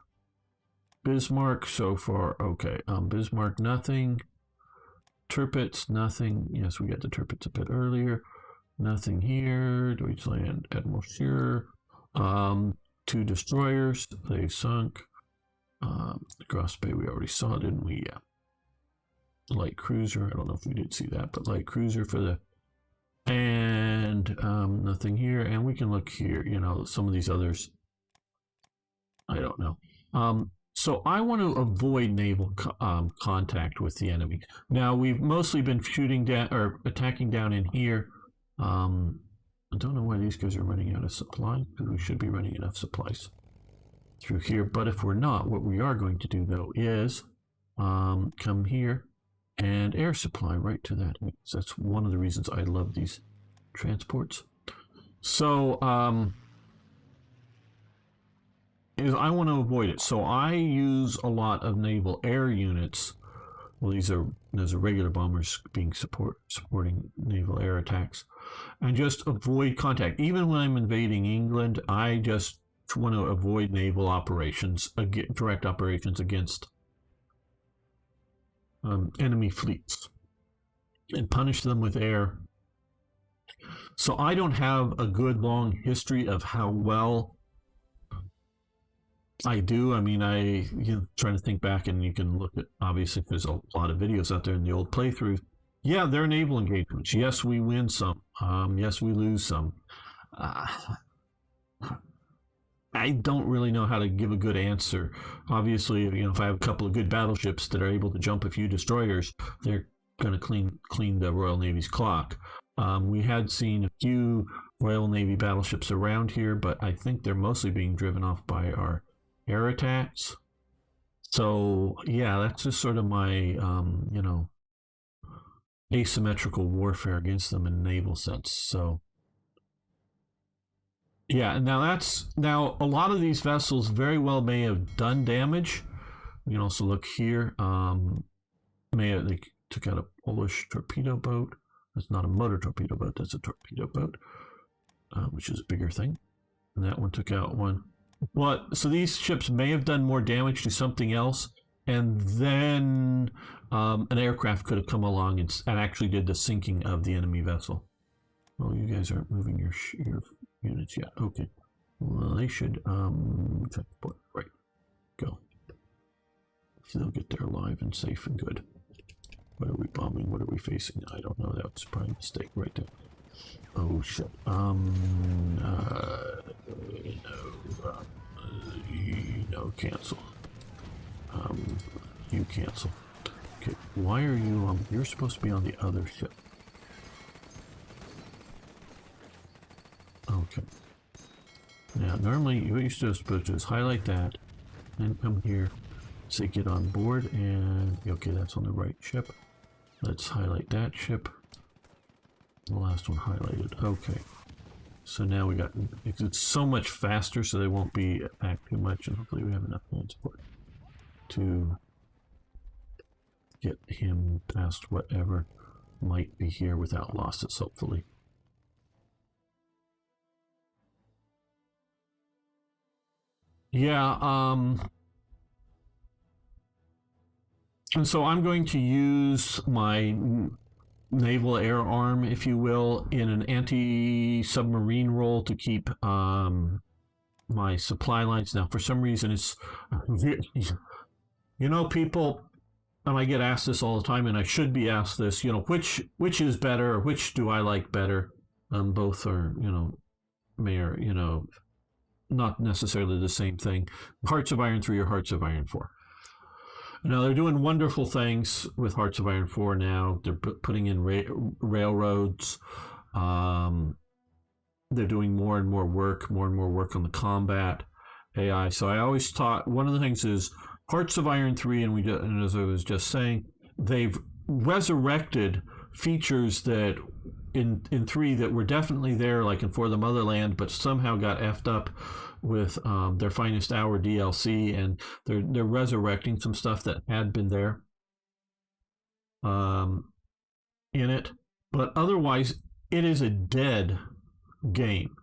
Bismarck so far, okay. Bismarck, nothing. Tirpitz, nothing. Yes, we got the Tirpitz a bit earlier. Nothing here. Deutschland, Admiral Scheer. 2 destroyers, they sunk. Gross Bay, we already saw, didn't we? Yeah. Light cruiser, I don't know if we did see that, but light cruiser for the. And nothing here. And we can look here, you know, some of these others. I don't know. So I want to avoid naval contact with the enemy. Now, we've mostly been shooting down or attacking down in here. I don't know why these guys are running out of supply, because we should be running enough supplies through here. But if we're not, what we are going to do, though, is come here and air supply right to that. So that's one of the reasons I love these transports. So is I want to avoid it. So I use a lot of naval air units. Well, those are regular bombers being supporting naval air attacks, and just avoid contact. Even when I'm invading England, I just want to avoid naval operations, direct operations against enemy fleets, and punish them with air. So I don't have a good long history of how well I do. I mean, trying to think back, and you can look at, obviously there's a lot of videos out there in the old playthroughs. Yeah, they're naval engagements. Yes, we win some. Yes, we lose some. I don't really know how to give a good answer. Obviously, you know, if I have a couple of good battleships that are able to jump a few destroyers, they're going to clean the Royal Navy's clock. We had seen a few Royal Navy battleships around here, but I think they're mostly being driven off by our air attacks. So yeah, that's just sort of my you know, asymmetrical warfare against them in a naval sense. So yeah, and now a lot of these vessels very well may have done damage. You can also look here. They took out a Polish torpedo boat. That's not a motor torpedo boat. That's a torpedo boat, which is a bigger thing. And that one took out one. But so these ships may have done more damage to something else, and then an aircraft could have come along and actually did the sinking of the enemy vessel. Oh, you guys aren't moving your units yet. Okay. Well, they should right. Go. So they'll get there alive and safe and good. What are we bombing? What are we facing? I don't know. That was probably a mistake right there. Oh shit. No, cancel. You cancel. Okay. Why are you you're supposed to be on the other ship. Okay. Now, normally, what you're supposed to do is highlight that, and come here, say get on board, and okay, that's on the right ship. Let's highlight that ship. The last one highlighted. Okay. So now we got, it's so much faster, so they won't be back too much, and hopefully we have enough transport to get him past whatever might be here without losses, hopefully. Yeah, and so I'm going to use my naval air arm, if you will, in an anti-submarine role to keep my supply lines. Now, for some reason, it's, you know, people, and I get asked this all the time, and I should be asked this, you know, which is better, or which do I like better? Both are, you know, not necessarily the same thing. Hearts of Iron 3 or Hearts of Iron 4. Now, they're doing wonderful things with Hearts of Iron 4 now. They're putting in railroads. They're doing more and more work on the combat AI. So I always thought one of the things is Hearts of Iron 3, and as I was just saying, they've resurrected features that in 3 that were definitely there, like in For the Motherland, but somehow got effed up with their Finest Hour DLC, and they're resurrecting some stuff that had been there in it. But otherwise, it is a dead game.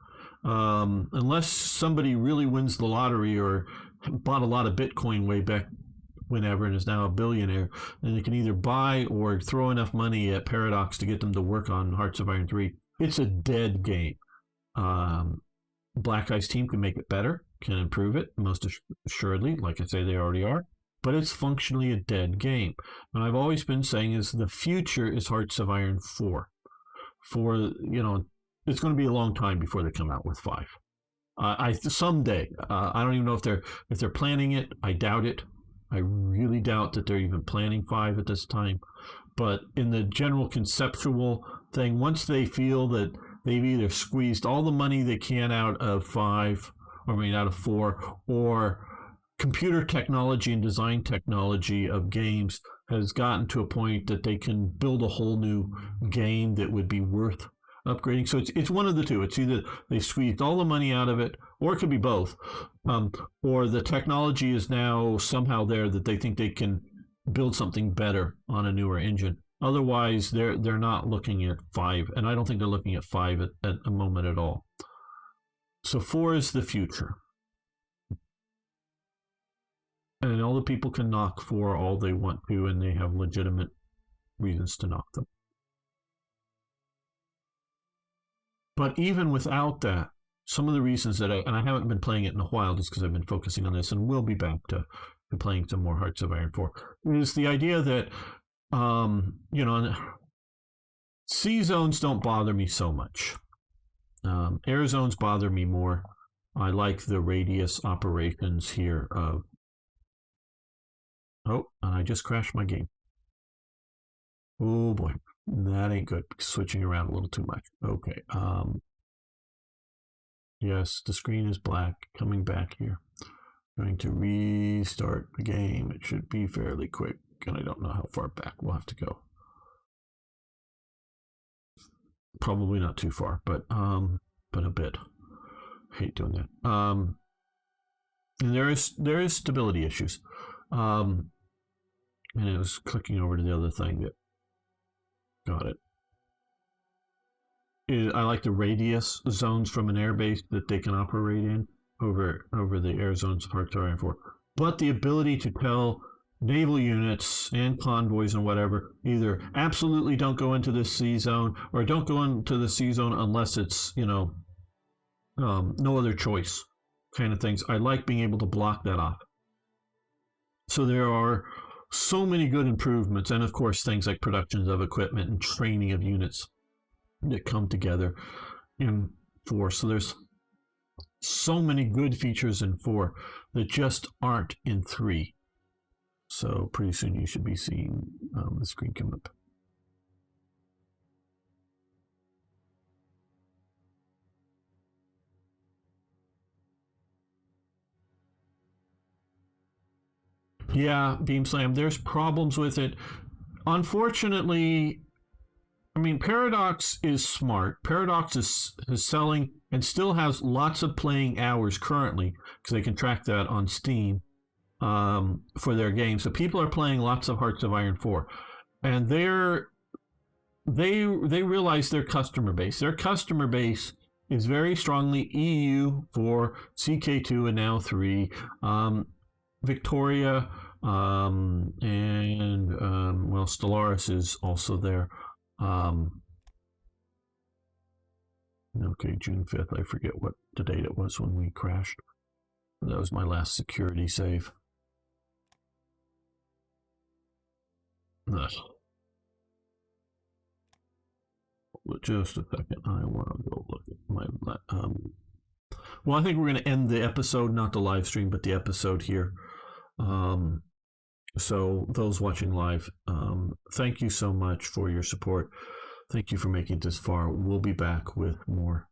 Unless somebody really wins the lottery or bought a lot of Bitcoin way back whenever and is now a billionaire, then they can either buy or throw enough money at Paradox to get them to work on Hearts of Iron 3. It's a dead game. Black Ice team can make it better, can improve it, most assuredly. Like I say, they already are. But it's functionally a dead game. And I've always been saying is the future is Hearts of Iron 4. It's going to be a long time before they come out with 5. Someday. I don't even know if they're planning it. I doubt it. I really doubt that they're even planning 5 at this time. But in the general conceptual thing, once they feel that they've either squeezed all the money they can out of 5, out of 4, or computer technology and design technology of games has gotten to a point that they can build a whole new game that would be worth upgrading. So it's one of the two. It's either they squeezed all the money out of it, or it could be both, or the technology is now somehow there that they think they can build something better on a newer engine. Otherwise, they're not looking at 5, and I don't think they're looking at 5 at a moment at all. So 4 is the future. And all the people can knock 4 all they want to, and they have legitimate reasons to knock them. But even without that, some of the reasons that I haven't been playing it in a while just because I've been focusing on this, and will be back to playing some more Hearts of Iron 4, is the idea that sea zones don't bother me so much. Air zones bother me more. I like the radius operations here of... Oh, and I just crashed my game. Oh boy, that ain't good. Switching around a little too much. Okay. Yes, the screen is black. Coming back here. Going to restart the game. It should be fairly quick, and I don't know how far back we'll have to go. Probably not too far, but a bit. I hate doing that. And there is stability issues. And it was clicking over to the other thing that got it. I like the radius zones from an airbase that they can operate in over the air zones of Hearts of Iron 4. But the ability to tell naval units and convoys and whatever either absolutely don't go into this sea zone, or don't go into the sea zone unless it's no other choice kind of things. I like being able to block that off. So there are so many good improvements, and of course things like productions of equipment and training of units that come together in 4. So there's so many good features in 4 that just aren't in 3. So pretty soon you should be seeing the screen come up. Yeah, Beam Slam, there's problems with it. Unfortunately, I mean, Paradox is smart. Paradox is selling and still has lots of playing hours currently because they can track that on Steam for their game. So people are playing lots of Hearts of Iron 4, and they realize their customer base. Their customer base is very strongly EU for CK2 and now 3, Victoria, and well, Stellaris is also there. Okay, June 5th. I forget what the date it was when we crashed. That was my last security save. Ugh. Just a second. I want to go look at my. Well, I think we're going to end the episode, not the live stream, but the episode here. So those watching live, thank you so much for your support. Thank you for making it this far. We'll be back with more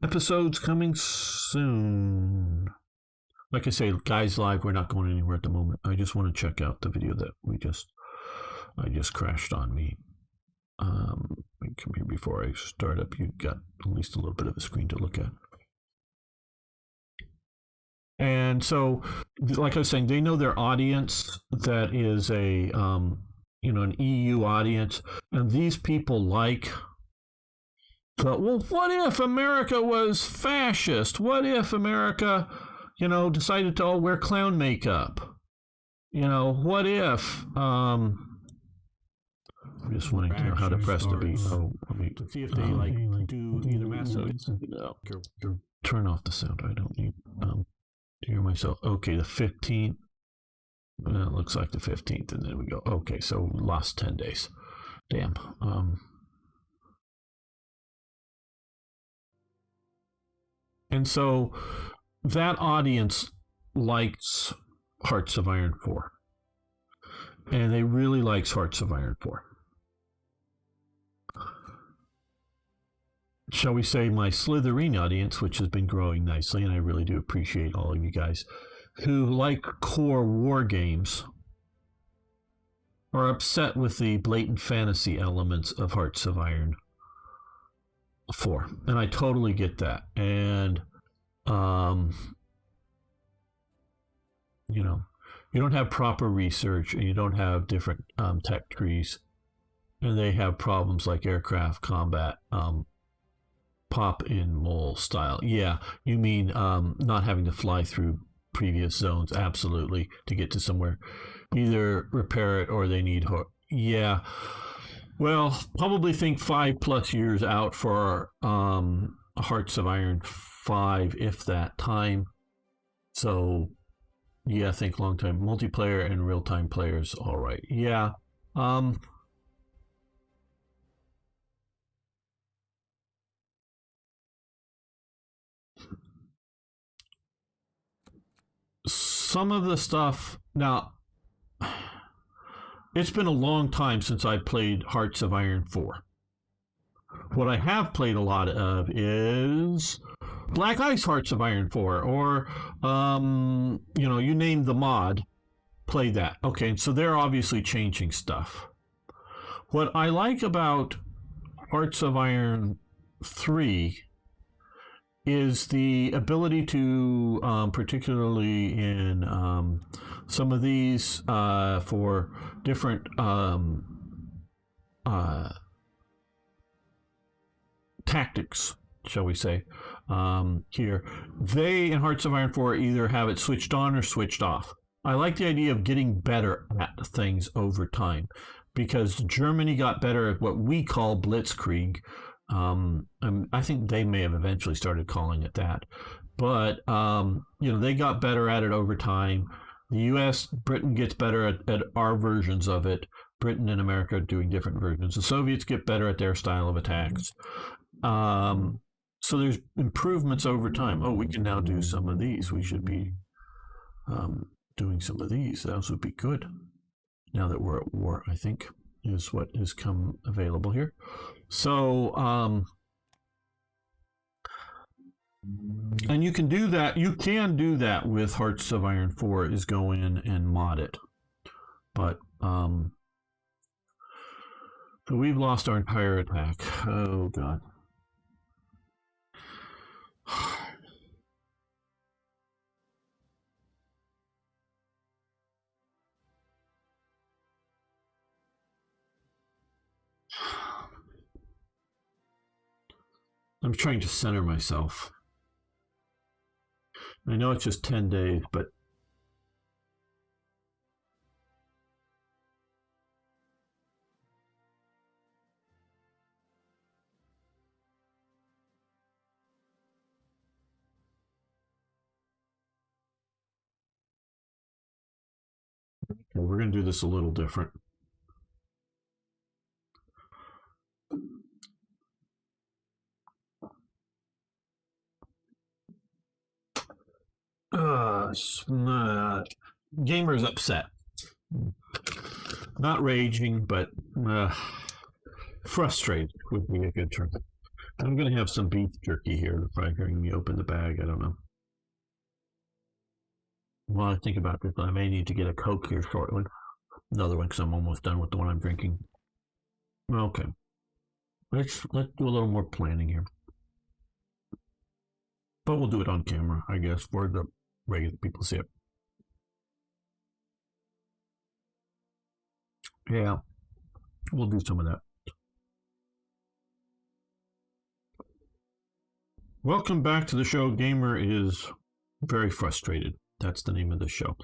episodes coming soon. Like I say, guys live, we're not going anywhere at the moment. I just want to check out the video that I just crashed on me. Come here before I start up. You got at least a little bit of a screen to look at. And so, like I was saying, they know their audience that is a an EU audience, and these people but well, what if America was fascist? What if America, decided to all wear clown makeup? What if I'm just wanting to know how to press the beat. Let me see if they do either massive. No, turn off the sound. I don't need to hear myself. Okay, the 15th. It looks like the 15th, and then we go. Okay, so lost 10 days. Damn. And so that audience likes Hearts of Iron 4. And they really likes Hearts of Iron 4. Shall we say my Slytherin audience, which has been growing nicely, and I really do appreciate all of you guys who like core war games, are upset with the blatant fantasy elements of Hearts of Iron 4. And I totally get that. And, you don't have proper research, and you don't have different tech trees, and they have problems like aircraft combat, pop in mole style. Yeah, you mean not having to fly through previous zones, absolutely, to get to somewhere. Either repair it or they need yeah. Well, probably think 5+ years out for Hearts of Iron 5, if that time. So yeah, think long time multiplayer and real time players. All right. Yeah. Some of the stuff now, it's been a long time since I played Hearts of Iron 4. What I have played a lot of is Black Ice Hearts of Iron 4, or you name the mod, play that. Okay, so they're obviously changing stuff. What I like about Hearts of Iron 3 is the ability to, particularly in some of these for different tactics, shall we say, here. They, in Hearts of Iron 4, either have it switched on or switched off. I like the idea of getting better at things over time, because Germany got better at what we call blitzkrieg. I think they may have eventually started calling it that, but they got better at it over time. The U.S., Britain gets better at our versions of it. Britain and America are doing different versions. The Soviets get better at their style of attacks. So there's improvements over time. Oh, we can now do some of these. We should be doing some of these. Those would be good. Now that we're at war, I think, is what has come available here. So, and you can do that. You can do that with Hearts of Iron 4, is go in and mod it. But, some of the stuff now, it's been a long time since I played Hearts of Iron 4. What I have played a lot of is Black Ice Hearts of Iron 4. And they really like core war games. You know, you name the mod, play that. Okay, so they're obviously changing stuff. What I like about Hearts of Iron 3 is the ability to, particularly in some of these for different So we've lost our entire attack. Oh, God. I'm trying to center myself. I know it's just 10 days, but we're going to do this a little different. Gamer's upset. Not raging, but frustrated would be a good term. I'm going to have some beef jerky here if I hearing me open the bag. I don't know. While I think about this, I may need to get a Coke here shortly. Another one because I'm almost done with the one I'm drinking. Okay. Let's do a little more planning here. But we'll do it on camera, I guess, for the regular people to see it. Yeah, we'll do some of that. Welcome back to the show. Gamer is very frustrated. That's the name of the show.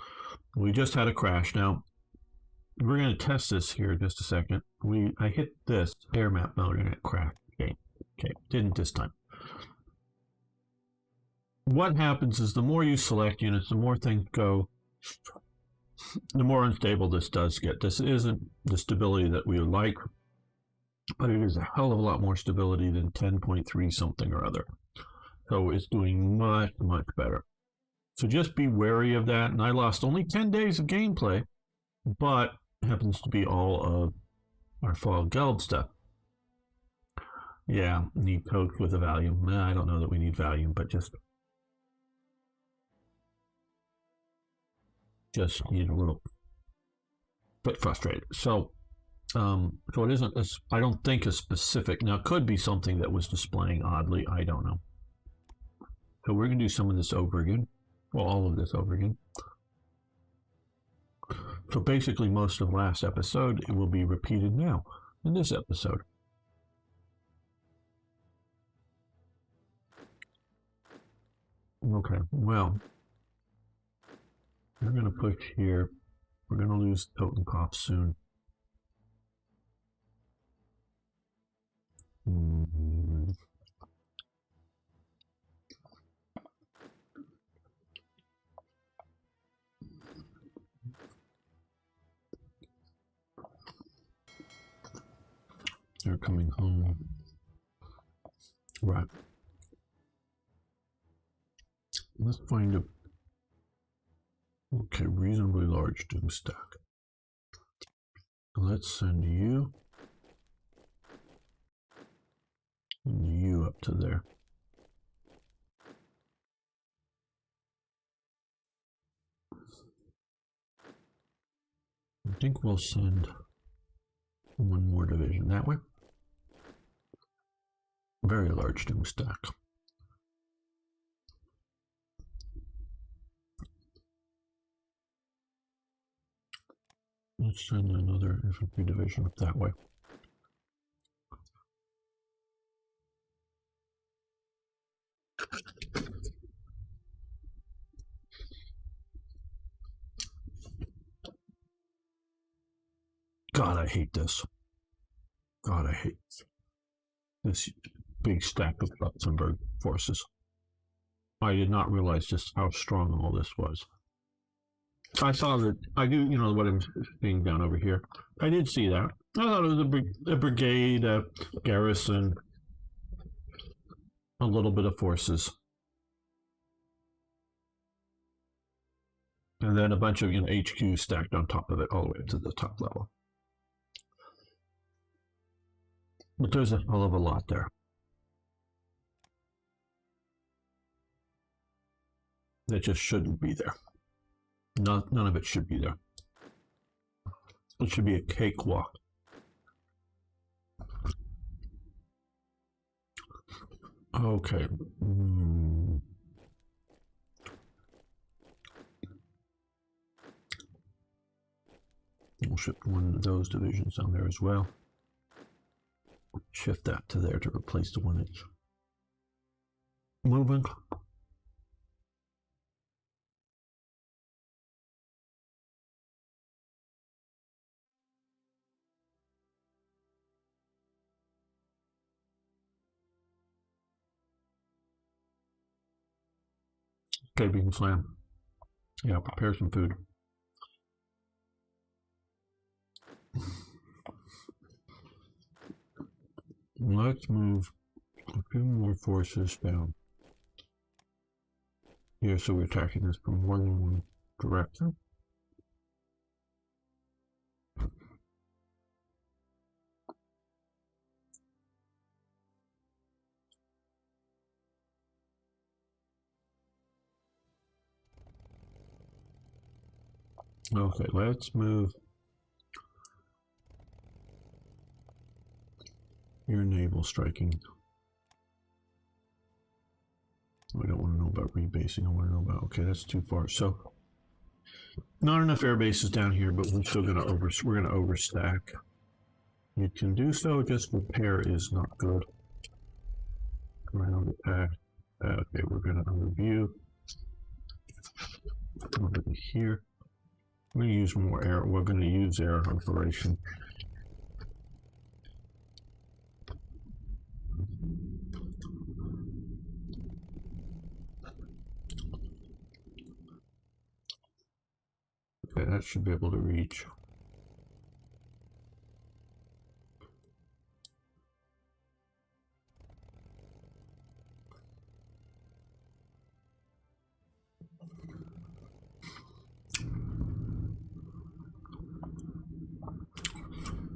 We just had a crash. Now, we're going to test this here in just a second. I hit this air map mode and it crashed. Okay, didn't this time. What happens is the more you select units, the more things go, the more unstable this does get. This isn't the stability that we would like, but it is a hell of a lot more stability than 10.3 something or other. So it's doing much, much better. So just be wary of that. And I lost only 10 days of gameplay, but it happens to be all of our fall geld stuff. Yeah, need Coke with a Valium. I don't know that we need Valium, but just need a little bit frustrated. So it isn't, I don't think a specific, now it could be something that was displaying oddly, I don't know. So we're going to do some of this over again. Well, all of this over again. So basically most of last episode, it will be repeated now in this episode. Okay, well, we're going to push here. We're going to lose Totenkopf soon. They're coming home. Right. Let's find a reasonably large doom stack. Let's send you and you up to there. I think we'll send one more division that way. Very large doom stack. Let's send another infantry division up that way. God, I hate this. God, I hate this big stack of Luxembourg forces. I did not realize just how strong all this was. I saw that, I do, what I'm seeing down over here. I did see that. I thought it was a brigade, a garrison, a little bit of forces. And then a bunch of HQ stacked on top of it all the way up to the top level. But there's a hell of a lot there. That just shouldn't be there. None of it should be there. It should be a cakewalk. Okay. We'll shift one of those divisions down there as well. Shift that to there to replace the one that's moving. Okay, Bean Slam. Yeah, prepare some food. Let's move a few more forces down here, so we're attacking this from more than one direction. Okay, let's move your naval striking. I don't want to know about rebasing. I want to know about, okay, that's too far. So not enough air bases down here, but we're still gonna overstack. You can do so, just repair is not good. Ground attack. Okay, we're gonna review over here. We're gonna use more air. We're gonna use air operation. Okay, that should be able to reach.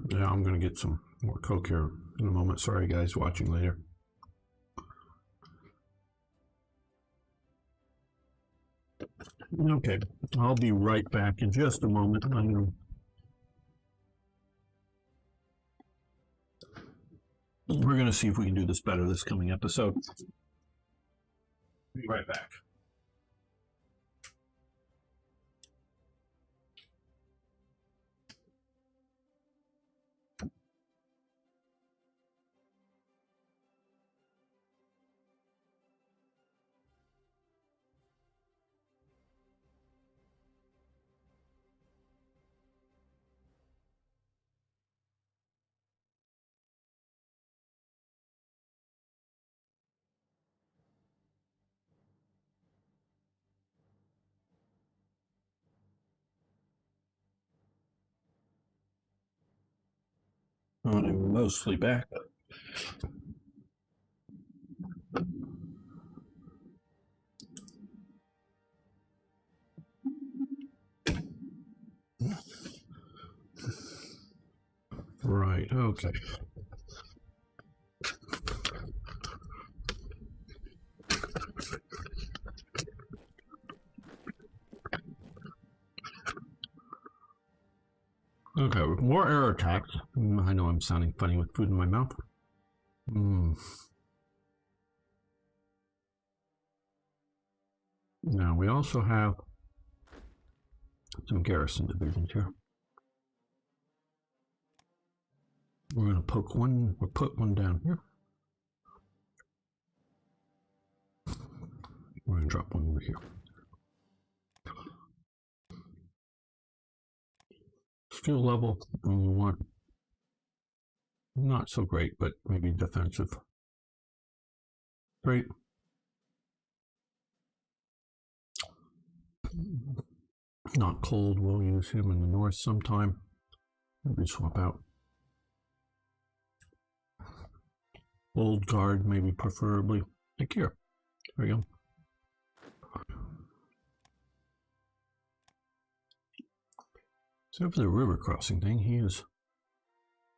Yeah, I'm gonna get some more Coke here in a moment. Sorry guys, watching later. Okay, I'll be right back in just a moment. We're gonna see if we can do this better this coming episode. Be right back. I'm mostly back. Right, okay. Okay, more air attacks. I know I'm sounding funny with food in my mouth. Now we also have some garrison divisions here. We're going to poke one, or put one down here. We're going to drop one over here. Skill level, we want not so great, but maybe defensive. Great. Not cold, we'll use him in the north sometime. Maybe swap out. Old guard, maybe preferably. Like here. There we go. So for the river crossing thing, he is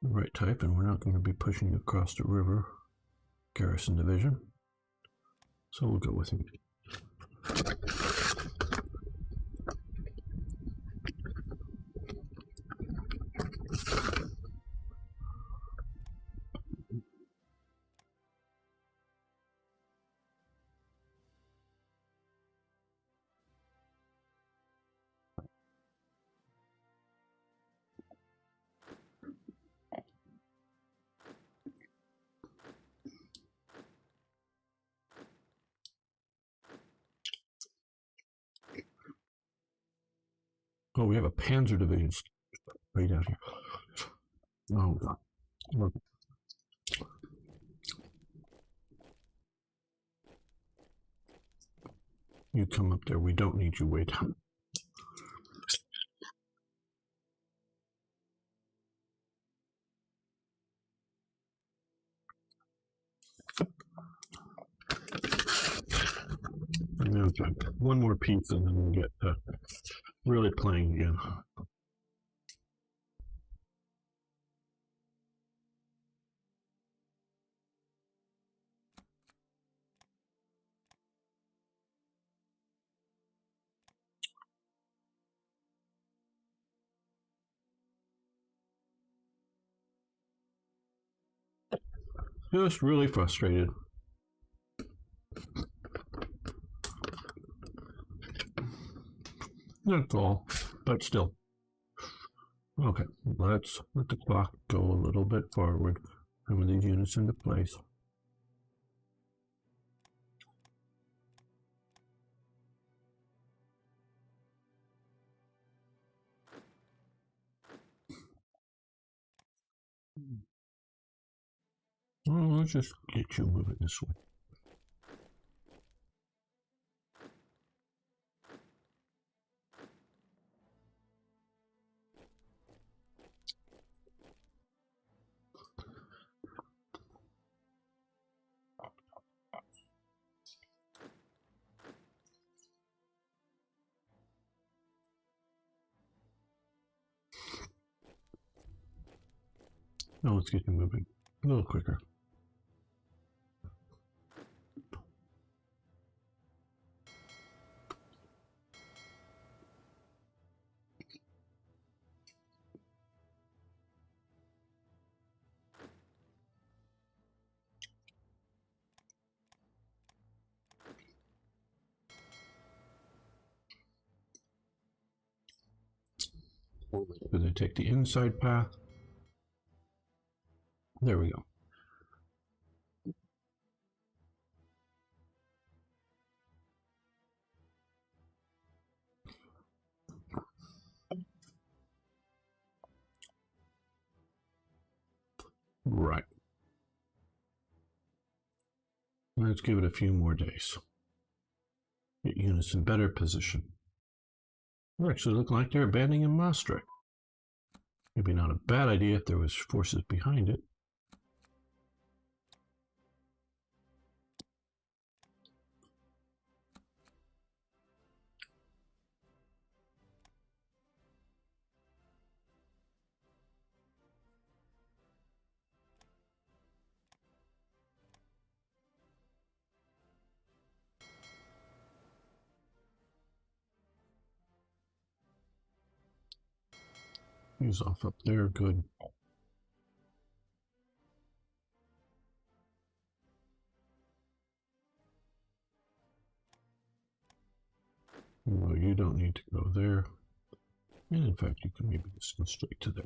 the right type, and we're not going to be pushing across the river. Garrison division. So we'll go with him. Oh, we have a Panzer division right out here. Oh, God. Look. You come up there. We don't need you way down. Okay. One more piece and then we'll get really playing again. Just really frustrated. That's all, but still. Okay, let's let the clock go a little bit forward. Some of these units into place. Oh, let's just get you moving this way. Now let's get you moving a little quicker. Do they take the inside path? There we go. Right. Let's give it a few more days. Get units in better position. They actually look like they're abandoning Maastricht. Maybe not a bad idea if there was forces behind it. He's off up there, good. No, you don't need to go there. And in fact, you can maybe just go straight to there.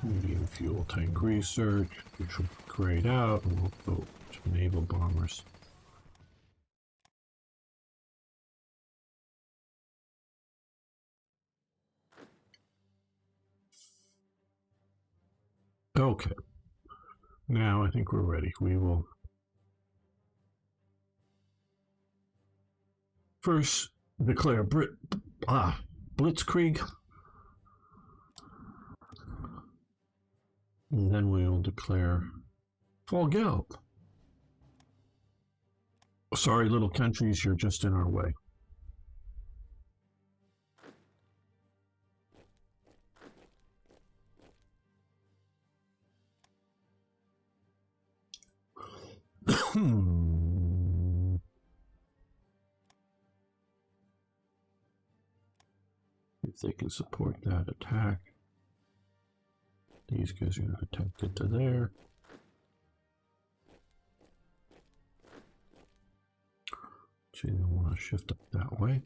Medium fuel tank research, which will grade out, and we'll go to naval bombers. Okay. Now I think we're ready. We will first declare Blitzkrieg. And then we will declare Fall Gelb. Sorry, little countries, you're just in our way. If they can support that attack, these guys are going to attack it to there. So you don't want to shift up that way.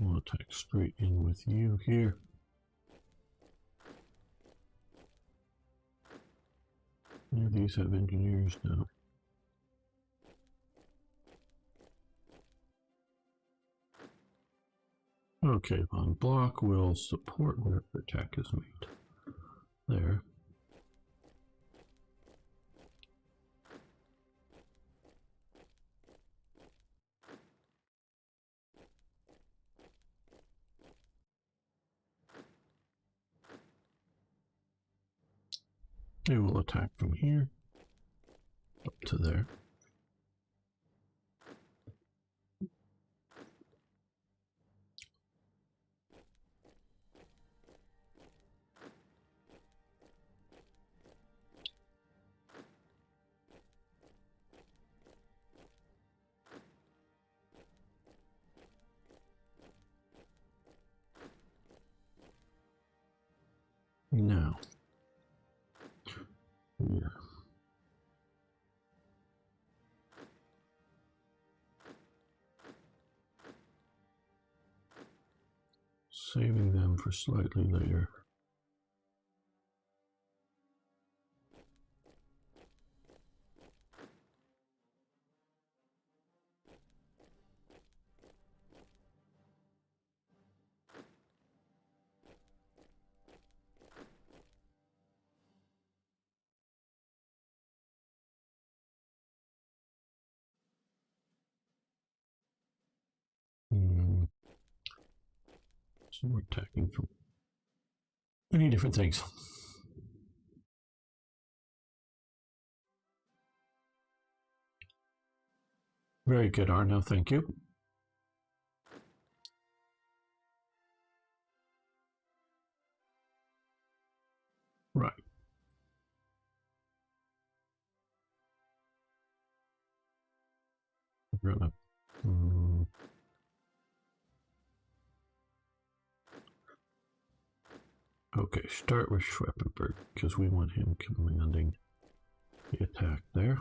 We'll attack straight in with you here. Yeah, these have engineers now. Okay, on block will support wherever attack is made. There. It will attack from here up to there. Now, here. Saving them for slightly later. So we're attacking from many different things. Very good, Arno, thank you. Right. We're gonna okay, start with Schweppenberg because we want him commanding the attack there.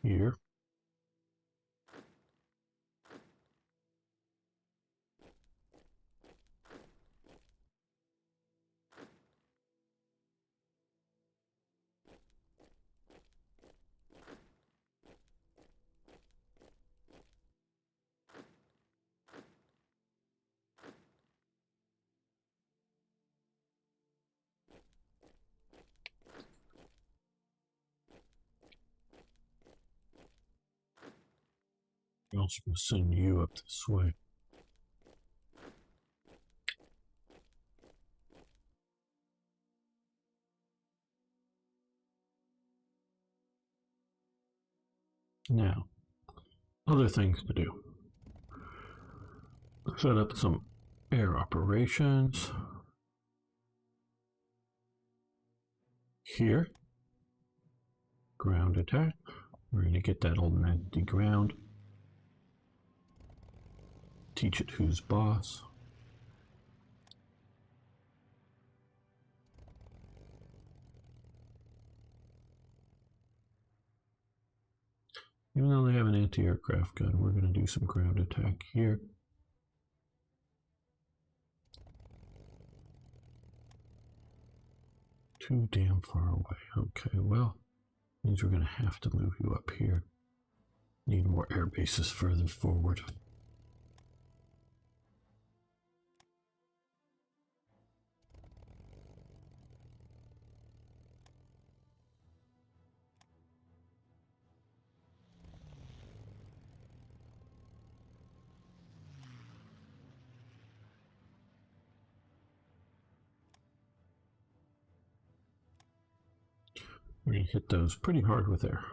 Here. I'm also going to send you up this way. Now, other things to do. Set up some air operations. here. Ground attack. We're going to get that old nasty ground. Teach it who's boss. Even though they have an anti-aircraft gun, we're going to do some ground attack here. Too damn far away. Okay, well, means we're going to have to move you up here. Need more air bases further forward. We're going to hit those pretty hard with air.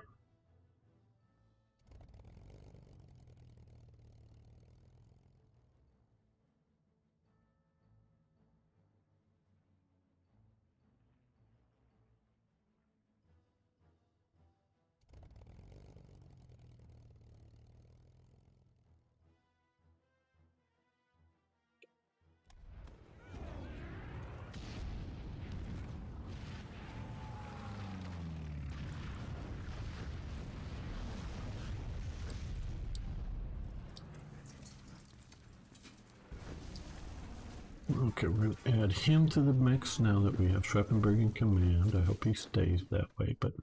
Okay, we're going to add him to the mix now that we have Schweppenberg in command. I hope he stays that way, but...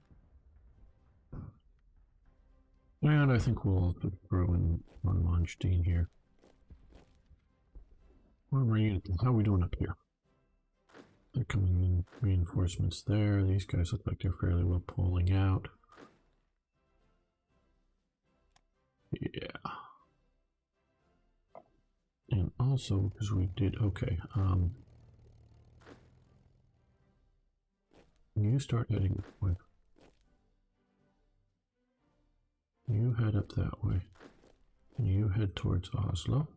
And I think we'll also throw in von Manstein here. How are we doing up here? They're coming in reinforcements there. These guys look like they're fairly well pulling out. Yeah. And also, because we did, okay, you start heading that way. You head up that way. You head towards Oslo.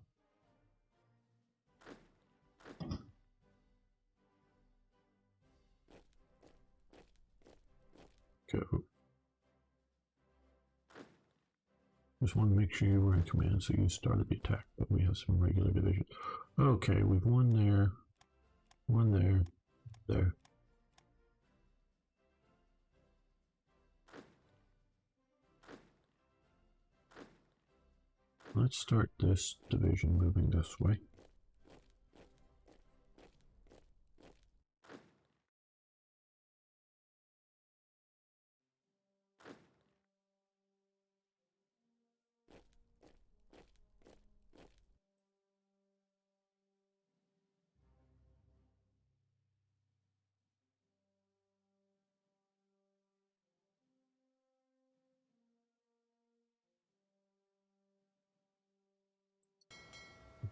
Go. Just want to make sure you were in command, so you started the attack, but we have some regular divisions. Okay, we've one there, there. Let's start this division moving this way.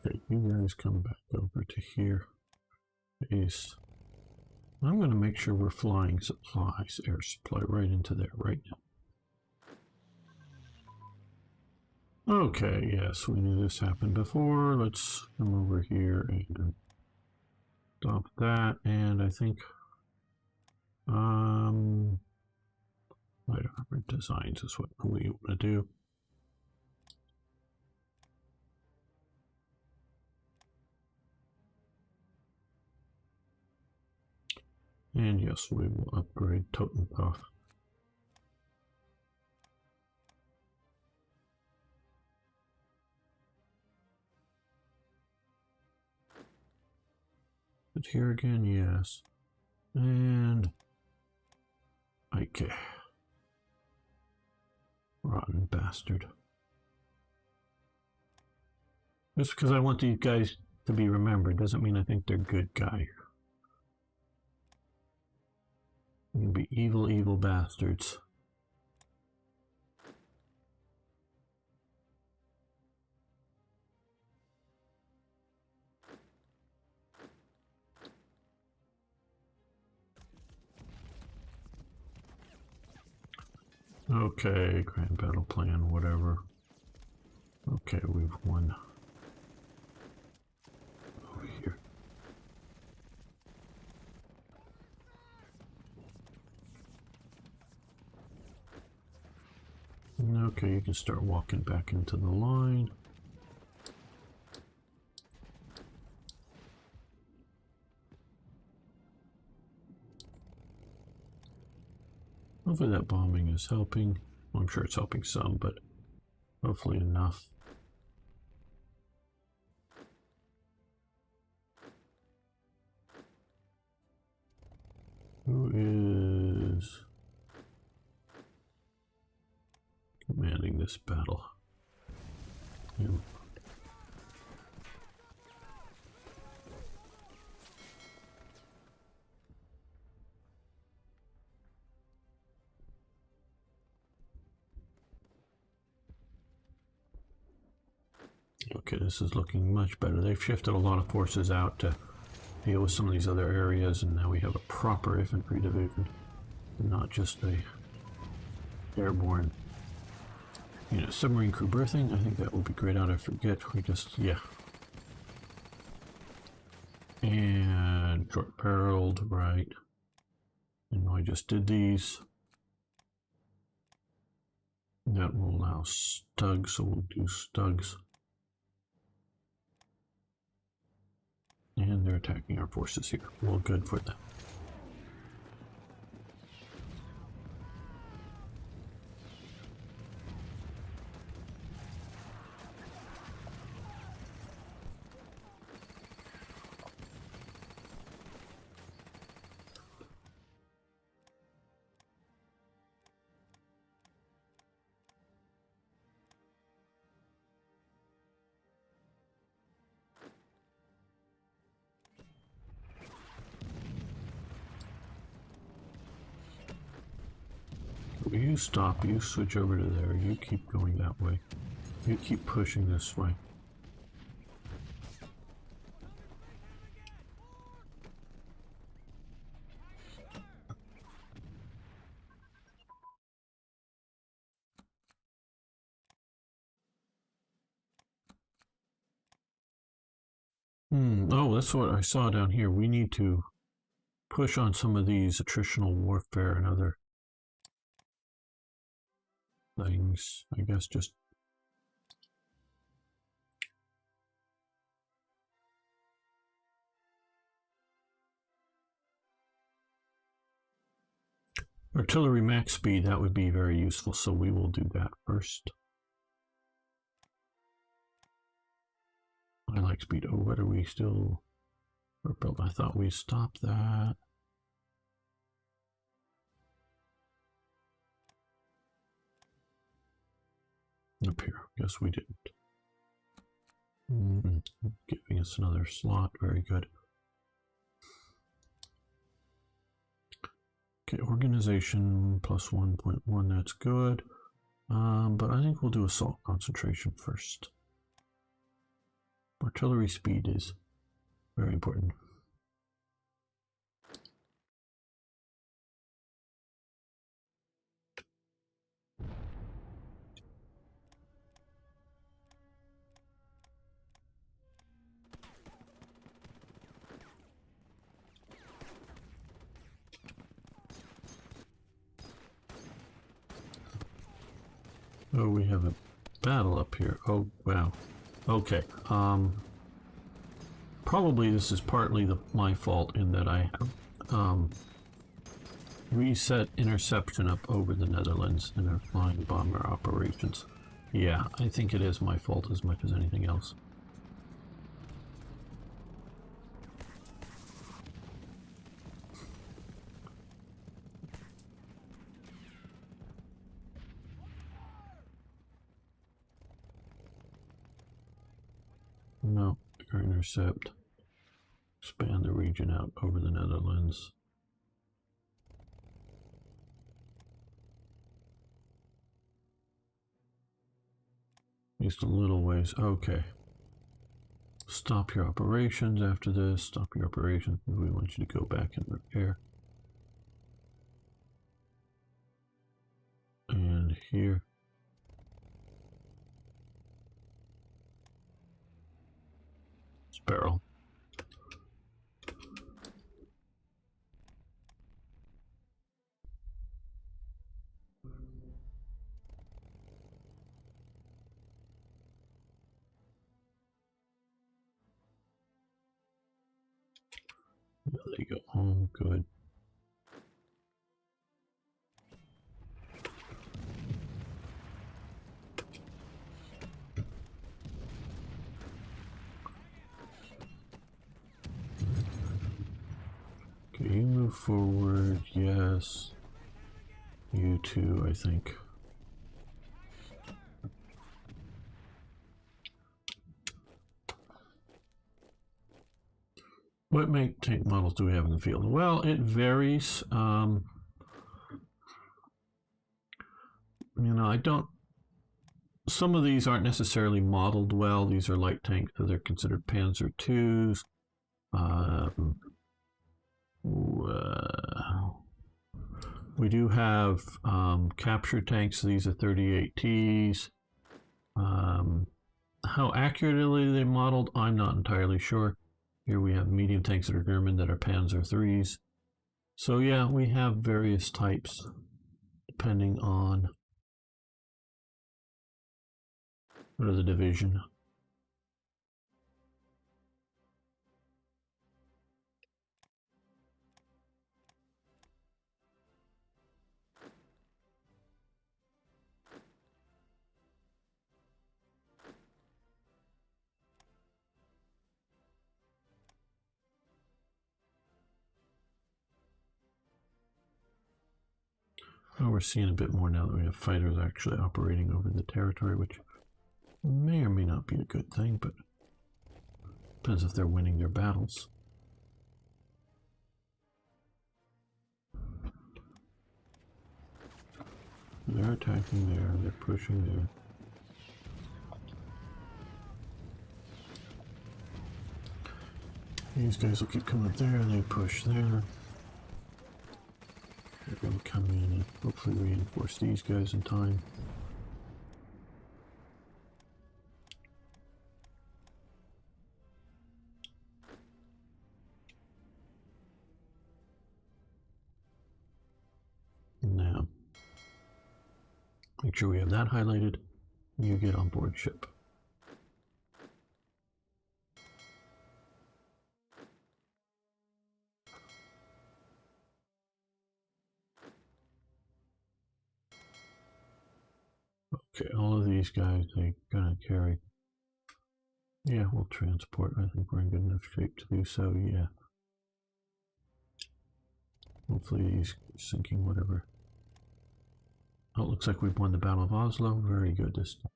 Okay, you guys come back over to here. Base. I'm going to make sure we're flying supplies, air supply, right into there right now. Okay, yes, we knew this happened before. Let's come over here and stop that. And I think, light armor designs is what we want to do. And yes, we will upgrade Totenkopf. But here again, yes. And Ike. Rotten bastard. Just because I want these guys to be remembered doesn't mean I think they're good guys. You can be evil, evil bastards. Okay, grand battle plan, whatever. Okay, we've won. Over here. Okay, you can start walking back into the line. Hopefully that bombing is helping. Well, I'm sure it's helping some, but hopefully enough. Who is commanding this battle? Him. Okay, this is looking much better. They've shifted a lot of forces out to deal with some of these other areas, and now we have a proper infantry division, not just a airborne. You know, submarine crew berthing, I think that will be great out. I forget, we just, yeah. And short barreled, right. And I just did these. That will allow stugs, so we'll do stugs. And they're attacking our forces here. Well, good for them. You stop, you switch over to there, you keep going that way. You keep pushing this way. Oh, that's what I saw down here. We need to push on some of these attritional warfare and other things. I guess just artillery max speed, that would be very useful, so we will do that first. I like speed. Oh, what are we still? I thought we stopped that. Up here. Guess we didn't. Giving us another slot. Very good. Okay, organization plus 1.1. That's good. But I think we'll do assault concentration first. Artillery speed is very important. Oh, we have a battle up here. Oh, wow. Okay. Probably this is partly my fault in that I have reset interception up over the Netherlands in our flying bomber operations. Yeah, I think it is my fault as much as anything else. No, intercept. Expand the region out over the Netherlands. Just a little ways. Okay. Stop your operations after this. Stop your operations. We want you to go back and repair. And here. Sparrow. There you go. Oh, good. Okay, you move forward. Yes. You too, I think. What tank models do we have in the field? Well, it varies. You know, I don't. Some of these aren't necessarily modeled well. These are light tanks, so they're considered Panzer IIs. We do have capture tanks. These are 38Ts. How accurately they modeled, I'm not entirely sure. Here we have medium tanks that are German that are Panzer IIIs. So yeah, we have various types depending on what are the division. Oh, we're seeing a bit more now that we have fighters actually operating over the territory, which may or may not be a good thing, but depends if they're winning their battles. They're attacking there, they're pushing there. These guys will keep coming up there, and they push there. They're going to come in and hopefully reinforce these guys in time. Now, make sure we have that highlighted. You get on board ship. Okay, all of these guys, they're gonna carry. Yeah, we'll transport. I think we're in good enough shape to do so, yeah. Hopefully he's sinking whatever. Oh, it looks like we've won the Battle of Oslo. Very good this time.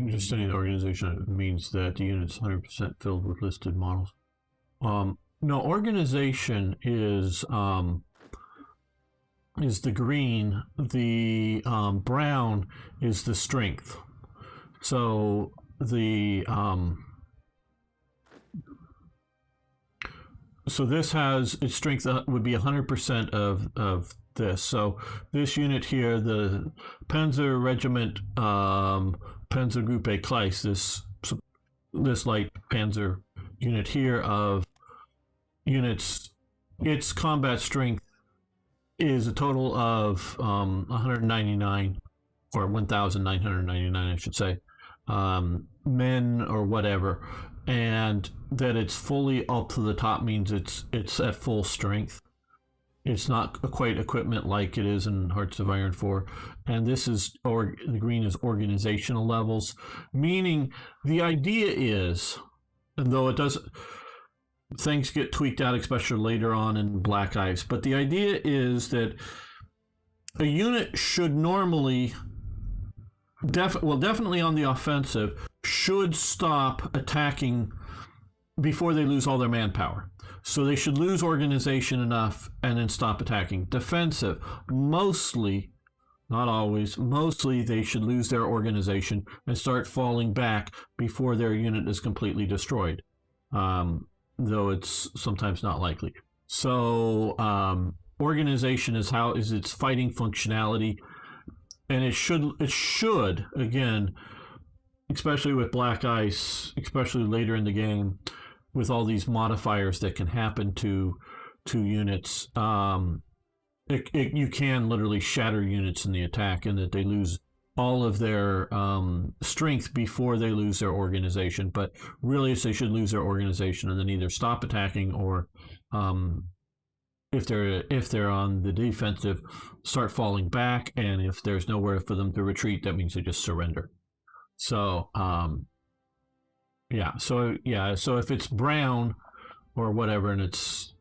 Just studying the organization means that the unit's 100% filled with listed models. No, organization is the green. The brown is the strength. So the so this has its strength would be 100% of this. So this unit here, the Panzer Regiment Panzer Group A Kleist, this light Panzer unit here of units, its combat strength is a total of 199 or 1,999, I should say, men or whatever, and that it's fully up to the top means it's at full strength. It's not quite equipment like it is in Hearts of Iron 4. And this is, or the green is organizational levels, meaning the idea is, and though it does, things get tweaked out, especially later on in Black Ice, but the idea is that a unit should normally, definitely on the offensive, should stop attacking before they lose all their manpower. So they should lose organization enough and then stop attacking. Defensive, mostly Not always. Mostly they should lose their organization and start falling back before their unit is completely destroyed, though it's sometimes not likely. So organization is its fighting functionality, and it should again, especially with Black Ice, especially later in the game, with all these modifiers that can happen to units. You can literally shatter units in the attack, and that they lose all of their strength before they lose their organization. But really, they should lose their organization and then either stop attacking, or if they're on the defensive, start falling back. And if there's nowhere for them to retreat, that means they just surrender. So so if it's brown or whatever, and it's,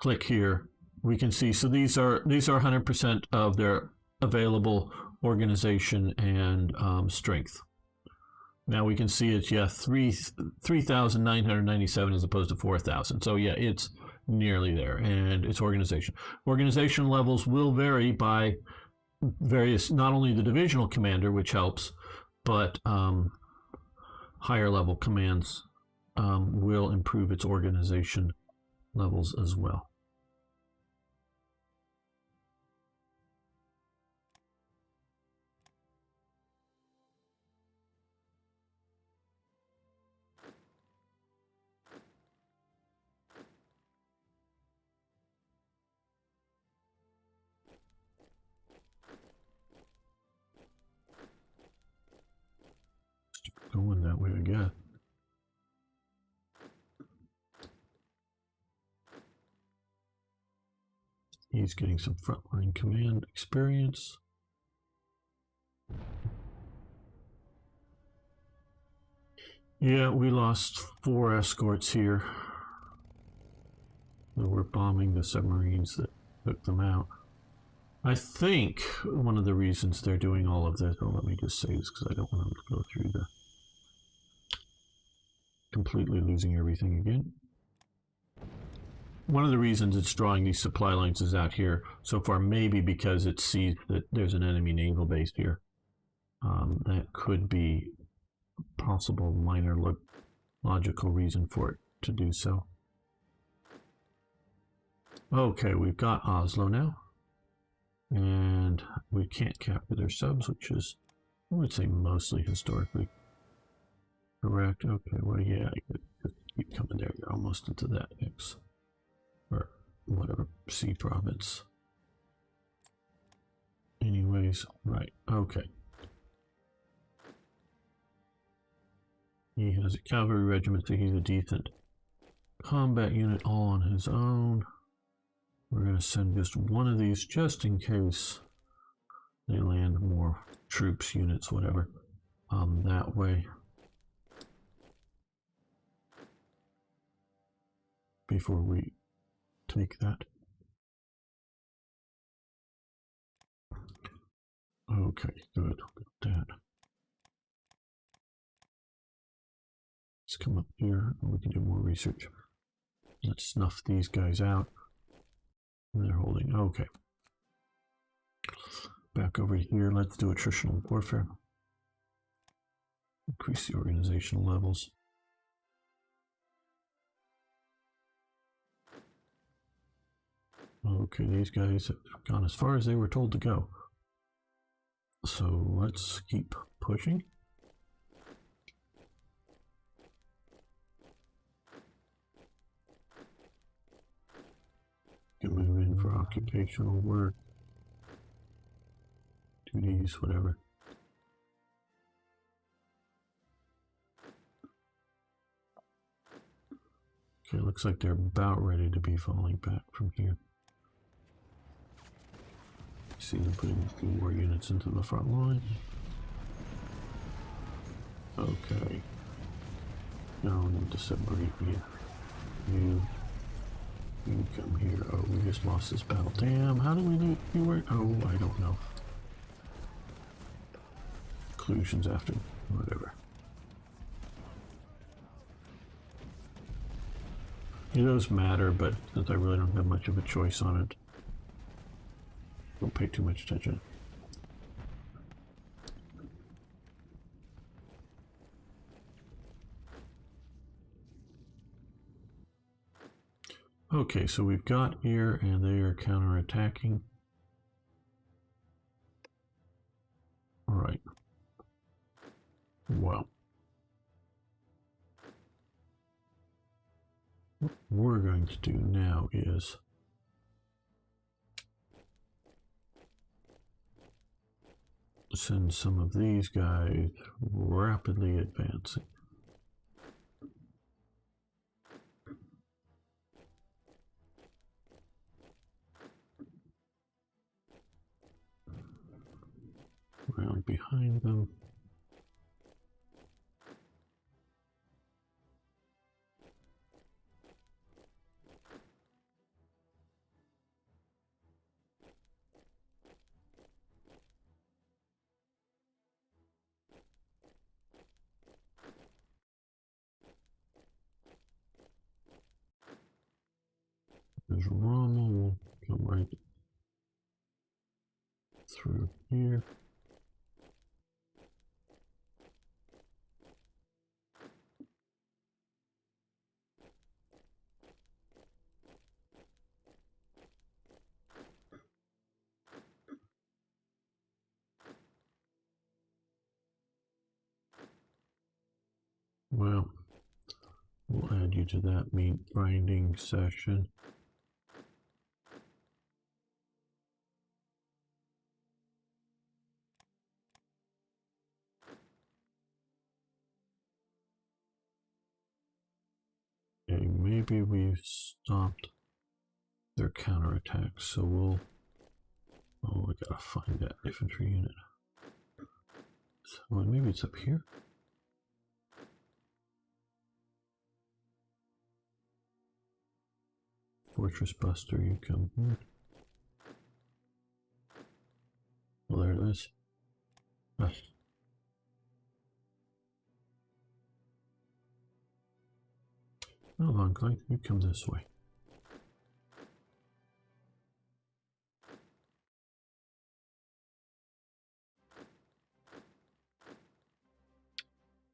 click here, we can see, so these are 100% of their available organization and strength. Now we can see it's 3,997 as opposed to 4,000. So yeah, it's nearly there. And it's organization. Organization levels will vary by various, not only the divisional commander, which helps, but higher level commands will improve its organization levels as well. Going that way, I guess. He's getting some frontline command experience. Yeah, we lost 4 escorts here. They were bombing the submarines that took them out. I think one of the reasons they're doing all of this, let me just say this because I don't want them to go through the completely losing everything again. One of the reasons it's drawing these supply lines is out here so far, maybe because it sees that there's an enemy naval base here. That could be a possible minor logical reason for it to do so. Okay, we've got Oslo now. And we can't capture their subs, which is, I would say, mostly historically correct. Okay, well, yeah, I could keep coming there. You're almost into that X, or whatever, C province. Anyways, right, okay. He has a cavalry regiment, so he's a decent combat unit all on his own. We're going to send just one of these just in case they land more troops, units, whatever, that way. Before we take that. Okay, good. Got that. Let's come up here and we can do more research. Let's snuff these guys out. They're holding. Okay. Back over here. Let's do attritional warfare. Increase the organizational levels. Okay, these guys have gone as far as they were told to go. So let's keep pushing. Can move in for occupational work, duties, whatever. Okay, looks like they're about ready to be falling back from here. See them putting a few more units into the front line. Okay. Now we need to separate you. You come here. Oh, we just lost this battle. Damn, how did we lose? You were. Oh, I don't know. Conclusions after. Whatever. It does matter, but since I really don't have much of a choice on it. Don't pay too much attention. Okay, so we've got here, and they are counterattacking. All right. Well, what we're going to do now is send some of these guys rapidly advancing. Around behind them. There's Rommel, will come right through here. Well, we'll add you to that meat grinding session. Okay, maybe we've stopped their counterattacks, so we'll... Oh, I gotta find that infantry unit. So maybe it's up here? Fortress Buster, you come here. Well, there it is. Ah. Hold on, Clank, you come this way.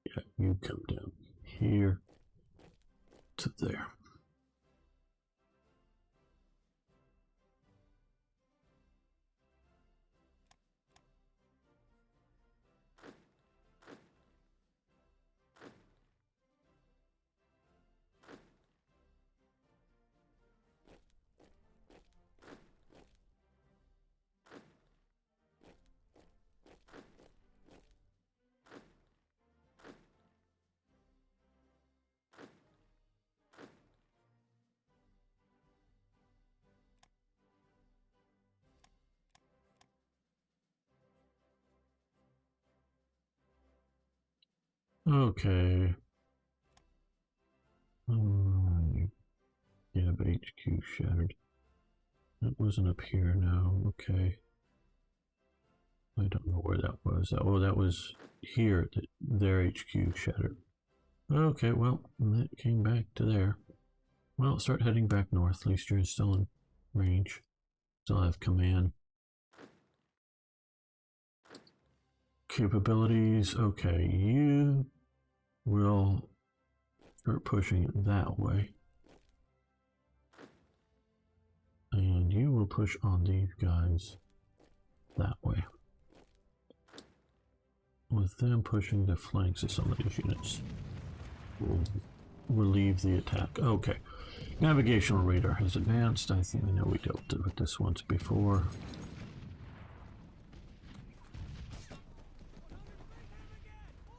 Yeah, you come down here to there. Okay. You have HQ shattered. That wasn't up here now. Okay. I don't know where that was. Oh, that was here. Their HQ shattered. Okay, well, that came back to there. Well, start heading back north. At least you're still in range. Still have command. Capabilities. Okay, you will start pushing it that way. And you will push on these guys that way. With them pushing the flanks of some of these units, will relieve the attack. Okay. Navigational radar has advanced. I think I know we dealt with this once before.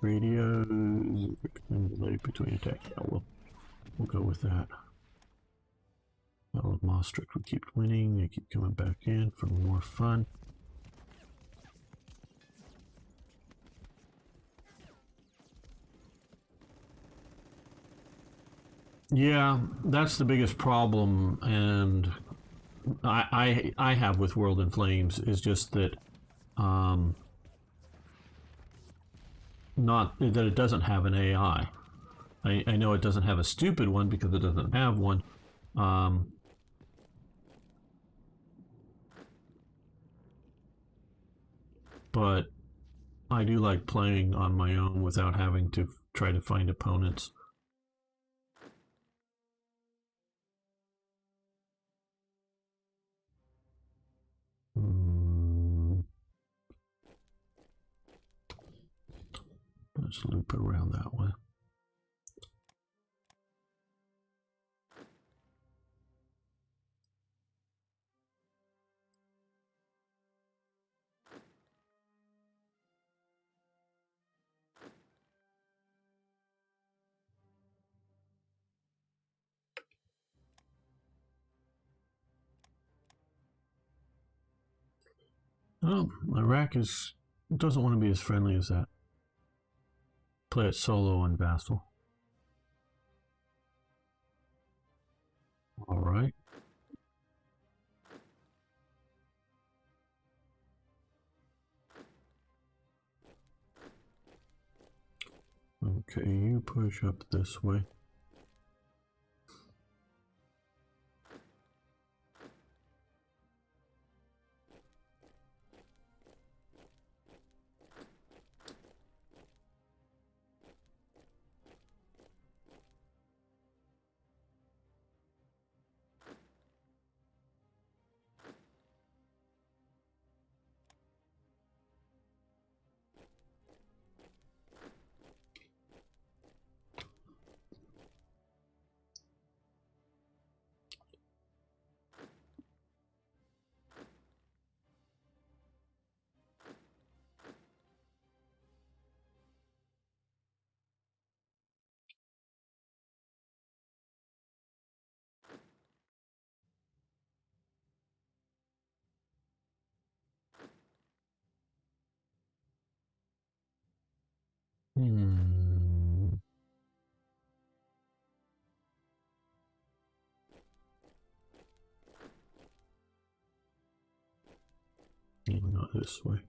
Radios delay between attacks. Yeah, we'll go with that. Battle of Maastricht, we keep winning. They keep coming back in for more fun. Yeah, that's the biggest problem, and I have with World in Flames is just that not that it doesn't have an AI. I know it doesn't have a stupid one because it doesn't have one. but I do like playing on my own without having to try to find opponents. Let's loop around that way. Oh, Iraq doesn't want to be as friendly as that. Play it solo on Vassal. All right. Okay, you push up this way. Not this way.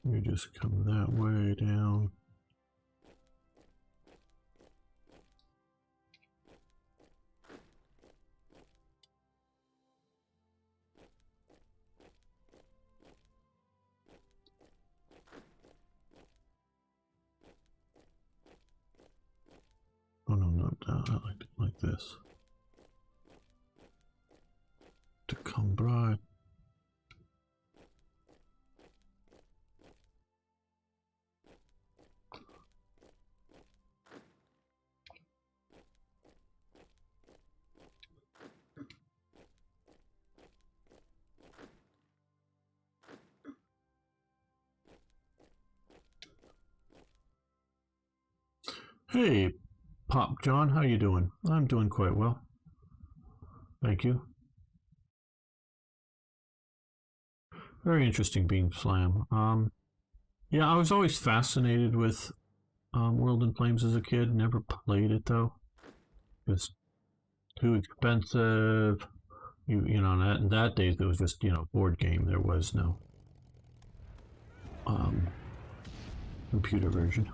You just come that way down. Oh no, not that. I like it like this. To come by. Hey, Pop John, how you doing? I'm doing quite well. Thank you. Very interesting Beam Slam. Yeah, I was always fascinated with World in Flames as a kid. Never played it though. It's too expensive. You know, in that days it was just board game. There was no um, computer version.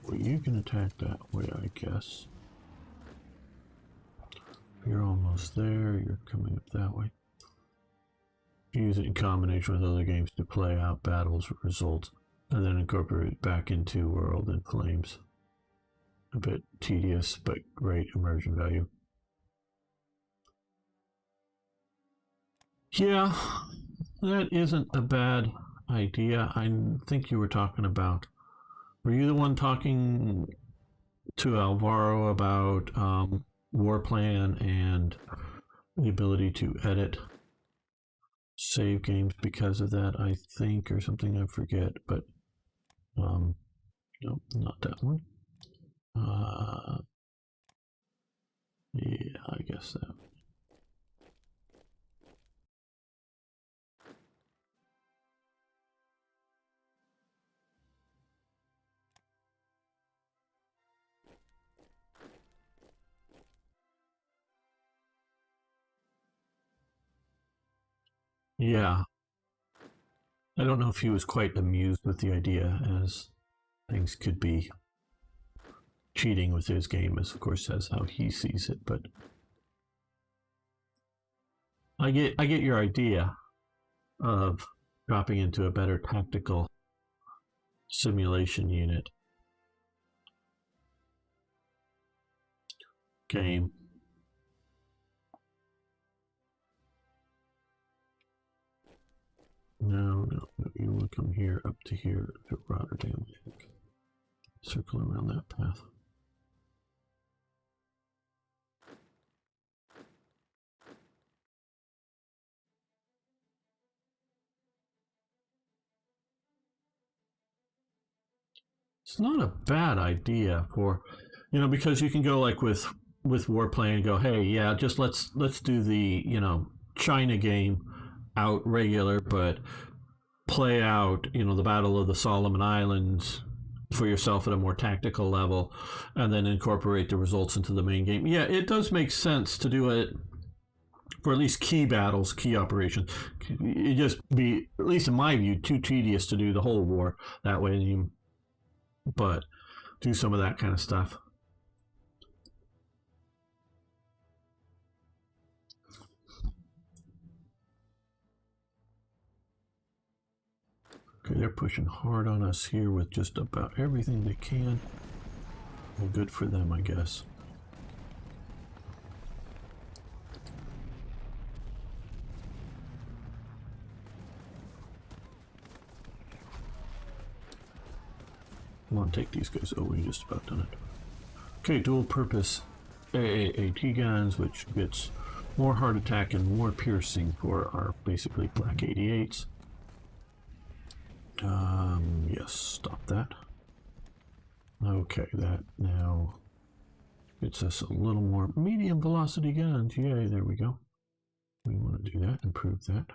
Well, you can attack that way, I guess. You're almost there. You're coming up that way. Use it in combination with other games to play out battles results, and then incorporate it back into World in Flames. A bit tedious, but great immersion value. Yeah, that isn't a bad idea. I think you were talking about. Were you the one talking to Alvaro about war plan and the ability to edit save games because of that? I think, or something. I forget, but no, not that one. Yeah, I guess that. Yeah. I don't know if he was quite amused with the idea, as things could be cheating with his game, as of course that's how he sees it. But I get your idea of dropping into a better tactical simulation unit game. No, you want to come here, up to here, to Rotterdam. Circle around that path. It's not a bad idea for, because you can go like with Warplane and go, hey, yeah, just let's do the China game out regular, but play out the Battle of the Solomon Islands for yourself at a more tactical level, and then incorporate the results into the main game. Yeah, it does make sense to do it for at least key battles, key operations. It just be, at least in my view, too tedious to do the whole war that way. But do some of that kind of stuff. Okay, they're pushing hard on us here with just about everything they can. Well, good for them, I guess. Come on, take these guys. Oh, we just about done it. Okay, dual purpose AAAT guns, which gets more hard attack and more piercing for our basically black 88s. Yes, stop that. Okay, that now gets us a little more medium velocity guns. Yay, there we go. We want to do that, improve that.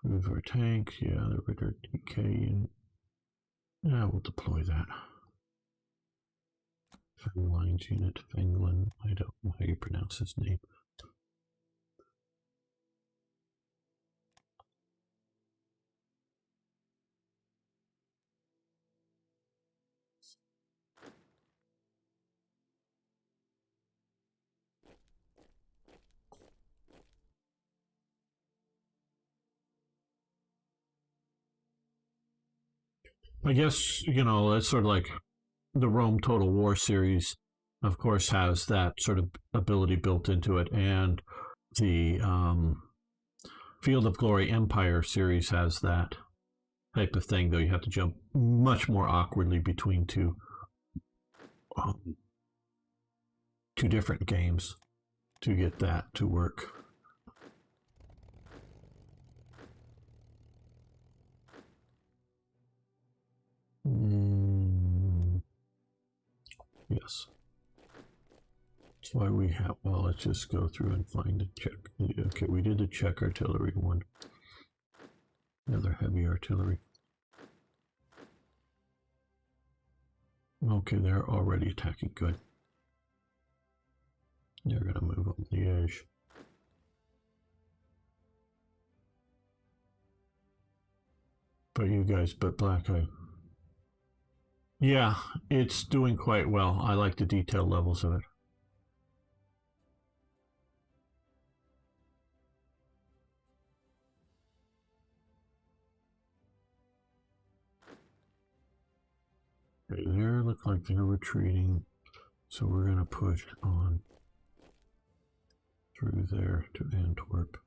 Improve our tanks. Yeah, the Ritter DK unit. Yeah, we'll deploy that. Fenglines unit, Fenglin, I don't know how you pronounce his name. I guess, it's sort of like the Rome Total War series, of course, has that sort of ability built into it, and the Field of Glory Empire series has that type of thing, though you have to jump much more awkwardly between two different games to get that to work. Yes. That's why we have, well, let's just go through and find a check. Okay, we did the check artillery one. Another heavy artillery. Okay, they're already attacking. Good. They're going to move on Liège. But you guys, Black Eye. Yeah, it's doing quite well. I like the detail levels of it. Okay, they look like they're retreating, so we're going to push on through there to Antwerp.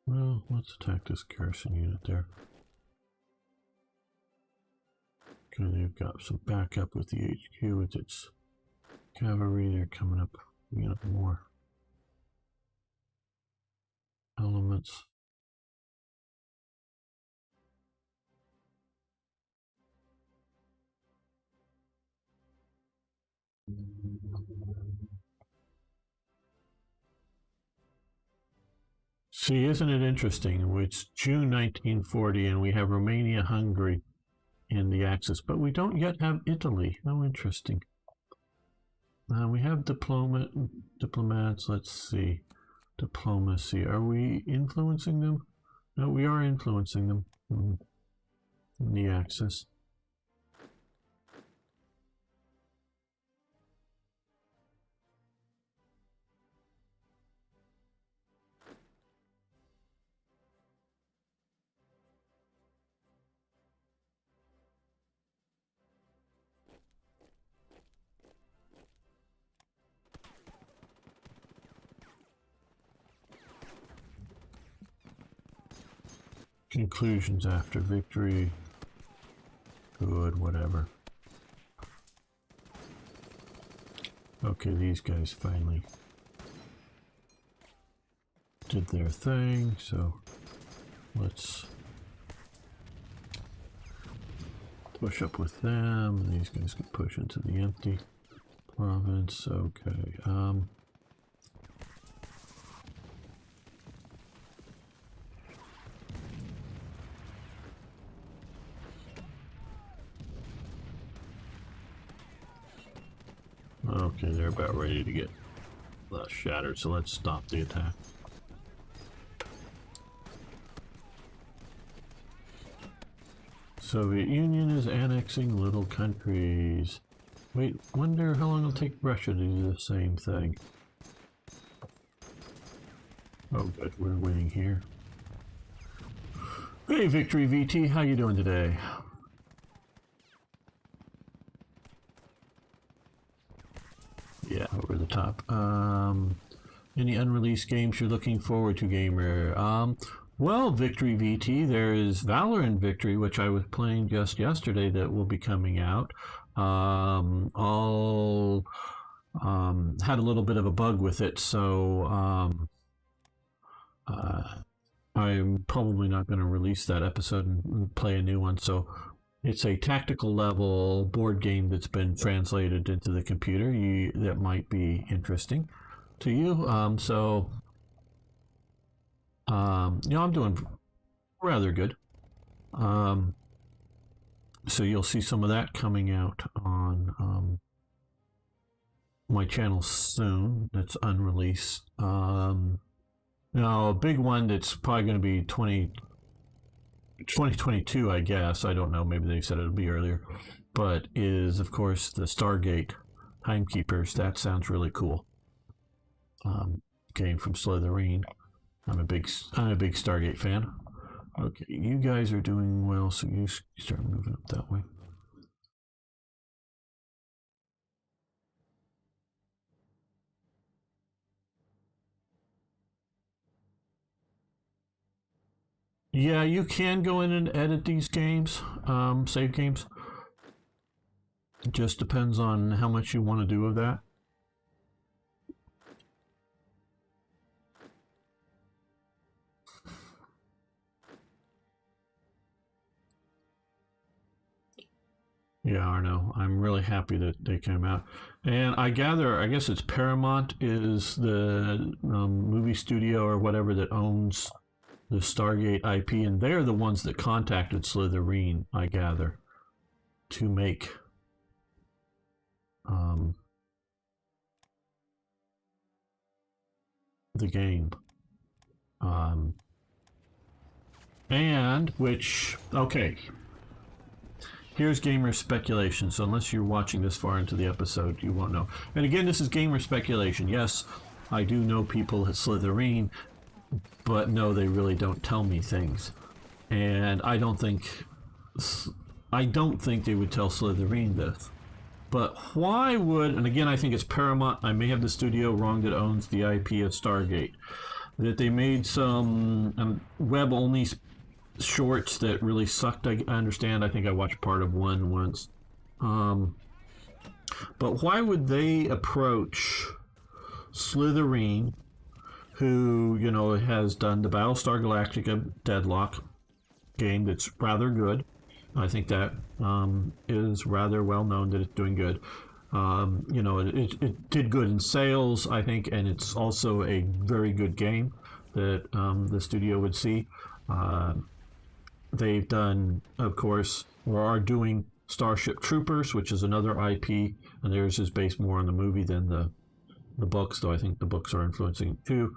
Well, let's attack this garrison unit there. Okay, they've got some backup with the HQ with its cavalry. They're coming up, more elements. See, isn't it interesting? It's June 1940 and we have Romania, Hungary in the Axis, but we don't yet have Italy. How interesting. We have diplomats. Let's see. Diplomacy. Are we influencing them? No, we are influencing them. In the axis. Conclusions after victory. Good, whatever. Okay, these guys finally did their thing, so let's push up with them. These guys can push into the empty province. Okay. Okay, they're about ready to get shattered, so let's stop the attack. Soviet Union is annexing little countries. Wait, wonder how long it'll take Russia to do the same thing. Oh good, we're winning here. Hey Victory VT, how you doing today? Yeah, over the top. Any unreleased games you're looking forward to, gamer? Well, Victory VT, there is Valorant Victory, which I was playing just yesterday, that will be coming out. All had a little bit of a bug with it, so I'm probably not going to release that episode and play a new one. So it's a tactical level board game that's been translated into the computer. That might be interesting to you. You know, I'm doing rather good. So you'll see some of that coming out on my channel soon. That's unreleased. Now, a big one that's probably going to be 2022, I guess. I don't know. Maybe they said it'll be earlier. But is, of course, the Stargate Timekeepers. That sounds really cool. Game from Slytherin. I'm a big Stargate fan. Okay, you guys are doing well, so you start moving up that way. Yeah, you can go in and edit these games, save games. It just depends on how much you want to do of that. Yeah, Arno, I'm really happy that they came out. And I gather, I guess it's Paramount is the movie studio or whatever that owns the Stargate IP, and they're the ones that contacted Slytherin, I gather, to make the game. And which, okay, here's gamer speculation. So unless you're watching this far into the episode, you won't know. And again, this is gamer speculation. Yes, I do know people at Slytherin, but no, they really don't tell me things. And I don't think they would tell Slytherin this. But why would, and again, I think it's Paramount, I may have the studio wrong that owns the IP of Stargate, that they made some web-only shorts that really sucked. I understand. I think I watched part of one once. But why would they approach Slytherin, who, you know, has done the Battlestar Galactica Deadlock game that's rather good? I think that is rather well known that it's doing good. You know, it did good in sales, I think, and it's also a very good game that the studio would see. They've done, of course, or are doing Starship Troopers, which is another IP, and theirs is based more on the movie than the books, though I think the books are influencing it too.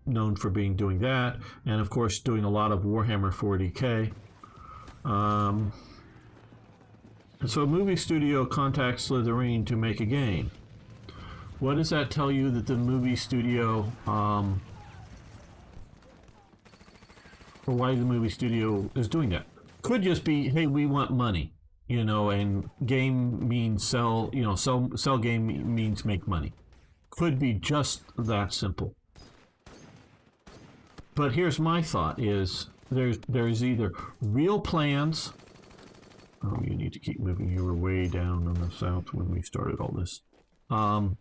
Known for doing that, and of course doing a lot of Warhammer 40k. And so a movie studio contacts Slytherin to make a game. What does that tell you that the movie studio, or why the movie studio is doing that? Could just be, hey, we want money, and game means sell, sell game means make money. Could be just that simple. But here's my thought is there's either real plans. Oh, you need to keep moving. You were way down on the south when we started all this. Oh,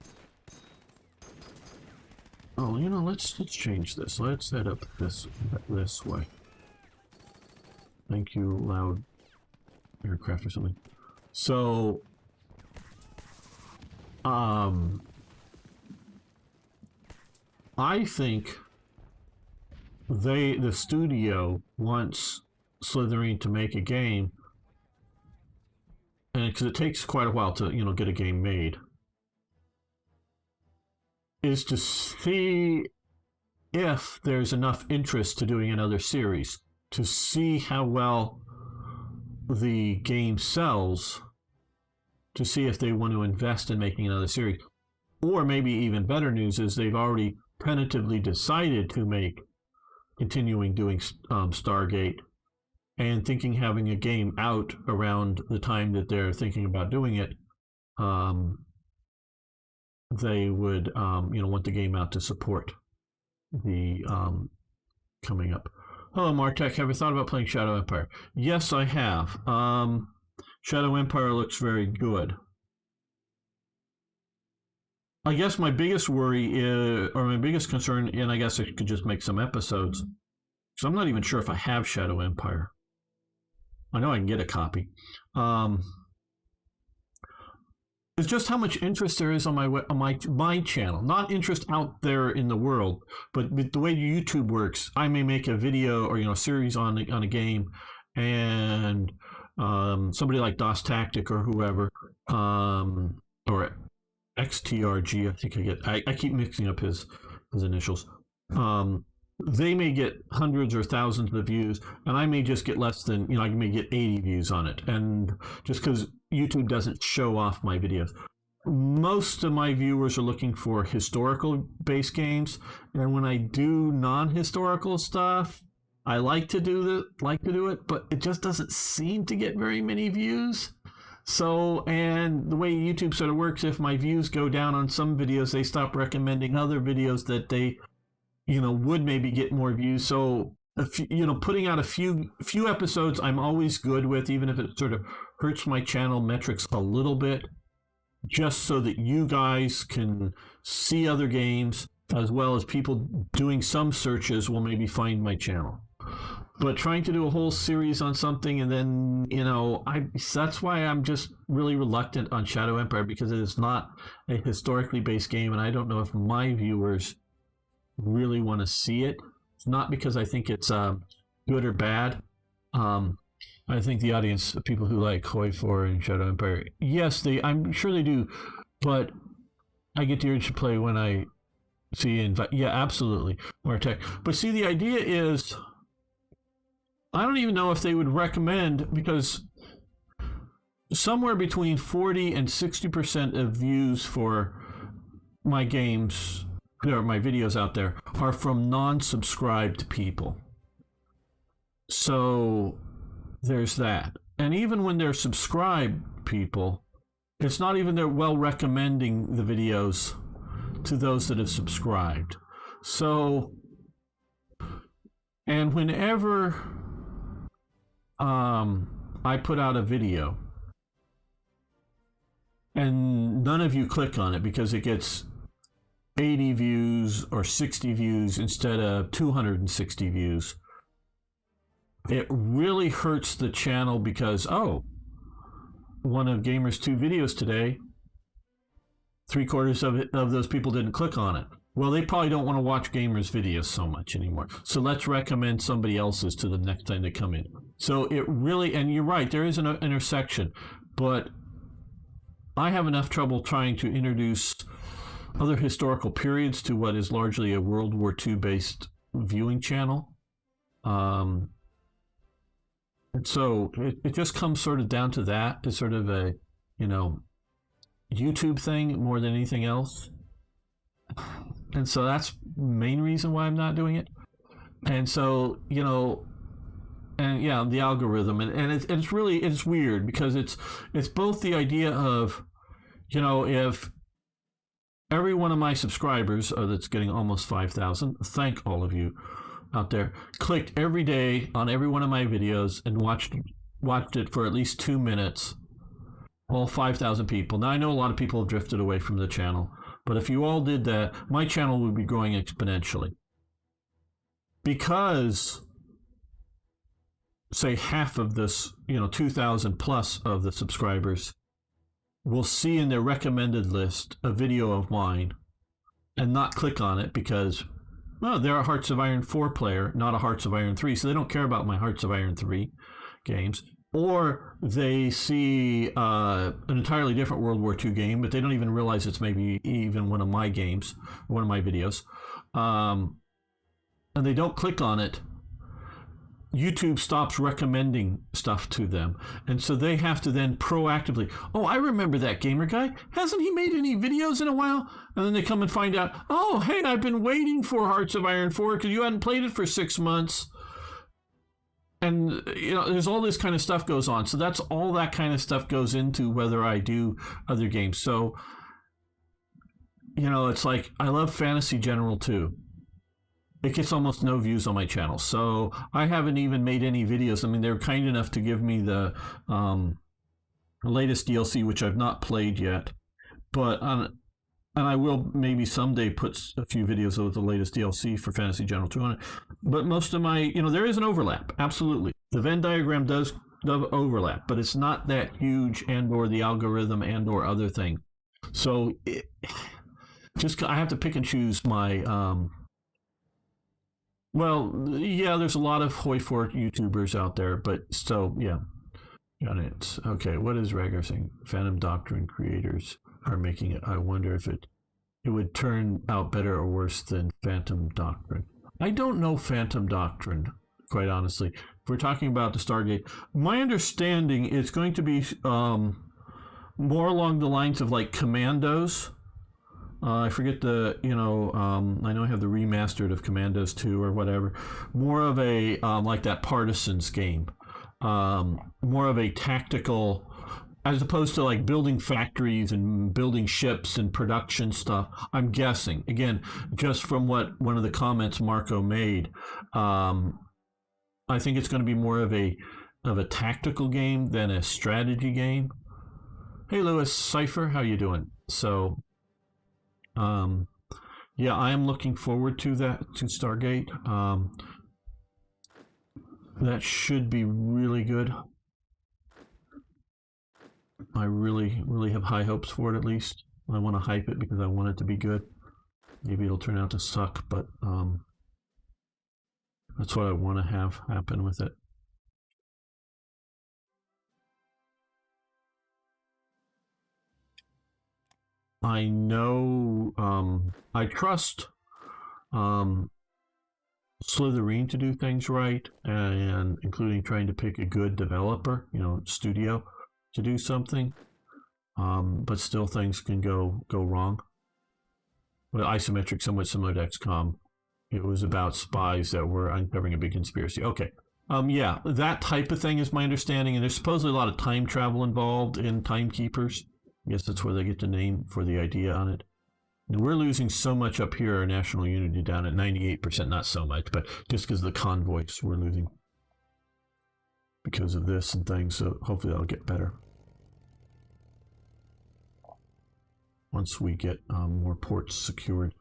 let's change this. Let's set up this way. Thank you, loud aircraft or something. So, I think the studio wants Slytherin to make a game, and because it takes quite a while to get a game made, is to see if there's enough interest to doing another series, to see how well the game sells, to see if they want to invest in making another series. Or maybe even better news is they've already tentatively decided to make continuing doing Stargate, and thinking having a game out around the time that they're thinking about doing it, they would want the game out to support the coming up. Hello, Martek. Have you thought about playing Shadow Empire? Yes, I have. Shadow Empire looks very good. I guess my biggest worry is, or my biggest concern, and I guess I could just make some episodes, because I'm not even sure if I have Shadow Empire. I know I can get a copy. It's just how much interest there is on my channel. Not interest out there in the world, but the way YouTube works, I may make a video or a series on a game, and somebody like DOS Tactic or whoever, or XTRG, I think I keep mixing up his initials. They may get hundreds or thousands of views, and I may just get less than, I may get 80 views on it. And just because YouTube doesn't show off my videos. Most of my viewers are looking for historical-based games, and when I do non-historical stuff, I like to do it, but it just doesn't seem to get very many views. So, and the way YouTube sort of works, if my views go down on some videos, they stop recommending other videos that they, would maybe get more views. So, putting out a few episodes, I'm always good with, even if it sort of hurts my channel metrics a little bit, just so that you guys can see other games, as well as people doing some searches will maybe find my channel. But trying to do a whole series on something, and then, that's why I'm just really reluctant on Shadow Empire, because it is not a historically based game, and I don't know if my viewers really want to see it. It's not because I think it's good or bad. I think the audience, the people who like Hoi 4 and Shadow Empire, yes, I'm sure they do, but I get the urge to play when I see yeah, absolutely, Martech. But see, the idea is, I don't even know if they would recommend, because somewhere between 40 and 60% of views for my games, or my videos out there, are from non-subscribed people. So there's that. And even when they're subscribed people, it's not even they're well recommending the videos to those that have subscribed. So, and whenever I put out a video and none of you click on it because it gets 80 views or 60 views instead of 260 views, it really hurts the channel, because, one of Gamer's 2 videos today, 3/4 of those people didn't click on it. Well, they probably don't want to watch gamers' videos so much anymore. So let's recommend somebody else's to them next time they come in. So it really, and you're right, there is an intersection, but I have enough trouble trying to introduce other historical periods to what is largely a World War II based viewing channel. And so it just comes sort of down to that. It's sort of a, YouTube thing more than anything else. And so that's the main reason why I'm not doing it. And so, and yeah, the algorithm, and it's really, it's weird because it's both the idea of, if every one of my subscribers, that's getting almost 5,000, thank all of you out there, clicked every day on every one of my videos and watched it for at least 2 minutes, all 5,000 people. Now I know a lot of people have drifted away from the channel, but if you all did that, my channel would be growing exponentially. Because, say, half of this, 2,000 plus of the subscribers will see in their recommended list a video of mine and not click on it because, well, they're a Hearts of Iron 4 player, not a Hearts of Iron 3, so they don't care about my Hearts of Iron 3 games. Or they see an entirely different World War II game, but they don't even realize it's maybe even one of my games, one of my videos. And they don't click on it. YouTube stops recommending stuff to them. And so they have to then proactively, oh, I remember that gamer guy. Hasn't he made any videos in a while? And then they come and find out, oh, hey, I've been waiting for Hearts of Iron 4 because you hadn't played it for 6 months. And, there's all this kind of stuff goes on. So that's all that kind of stuff goes into whether I do other games. So, it's like I love Fantasy General too. It gets almost no views on my channel. So I haven't even made any videos. I mean, they were kind enough to give me the latest DLC, which I've not played yet. But and I will maybe someday put a few videos of the latest DLC for Fantasy General 2 on it. But most of my, there is an overlap. Absolutely. The Venn diagram does overlap, but it's not that huge and or the algorithm and or other thing. So I have to pick and choose my, well, yeah, there's a lot of Hoi 4 YouTubers out there, but so, yeah. Got it. Okay, what is Ragnar saying? Phantom Doctrine creators are making it. I wonder if it would turn out better or worse than Phantom Doctrine. I don't know Phantom Doctrine, quite honestly. If we're talking about the Stargate, my understanding is going to be more along the lines of like Commandos. I forget the, I know I have the remastered of Commandos 2 or whatever. More of a, like that Partisans game. More of a tactical, as opposed to like building factories and building ships and production stuff. I'm guessing, again, just from what one of the comments Marco made, I think it's going to be more of a tactical game than a strategy game. Hey, Lewis Cypher, how you doing? So, yeah, I am looking forward to that, to Stargate. That should be really good. I really, really have high hopes for it, at least. I want to hype it because I want it to be good. Maybe it'll turn out to suck, but that's what I want to have happen with it. I know, I trust Slytherin to do things right, and including trying to pick a good developer, studio to do something. But still things can go wrong. But Isometric, somewhat similar to XCOM. It was about spies that were uncovering a big conspiracy. Okay. Yeah, that type of thing is my understanding, and there's supposedly a lot of time travel involved in Timekeepers. I guess that's where they get the name for the idea on it. And we're losing so much up here, our national unity down at 98%, not so much, but just because of the convoys we're losing because of this and things, so hopefully that'll get better once we get more ports secured.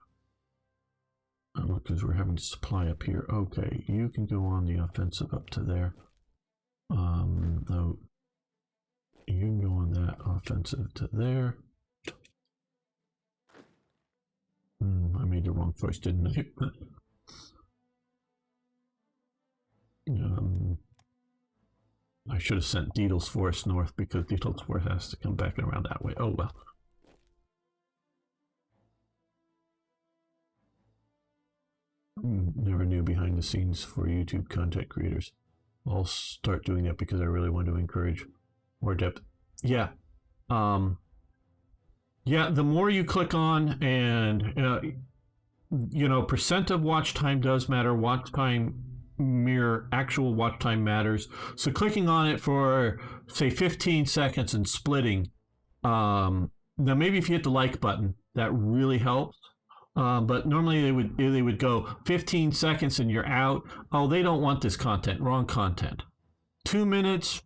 Because we're having supply up here. Okay, you can go on the offensive up to there. Though you can go on that offensive to there. I may made the wrong choice, didn't I? I should have sent Deedles Forest north because Deedles Forest has to come back around that way. Oh well. Never knew behind the scenes for YouTube content creators. I'll start doing that because I really want to encourage more depth. Yeah. Yeah, the more you click on, and percent of watch time does matter. Watch time, mere actual watch time matters. So clicking on it for say 15 seconds and splitting. Now maybe if you hit the like button, that really helps. But normally they would go 15 seconds and you're out. Oh, they don't want this content. Wrong content. 2 minutes,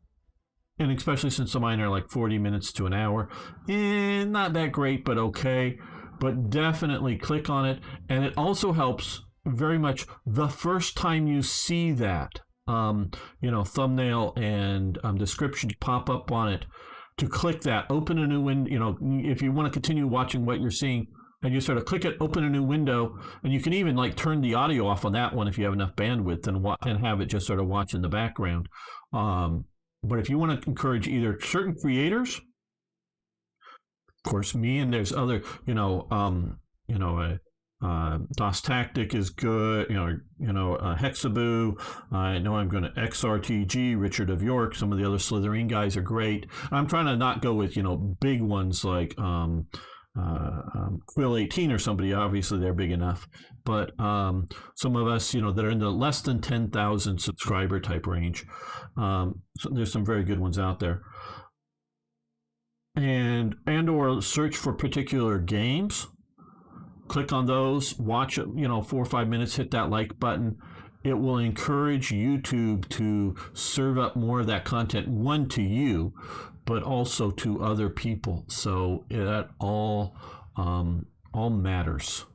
and especially since the mine are like 40 minutes to an hour, not that great, but okay. But definitely click on it, and it also helps very much the first time you see that thumbnail and description pop up on it, to click that, open a new window. If you want to continue watching what you're seeing, and you sort of click it, open a new window, and you can even like turn the audio off on that one if you have enough bandwidth, and have it just sort of watch in the background. But if you want to encourage either certain creators, of course, me, and there's other, DOS Tactic is good, Hexaboo. I know I'm going to XRTG, Richard of York. Some of the other Slytherin guys are great. I'm trying to not go with, big ones like Quill 18 or somebody. Obviously, they're big enough. But some of us, that are in the less than 10,000 subscriber type range. So there's some very good ones out there. And or search for particular games. Click on those, watch it, 4 or 5 minutes, hit that like button. It will encourage YouTube to serve up more of that content, one, to you, but also to other people. So it all matters.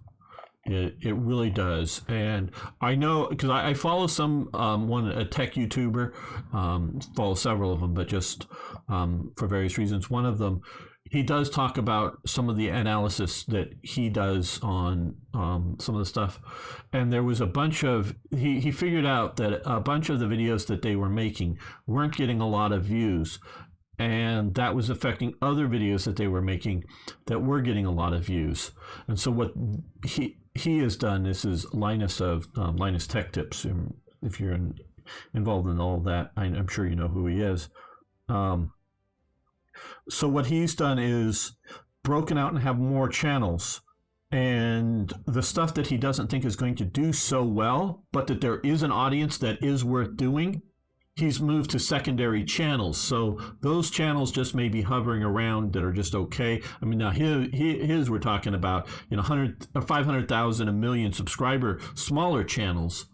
It really does. And I know, because I follow a tech YouTuber, follow several of them, but just for various reasons. One of them, he does talk about some of the analysis that he does on some of the stuff. And there was a bunch of, he figured out that a bunch of the videos that they were making weren't getting a lot of views. And that was affecting other videos that they were making that were getting a lot of views. And so what he has done, this is Linus of Linus Tech Tips. If you're involved in all that, I'm sure you know who he is. So what he's done is broken out and have more channels. And the stuff that he doesn't think is going to do so well, but that there is an audience that is worth doing, he's moved to secondary channels. So those channels just may be hovering around that are just okay. I mean, now his we're talking about, 500,000, a million subscriber, smaller channels.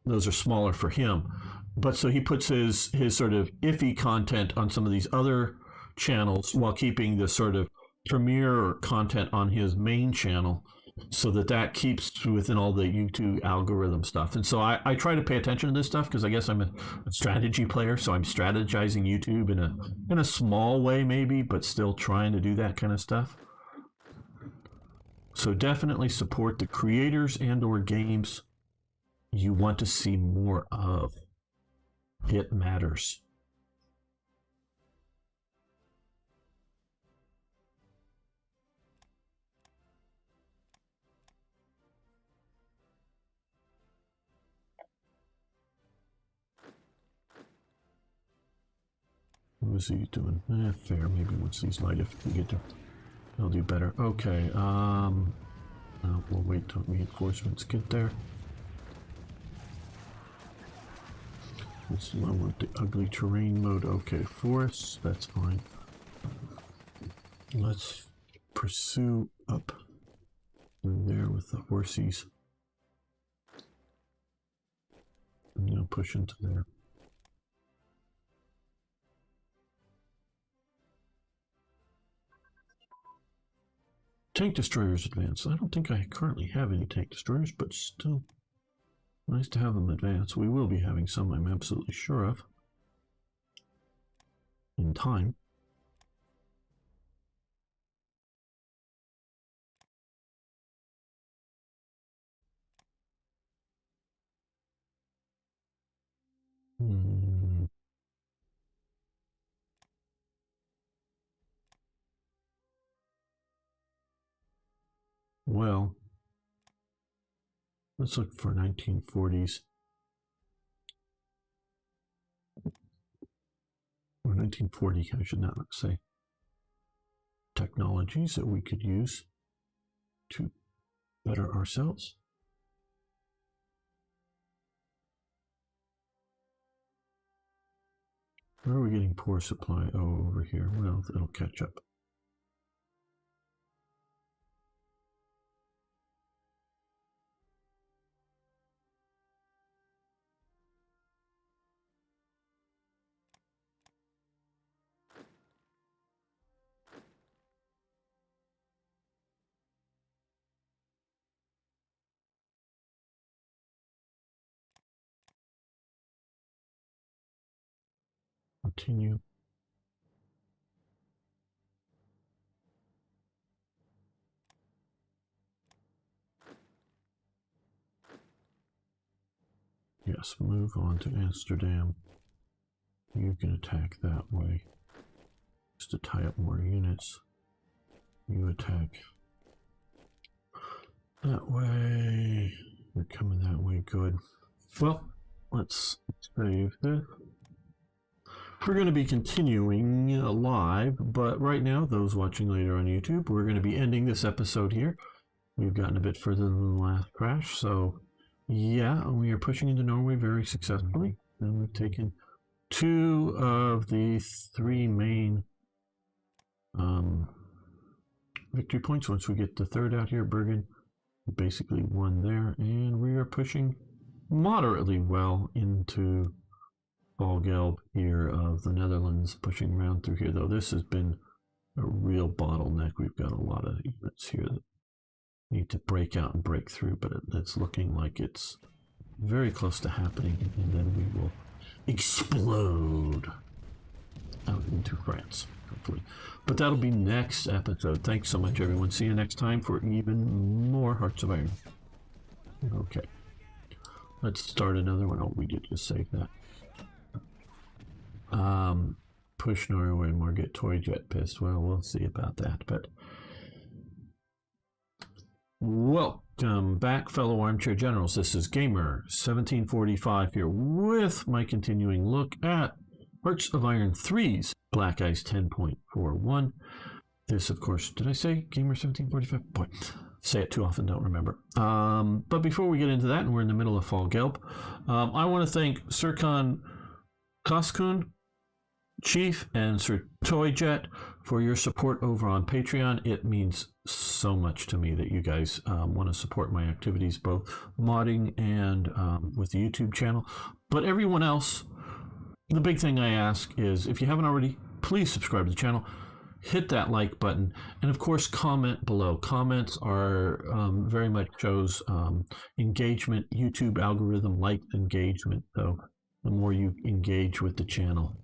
Those are smaller for him. But so he puts his sort of iffy content on some of these other channels while keeping the sort of premier content on his main channel, so that keeps within all the YouTube algorithm stuff. And so I try to pay attention to this stuff because I guess I'm a strategy player, so I'm strategizing YouTube in a small way maybe, but still trying to do that kind of stuff. So definitely support the creators and or games you want to see more of. It matters. What was he doing? Fair. Maybe once these light, if we get to, he'll do better. Okay. We'll wait till reinforcements get there. This is I want the ugly terrain mode. Okay, forests. That's fine. Let's pursue up in there with the horsies. And now push into there. Tank destroyers advance. I don't think I currently have any tank destroyers, but still nice to have them advance. We will be having some, I'm absolutely sure of, in time. well. Let's look for 1940s. Or 1940, I should not say. Technologies that we could use to better ourselves. Where are we getting poor supply? Oh, over here. Well, it'll catch up. Continue. Yes, move on to Amsterdam. You can attack that way. Just to tie up more units. You attack that way. You're coming that way. Good. Well, let's save this. We're going to be continuing live, but right now, those watching later on YouTube, we're going to be ending this episode here. We've gotten a bit further than the last crash, so yeah, we are pushing into Norway very successfully, and we've taken 2 of the 3 main victory points. Once we get the 3rd out here, Bergen, basically 1 there, and we are pushing moderately well into Valgelb here of the Netherlands, pushing around through here, though this has been a real bottleneck. We've got a lot of units here that need to break out and break through, but it's looking like it's very close to happening, and then we will explode out into France, hopefully. But that'll be next episode. Thanks so much, everyone. See you next time for even more Hearts of Iron. Okay. Let's start another one. Oh, we did just save that. Push Norway more, get toy jet pissed. Well, we'll see about that, but welcome back, fellow armchair generals. This is Gamer 1745 here with my continuing look at Hearts of Iron 3's Black Ice 10.41. This, of course, did I say Gamer 1745? Boy, say it too often, don't remember. But before we get into that, and we're in the middle of Valgelb, I want to thank Sirkan Koskun, Chief, and Sir Toyjet for your support over on Patreon. It means so much to me that you guys want to support my activities, both modding and with the YouTube channel. But everyone else, the big thing I ask is, if you haven't already, please subscribe to the channel, hit that like button, and of course comment below. Comments are very much shows engagement. YouTube algorithm likes engagement, so the more you engage with the channel,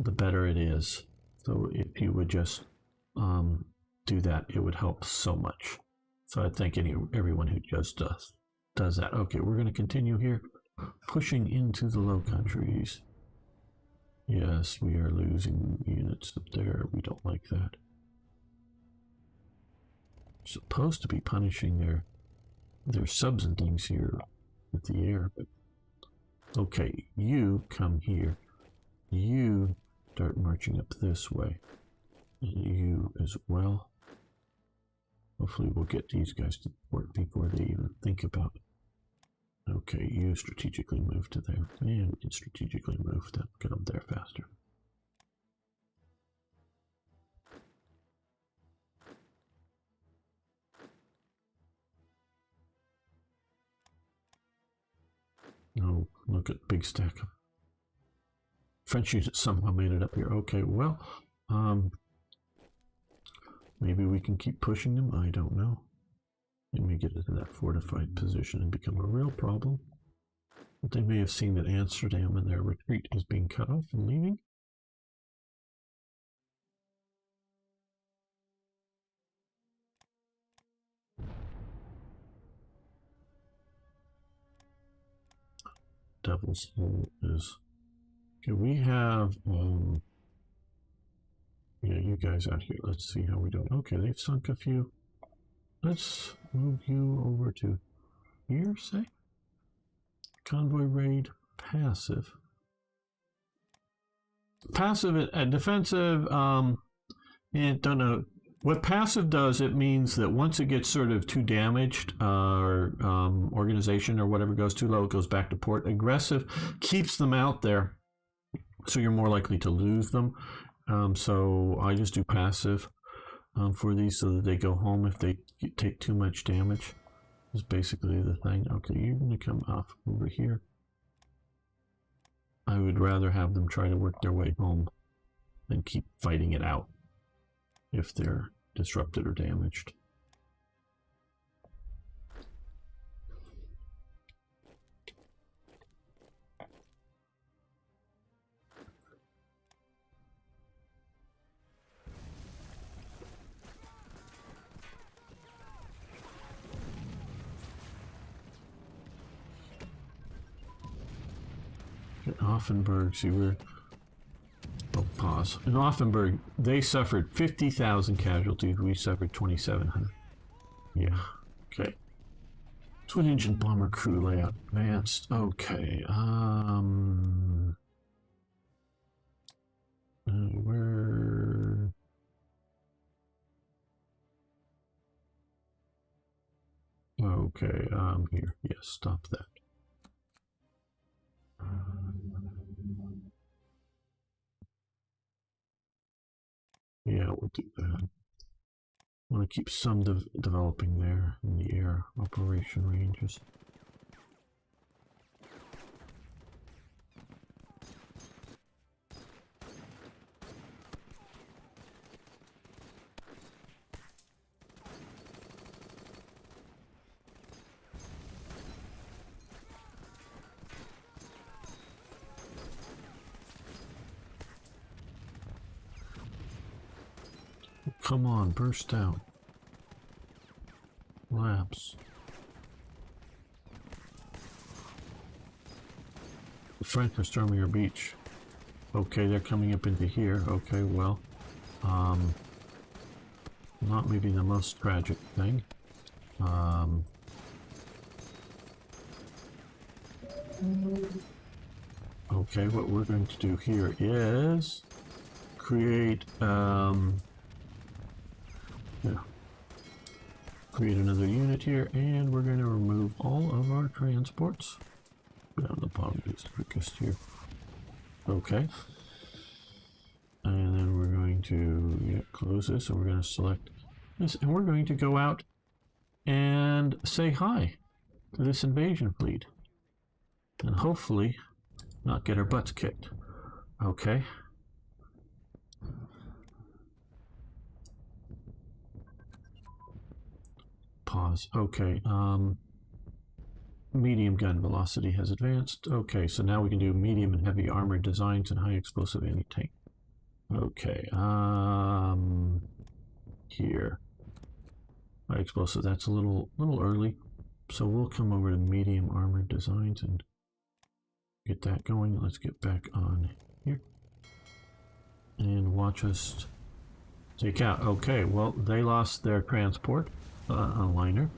the better it is. So if you would just do that, it would help so much. So I thank everyone who just does that. Okay, we're going to continue here, pushing into the Low Countries. Yes, we are losing units up there. We don't like that. Supposed to be punishing their subs and things here with the air, but okay, you come here. You start marching up this way. And you as well. Hopefully we'll get these guys to port before they even think about it. Okay, you strategically move to there. And we can strategically move to get them there faster. Oh, look at big stack of French units somehow made it up here. Okay, well, maybe we can keep pushing them. I don't know. It may get into that fortified position and become a real problem. But they may have seen that Amsterdam and their retreat is being cut off and leaving. Devil's Hole is... Okay, we have... yeah, you guys out here. Let's see how we do. Okay, they've sunk a few. let's move you over to here, say. Convoy raid, passive. Passive and defensive, and don't know. What passive does, it means that once it gets sort of too damaged, or organization or whatever goes too low, it goes back to port. Aggressive keeps them out there, so you're more likely to lose them. So I just do passive for these so that they go home if they take too much damage. Is basically the thing. Okay, you're going to come off over here. I would rather have them try to work their way home than keep fighting it out if they're disrupted or damaged. Offenburg, see where... Oh, pause. In Offenburg, they suffered 50,000 casualties. We suffered 2,700. Yeah, okay. Twin engine bomber crew layout advanced. Okay, where... Okay, here. Yes, stop that. Yeah, we'll do that. I want to keep some developing there in the air operation ranges. Come on, burst out. Labs. The French are storming our beach. Okay, they're coming up into here. Okay, well, not maybe the most tragic thing. Okay, what we're going to do here is create, create another unit here, and we're going to remove all of our transports. Down the bottom is quickest here. Okay. And then we're going to close this, and we're going to select this, and we're going to go out and say hi to this invasion fleet. And hopefully not get our butts kicked. Okay. Pause. Okay. Medium gun velocity has advanced. Okay, so now we can do medium and heavy armored designs and high explosive anti-tank. Okay. Here. High explosive. That's a little early. So we'll come over to medium armored designs and get that going. Let's get back on here and watch us take out. Okay, well, they lost their transport liner,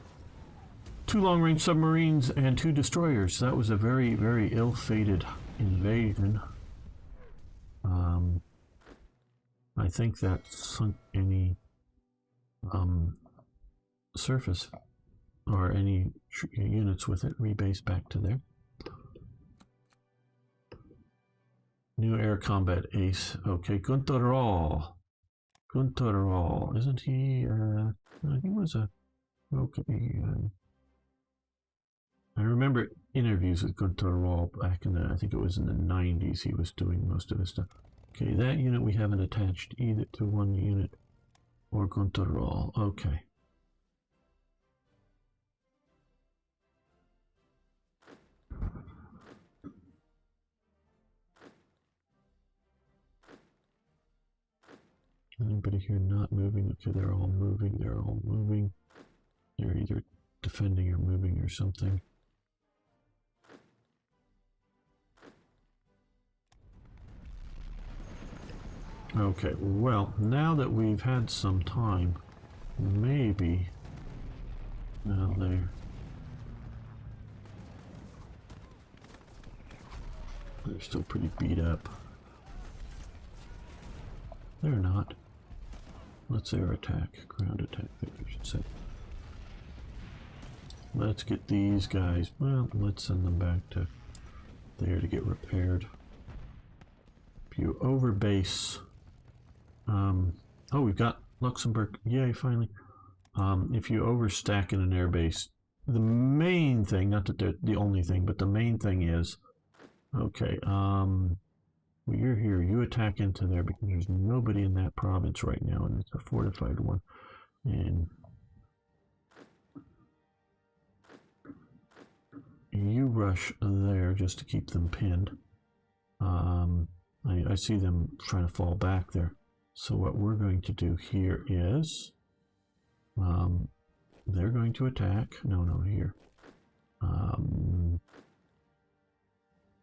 2 long-range submarines and 2 destroyers. That was a very, very ill-fated invasion. I think that sunk any surface or any units with it. Rebase back to there. New air combat ace. Okay, Gunter Rahl. Gunter Rahl. Isn't he? He was a... Okay. I remember interviews with Gunter Rahl back in the... I think it was in the 90s he was doing most of his stuff. Okay, that unit we haven't attached either to one unit or Gunter Rahl. Okay. Anybody here not moving? Okay, they're all moving. They're all moving. They're either defending or moving or something. Okay, well, now that we've had some time, maybe Well, they're still pretty beat up. They're not. Let's air attack, ground attack, I should say. Let's get these guys, well, let's send them back to there to get repaired. If you overbase, oh, we've got Luxembourg, yay, finally. If you overstack in an airbase, the main thing, not that they're the only thing, but the main thing is, okay, well, you're here, you attack into there because there's nobody in that province right now, and it's a fortified one. And you rush there just to keep them pinned. I see them trying to fall back there. So what we're going to do here is, they're going to attack. No, here.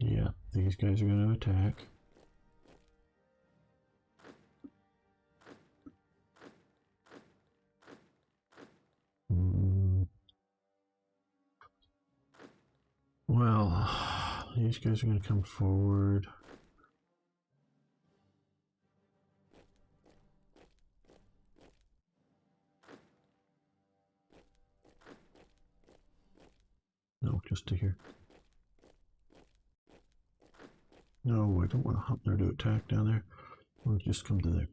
Yeah, these guys are going to attack. Well, these guys are going to come forward. No, just to here. No, I don't want to hop there to attack down there. We'll just come to there.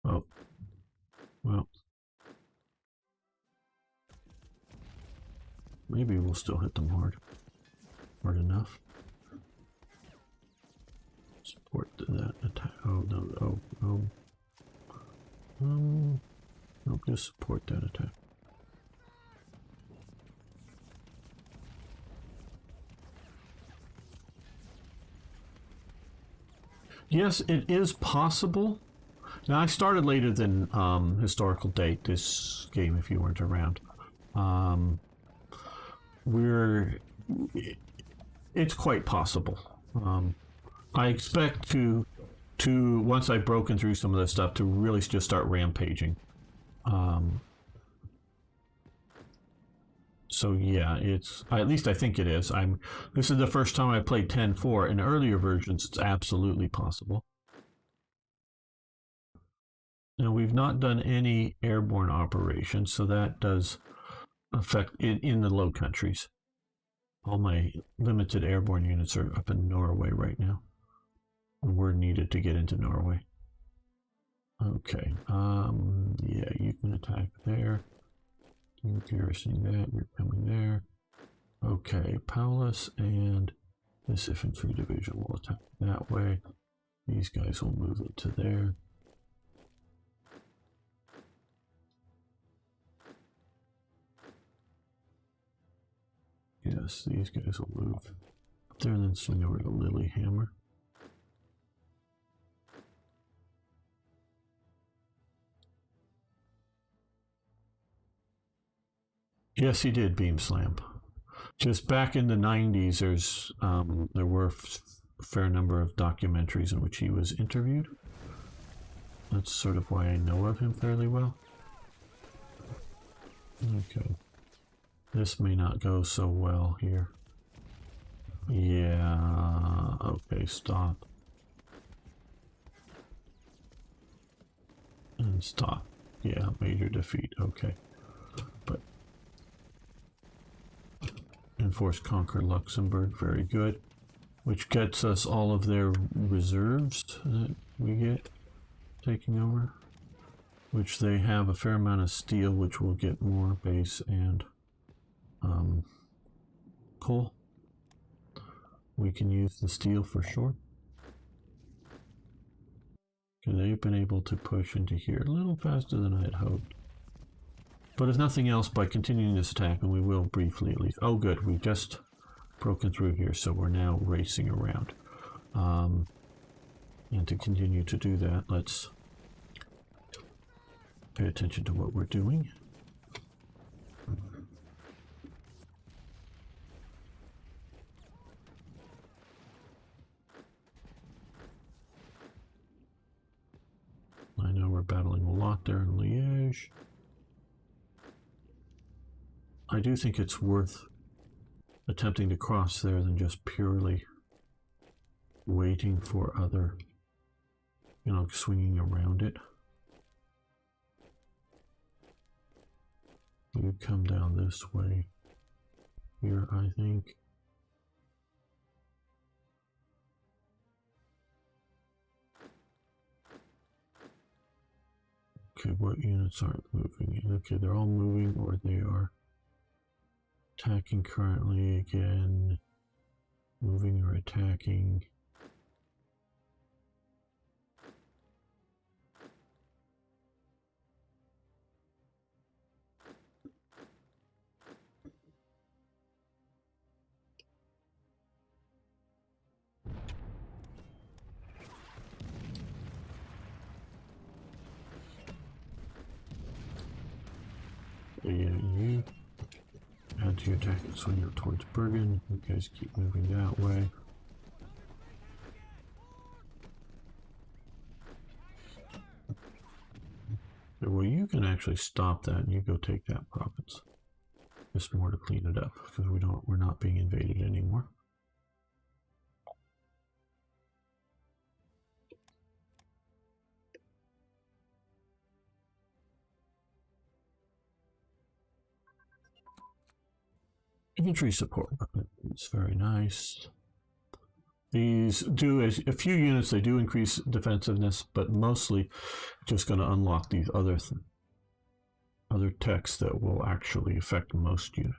Oh, well, maybe we'll still hit them hard enough. Support that attack. Oh no! Nope, just support that attack. Yes, it is possible. Now, I started later than historical date this game, if you weren't around. It's quite possible. I expect to once I've broken through some of this stuff, to really just start rampaging. So yeah, it's, at least I think it is. This is the first time I played 10.4. In earlier versions, it's absolutely possible. Now, we've not done any airborne operations, so that does affect it in the Low Countries. All my limited airborne units are up in Norway right now. And we're needed to get into Norway. Okay, yeah, you can attack there. You're garrisoning that, you're coming there. Okay, Paulus and this infantry division will attack that way. These guys will move it to there. Yes, these guys will move up there and then swing over to Lilyhammer. Yes, he did beam slam. Just back in the 90s, there were a fair number of documentaries in which he was interviewed. That's sort of why I know of him fairly well. Okay. This may not go so well here. Yeah, okay, stop. And stop. Yeah, major defeat, okay. But enforce conquer Luxembourg, very good. Which gets us all of their reserves that we get taking over. Which they have a fair amount of steel, which will get more base and coal. We can use the steel for sure. Okay, they've been able to push into here a little faster than I had hoped. But if nothing else, by continuing this attack, and we will briefly at least. Oh good, we've just broken through here, so we're now racing around. And to continue to do that, let's pay attention to what we're doing. I know battling a lot there in Liège. I do think it's worth attempting to cross there than just purely waiting for other, you know, swinging around it. You come down this way here, I think. Okay, what units aren't moving? Okay, they're all moving, or they are attacking currently again. Moving or attacking. Yeah, you add to your attack and swing out towards Bergen. You guys keep moving that way. Well, you can actually stop that and you go take that province. Just more to clean it up because we're not being invaded anymore. Infantry support. It's very nice. These do, as a few units, they do increase defensiveness, but mostly just going to unlock these other techs that will actually affect most units.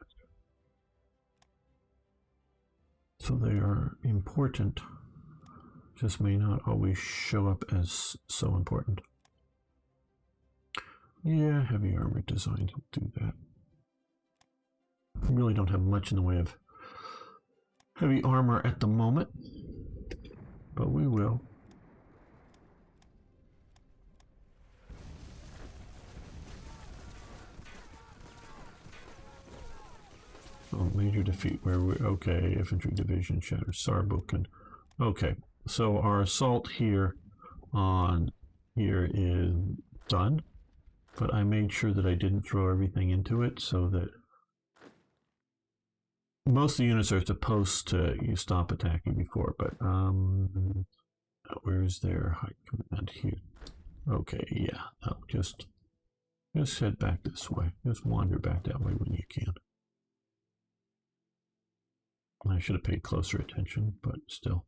So they are important, just may not always show up as so important. Yeah, heavy armor design will do that. We really don't have much in the way of heavy armor at the moment, but we will. Oh, major defeat. Where we okay? Infantry division shatters Saarbrücken. Okay, so our assault here on here is done, but I made sure that I didn't throw everything into it so that most of the units are supposed to stop attacking before, but where's their high command here? Okay, yeah, no, just head back this way. Just wander back that way when you can. I should have paid closer attention, but still.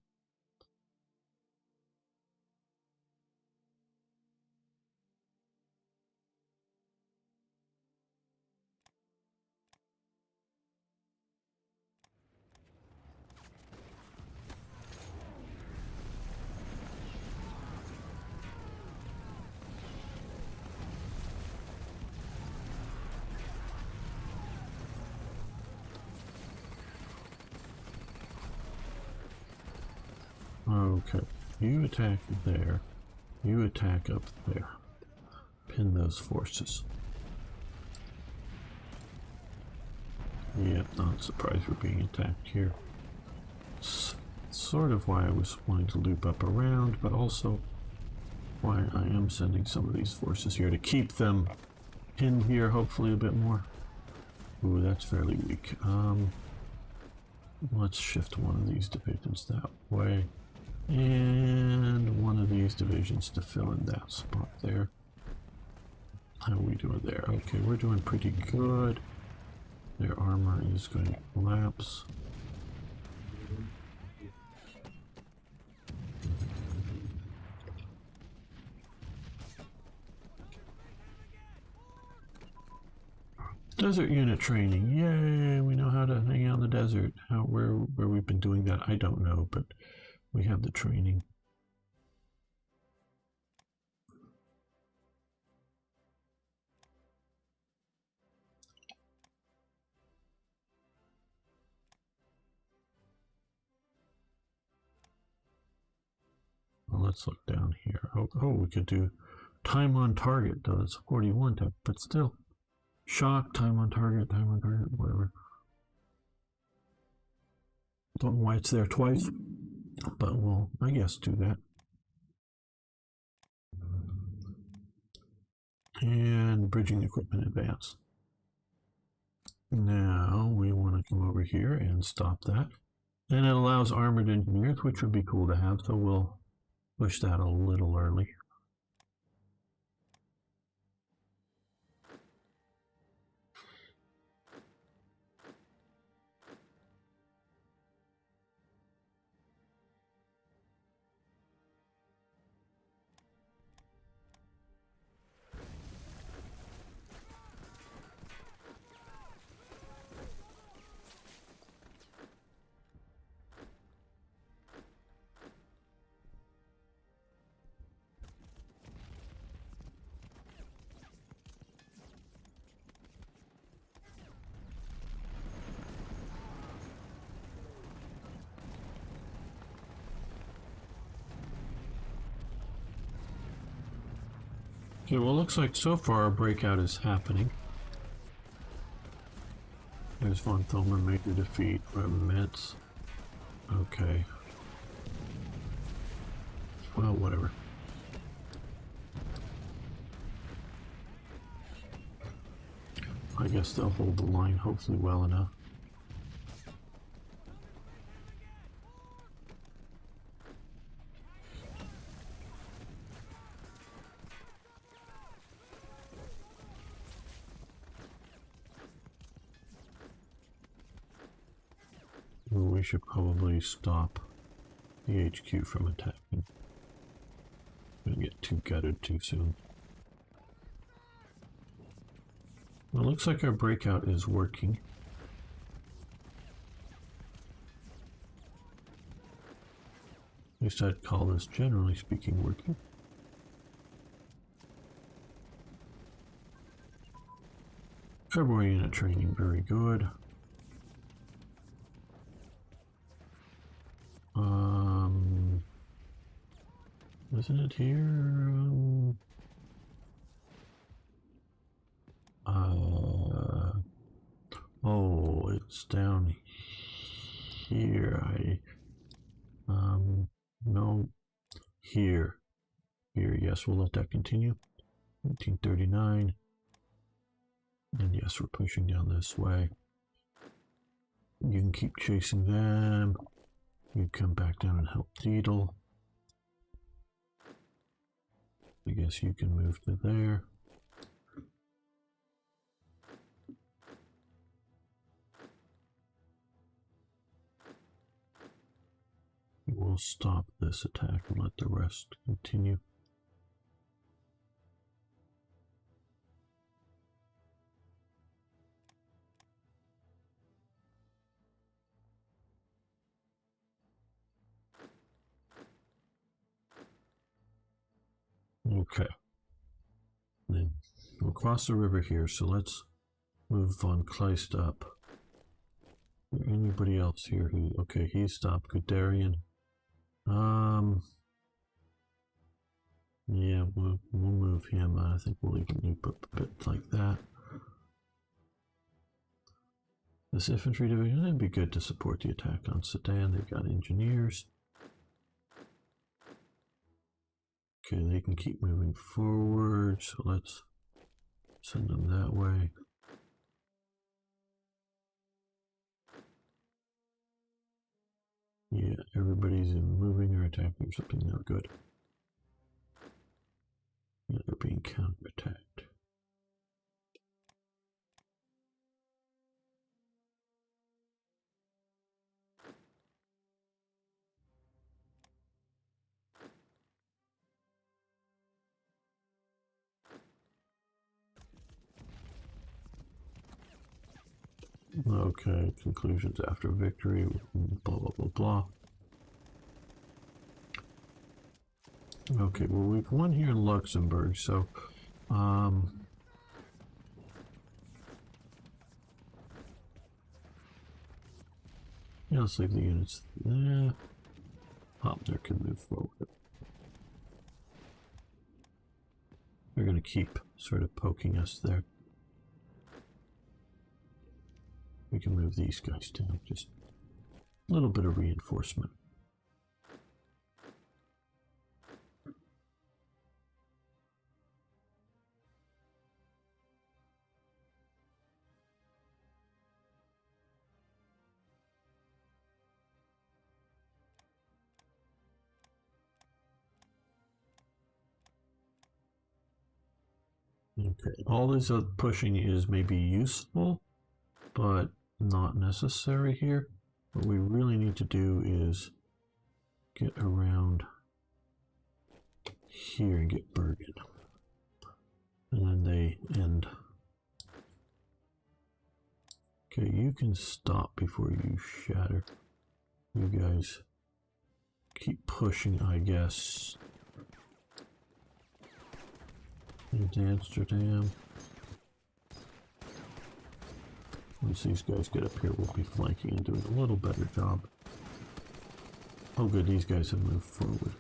Okay, you attack there, you attack up there. Pin those forces. Yeah, not surprised we're being attacked here. It's sort of why I was wanting to loop up around, but also why I am sending some of these forces here to keep them pinned here, hopefully a bit more. Ooh, that's fairly weak. Let's shift one of these divisions that way. And one of these divisions to fill in that spot there. How are we doing there? Okay, we're doing pretty good. Their armor is going to collapse. Desert unit training. Yay, we know how to hang out in the desert. Where we've been doing that, I don't know, but we have the training. Well, let's look down here. Oh, we could do time on target, though. It's 41 type, but still. Shock, time on target, whatever. Don't know why it's there twice, but we'll, I guess, do that. And bridging equipment advance. Now we want to come over here and stop that. And it allows armored engineers, which would be cool to have, so we'll push that a little early. Okay, well, it looks like so far our breakout is happening. There's von Thulman major defeat. Remits. Okay. Well, whatever. I guess they'll hold the line hopefully well enough. We should probably stop the HQ from attacking. I'm gonna get too gutted too soon. Well, it looks like our breakout is working. At least I'd call this, generally speaking, working. February unit training, very good. Isn't it here? Oh, it's down here. No, here. Yes, we'll let that continue. 1939. And yes, we're pushing down this way. You can keep chasing them. You come back down and help Deedle. I guess you can move to there. We'll stop this attack and let the rest continue. Okay. Then we'll cross the river here, so let's move von Kleist up. Is there anybody else here who... Okay, he stopped. Guderian. Yeah, we'll move him. I think we'll even loop up a bit like that. This infantry division, it'd be good to support the attack on Sedan. They've got engineers. Okay, they can keep moving forward, so let's send them that way. Yeah, everybody's moving or attacking or something now. Good. Yeah, they're being counterattacked. Okay, conclusions after victory, blah, blah, blah, blah. Okay, well, we've won here in Luxembourg, so, yeah, let's leave the units there. Hopner can move forward. They're going to keep sort of poking us there. We can move these guys down, just a little bit of reinforcement. Okay, all this pushing is maybe useful, but not necessary here. What we really need to do is get around here and get Bergen. And then they end. Okay, you can stop before you shatter. You guys keep pushing, I guess. Into Amsterdam. Once these guys get up here, we'll be flanking and doing a little better job. Oh good, these guys have moved forward.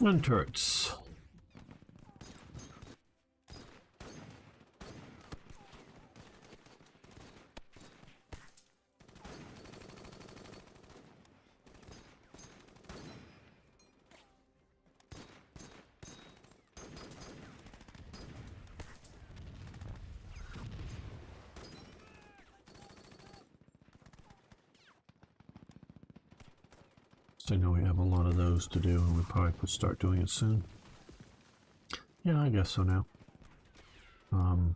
And turrets. So I know we have a lot of those to do, and we probably could start doing it soon. Yeah, I guess so now. Well,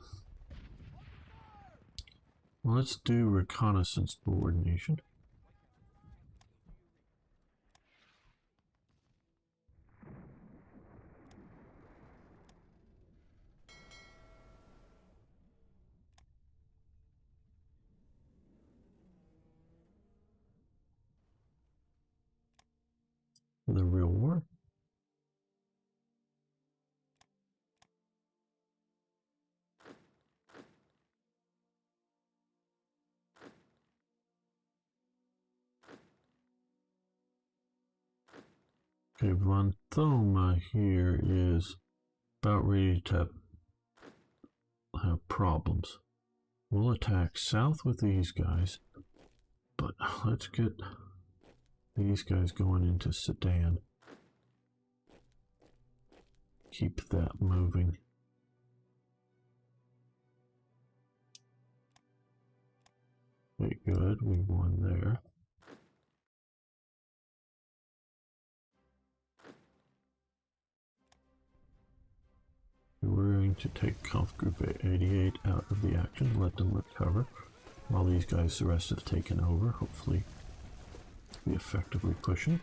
let's do reconnaissance coordination. For the real war. Okay, Von Thoma here is about ready to have problems. We'll attack south with these guys, but let's get these guys going into Sedan. Keep that moving. Okay, good, we won there. We're going to take Kampf Group 88 out of the action, let them recover, while these guys, the rest have taken over, hopefully be effectively pushing.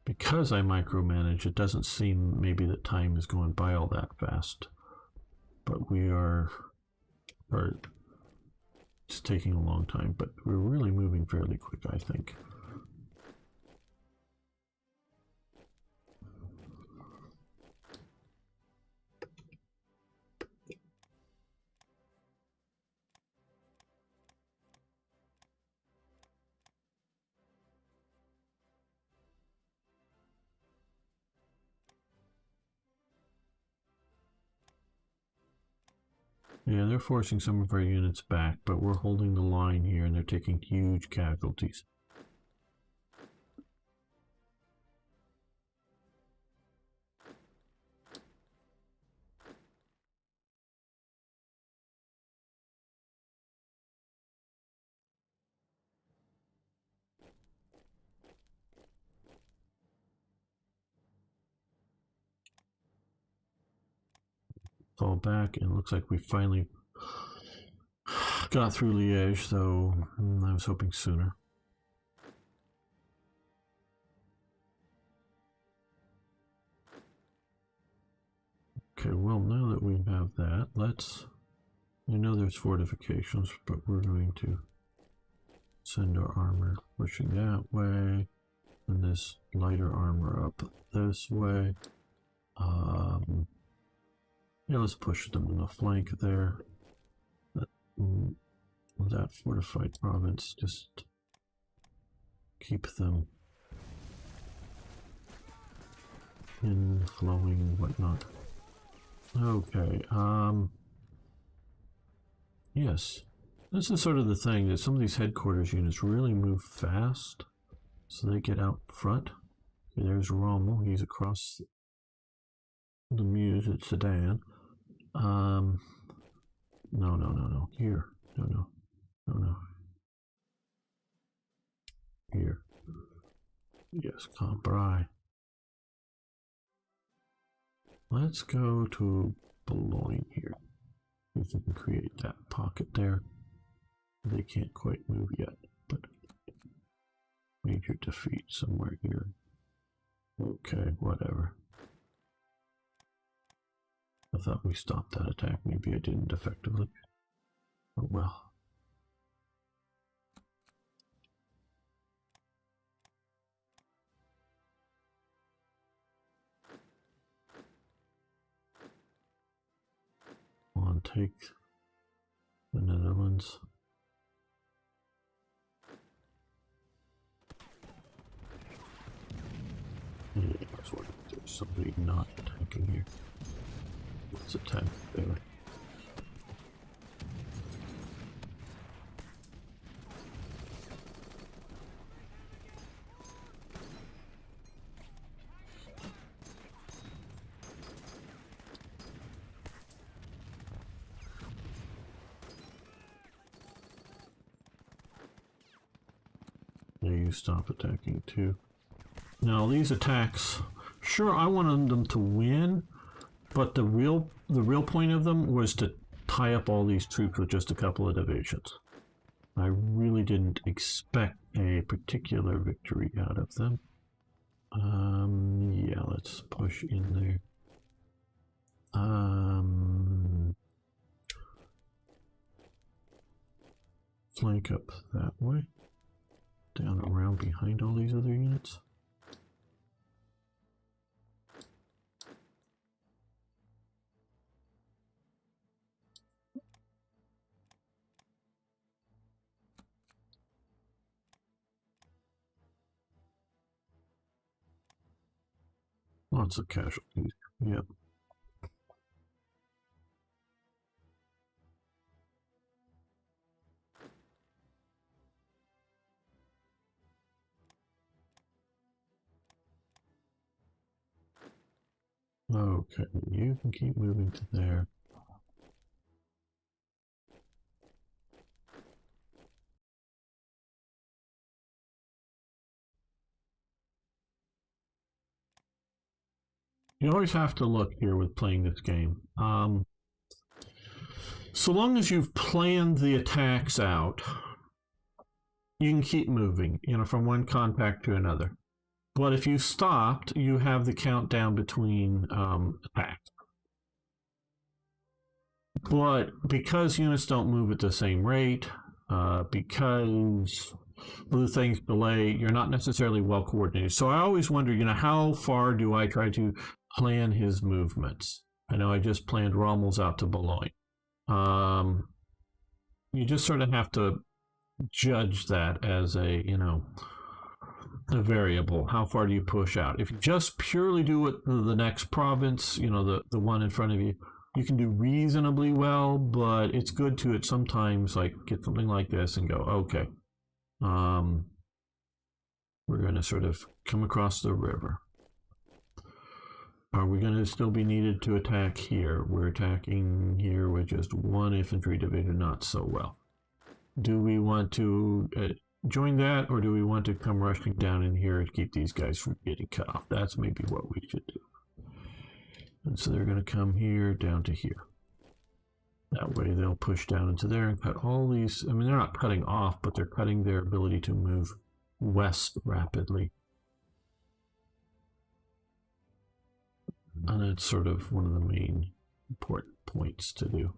Because I micromanage, it doesn't seem maybe that time is going by all that fast, but we are, or it's taking a long time, but we're really moving fairly quick, I think. Yeah, they're forcing some of our units back, but we're holding the line here and they're taking huge casualties. Fall back, and it looks like we finally got through Liège, though I was hoping sooner. Okay, well, now that we have that, let's... I know there's fortifications, but we're going to send our armor pushing that way, and this lighter armor up this way. Yeah, let's push them in the flank there. That fortified province, just keep them inflowing, whatnot. Okay, yes. This is sort of the thing, that some of these headquarters units really move fast, so they get out front. Okay, there's Rommel, he's across the Meuse at Sedan. No, here. No. Here. Yes, Cambrai. Let's go to Boulogne here. If we can create that pocket there. They can't quite move yet, but major defeat somewhere here. Okay, whatever. I thought we stopped that attack. Maybe I didn't effectively. Oh well. Come on, take the Netherlands. Yeah, there's somebody not attacking here. Let's attack there. Yeah, you stop attacking too. Now these attacks, sure, I wanted them to win, but the real point of them was to tie up all these troops with just a couple of divisions. I really didn't expect a particular victory out of them. Yeah, let's push in there. Flank up that way. Down around behind all these other units. Lots of casualties. Yep. Okay, you can keep moving to there. You always have to look here with playing this game. So long as you've planned the attacks out, you can keep moving, from one contact to another. But if you stopped, you have the countdown between attacks. But because units don't move at the same rate, because blue things delay, you're not necessarily well coordinated. So I always wonder, how far do I try to plan his movements? I know I just planned Rommel's out to Boulogne. You just sort of have to judge that as a variable. How far do you push out? If you just purely do it the next province, the one in front of you, you can do reasonably well, but it's good to sometimes get something like this and go, okay, we're going to sort of come across the river. Are we going to still be needed to attack here? We're attacking here with just one infantry division, not so well. Do we want to join that, or do we want to come rushing down in here and keep these guys from getting cut off? That's maybe what we should do. And so they're going to come here down to here. That way they'll push down into there and cut all these. I mean, they're not cutting off, but they're cutting their ability to move west rapidly. And that's sort of one of the main important points to do.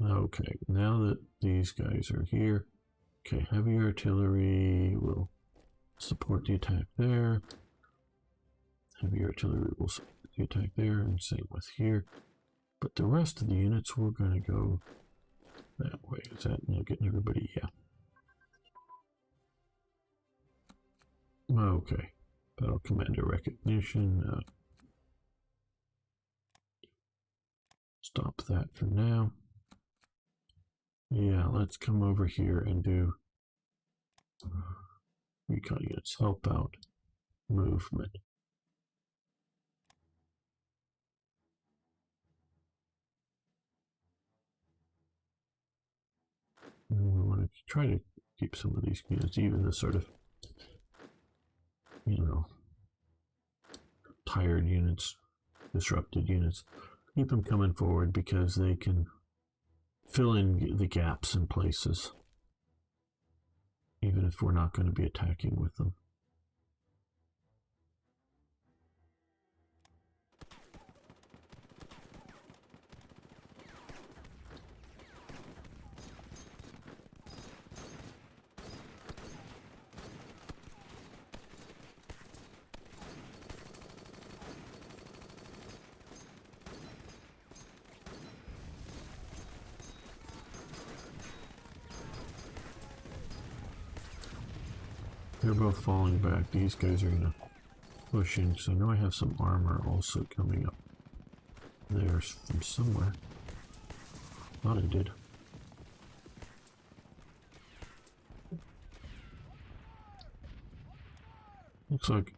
Okay, now that these guys are here, okay, heavy artillery will support the attack there. Heavy artillery will support the attack there, and same with here. But the rest of the units, we're going to go that way. Is that getting everybody? Yeah. Okay. Battle commander recognition. Stop that for now. Yeah, let's come over here and do recon units. Help out movement. And we want to try to keep some of these units, even the sort of, tired units, disrupted units, keep them coming forward because they can fill in the gaps in places, even if we're not going to be attacking with them. They're both falling back. These guys are going to push in. So now I have some armor also coming up there from somewhere. Thought I did. Looks like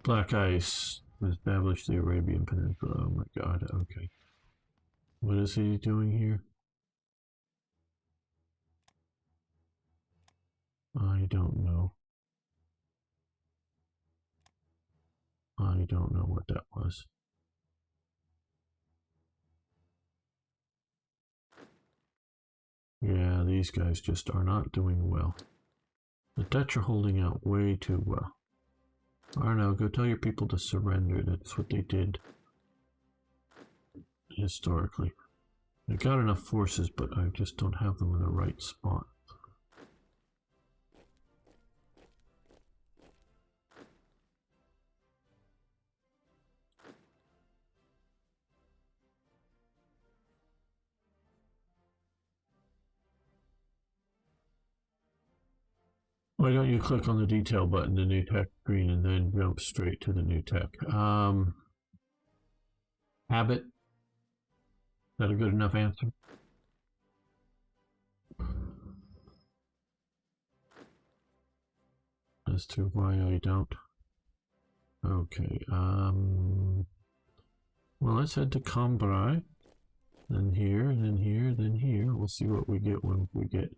Black Ice established the Arabian Peninsula. Oh my god, okay. What is he doing here? I don't know. I don't know what that was. Yeah, these guys just are not doing well. The Dutch are holding out way too well. I don't know, go tell your people to surrender. That's what they did historically. I got enough forces, but I just don't have them in the right spot. Why don't you click on the detail button, the new tech screen, and then jump straight to the new tech? Habit? Is that a good enough answer? As to why I don't. Okay, well, let's head to Cambrai, then here, then here, then here. We'll see what we get when we get.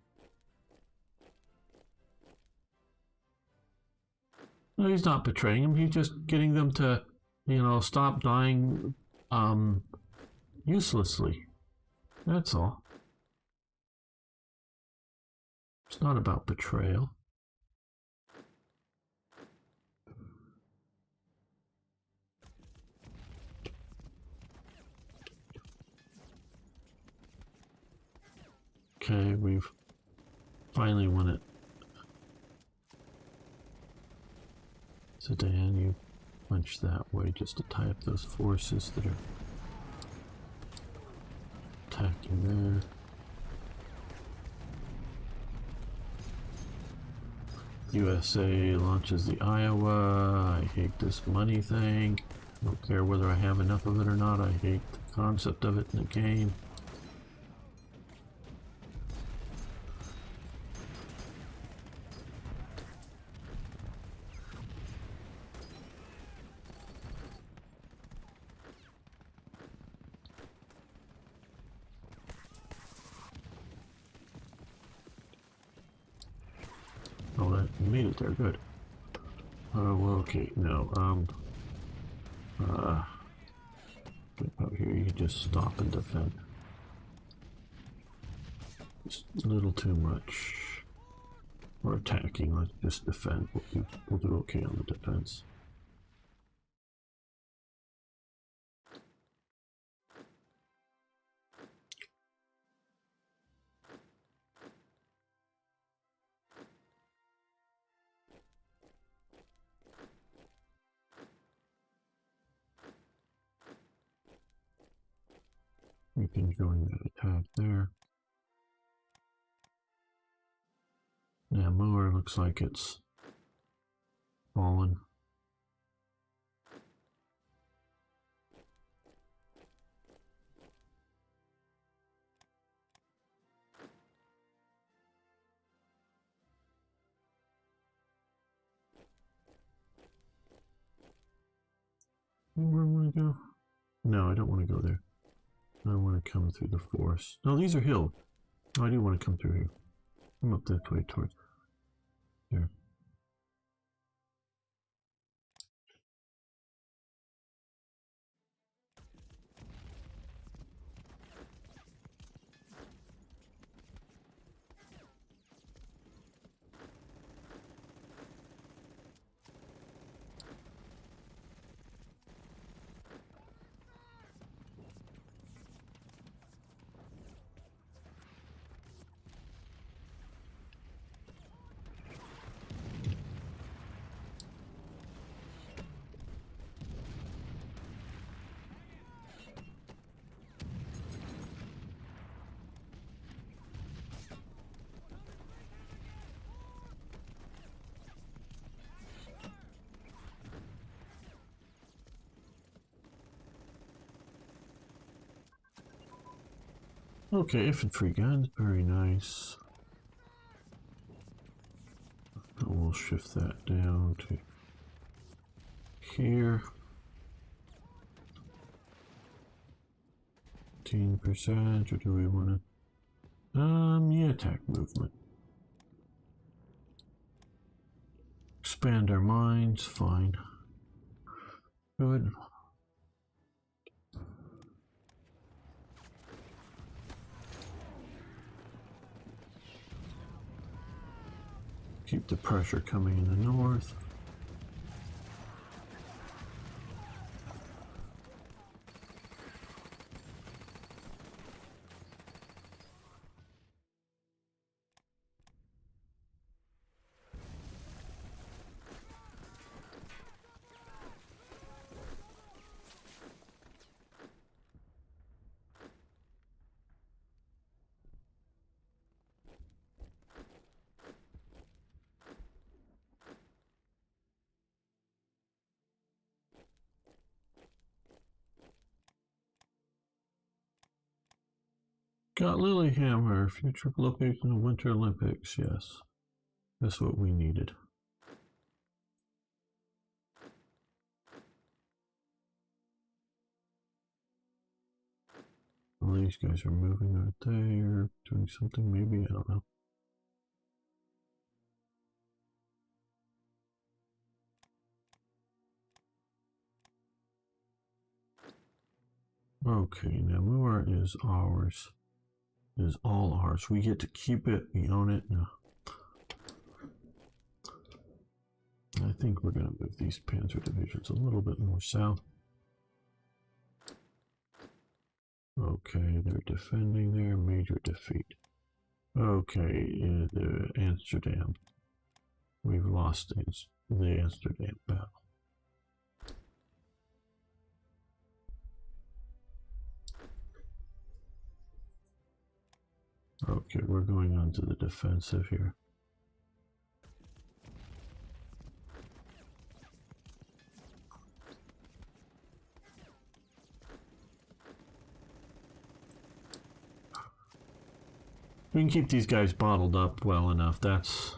No, he's not betraying him. He's just getting them to, stop dying, uselessly. That's all. It's not about betrayal. Okay, we've finally won it. So Dan, you punch that way just to tie up those forces that are attacking there. USA launches the Iowa. I hate this money thing. Don't care whether I have enough of it or not. I hate the concept of it in the game. Oh, that made it there, good. Oh, well, okay, no, out here, you just stop and defend. Just a little too much. We're attacking, let's just defend. We'll do okay on the defense. can join that attack there. Now mower looks like it's fallen. Where do I want to go? No, I don't want to go there. I want to come through the forest. No, these are hills. Oh, I do want to come through here. I'm up this way towards there. Okay, infantry guns, very nice. We'll shift that down to here. 15%, or do we want to? Yeah, attack movement. Expand our mines, fine. Good. Keep the pressure coming in the north. Got Lilyhammer, future location of Winter Olympics, yes. That's what we needed. Well, these guys are moving, aren't they? Or doing something, maybe? I don't know. Okay, now Moor is ours. It is all ours. We get to keep it. We own it. No. I think we're going to move these panzer divisions a little bit more south. Okay, they're defending their major defeat. Okay, the Amsterdam. We've lost the Amsterdam battle. Okay, we're going on to the defensive here. We can keep these guys bottled up well enough. That's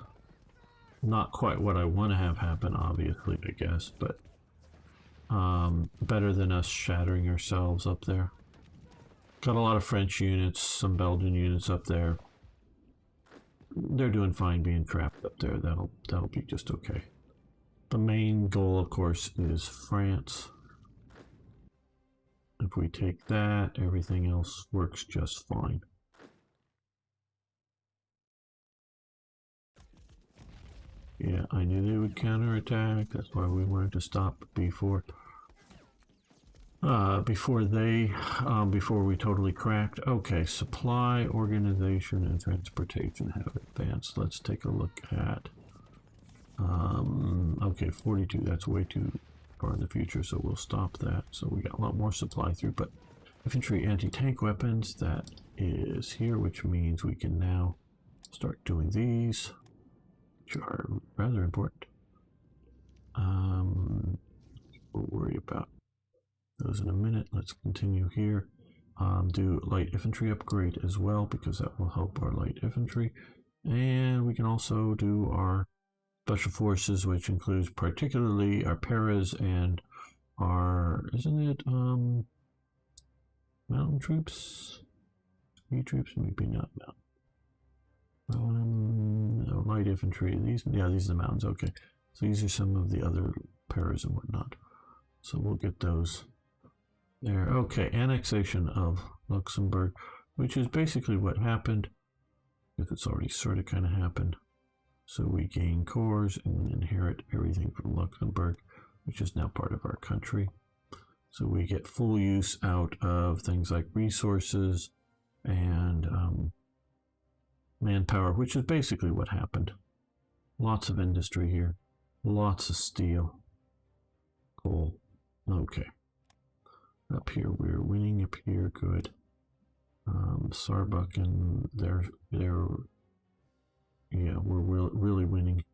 not quite what I want to have happen, obviously, I guess, but better than us shattering ourselves up there. Got a lot of French units, some Belgian units up there. They're doing fine being trapped up there. That'll be just okay. The main goal, of course, is France. If we take that, everything else works just fine. Yeah, I knew they would counterattack. That's why we wanted to stop before we totally cracked. Okay, supply, organization, and transportation have advanced. Let's take a look at, okay, 42, that's way too far in the future, so we'll stop that. So we got a lot more supply through, but infantry anti-tank weapons. That is here, which means we can now start doing these, which are rather important. We'll worry about those in a minute. Let's continue here. Do light infantry upgrade as well, because that will help our light infantry. And we can also do our special forces, which includes particularly our paras and our, isn't it, mountain troops? Ski troops? Maybe not mountain. No, light infantry. These are the mountains. Okay. So these are some of the other paras and whatnot. So we'll get those there. Okay, annexation of Luxembourg, which is basically what happened, because it's already sort of kind of happened. So we gain cores and inherit everything from Luxembourg, which is now part of our country. So we get full use out of things like resources and manpower, which is basically what happened. Lots of industry here, lots of steel, coal. Okay. Up here we're winning. Up here, good. Sarbuck, they're yeah, we're really winning.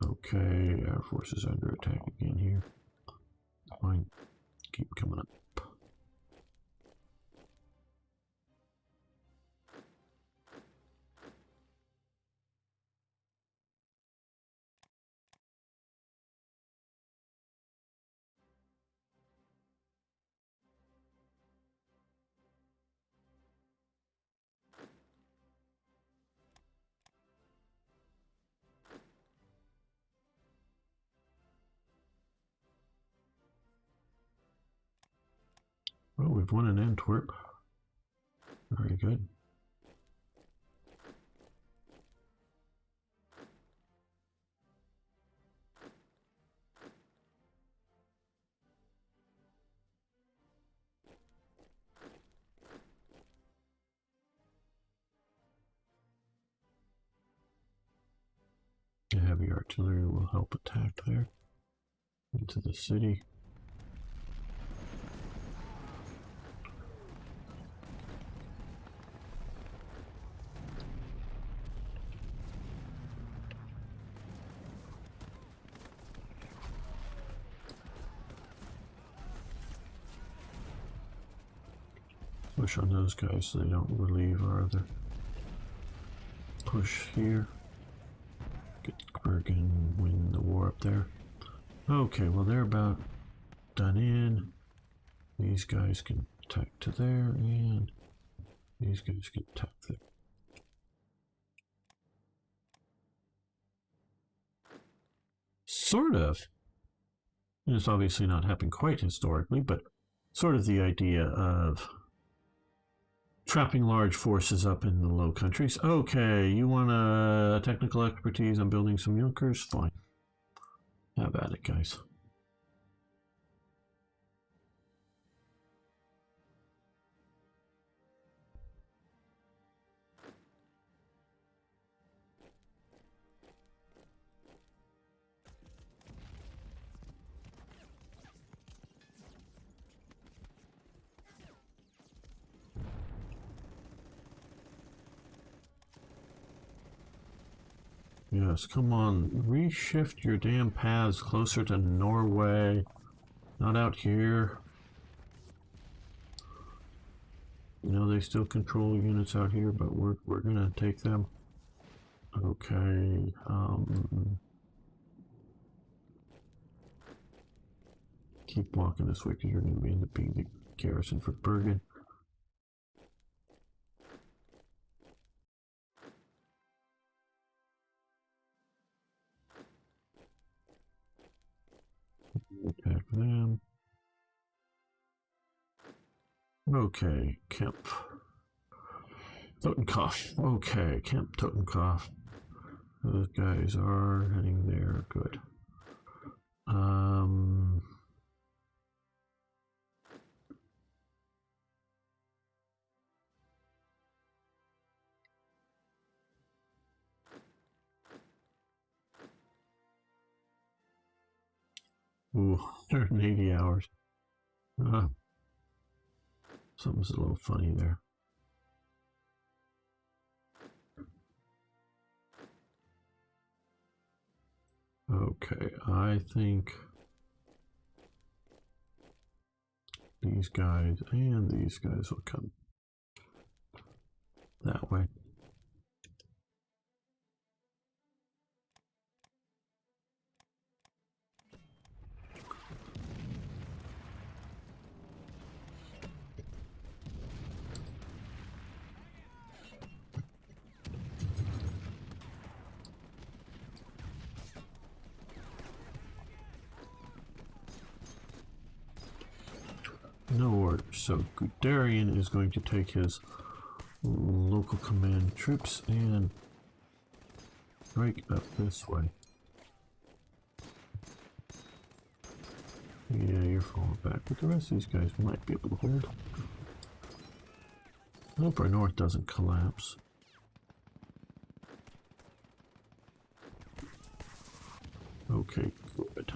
Okay, our forces are under attack again here. Fine, keep coming up. Well, we've won in Antwerp. Very good. The heavy artillery will help attack there into the city. Push on those guys so they don't relieve our other push here. Get Bergen, win the war up there. Okay, well they're about done in. These guys can attack to there, and these guys can attack there. Sort of. And it's obviously not happened quite historically, but sort of the idea of trapping large forces up in the Low Countries. Okay, you want a technical expertise on building some Junkers? Fine. Have at it, guys. Yes, come on. Reshift your damn paths closer to Norway. Not out here. You know, they still control units out here, but we're gonna take them. Okay. Keep walking this way because you're going to end up being the garrison for Bergen. Attack them. Okay, Kemp. Totenkopf. Okay, Kemp, Totenkopf. Those guys are heading there. Good. Ooh, 180 hours. Something's a little funny there. Okay, I think these guys and these guys will come that way. No order. So Guderian is going to take his local command troops and break up this way. Yeah, you're falling back, but the rest of these guys might be able to hold. I hope our north doesn't collapse. Okay, good.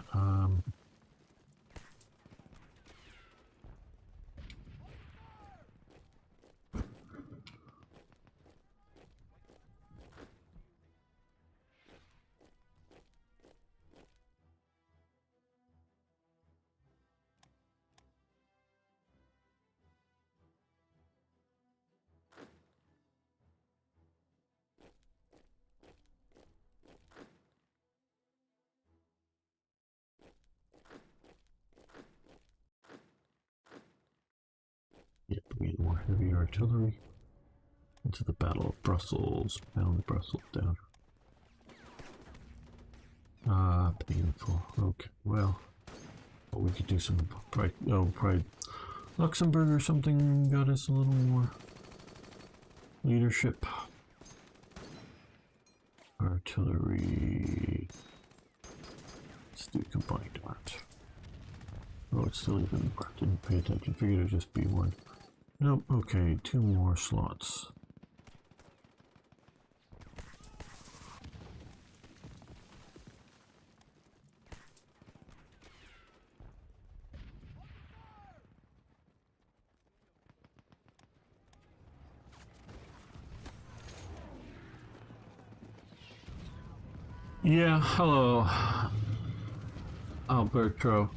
Yep, we need more heavy artillery. Into the Battle of Brussels. Pound Brussels down. Ah, painful. Okay, well, we could do some pride. Oh, pride. Luxembourg or something got us a little more leadership. Artillery. Let's do combined art. Oh, it's still even more. Didn't pay attention. Figured it'd just be one. Nope. Okay, 2 more slots. Yeah, hello, Alberto.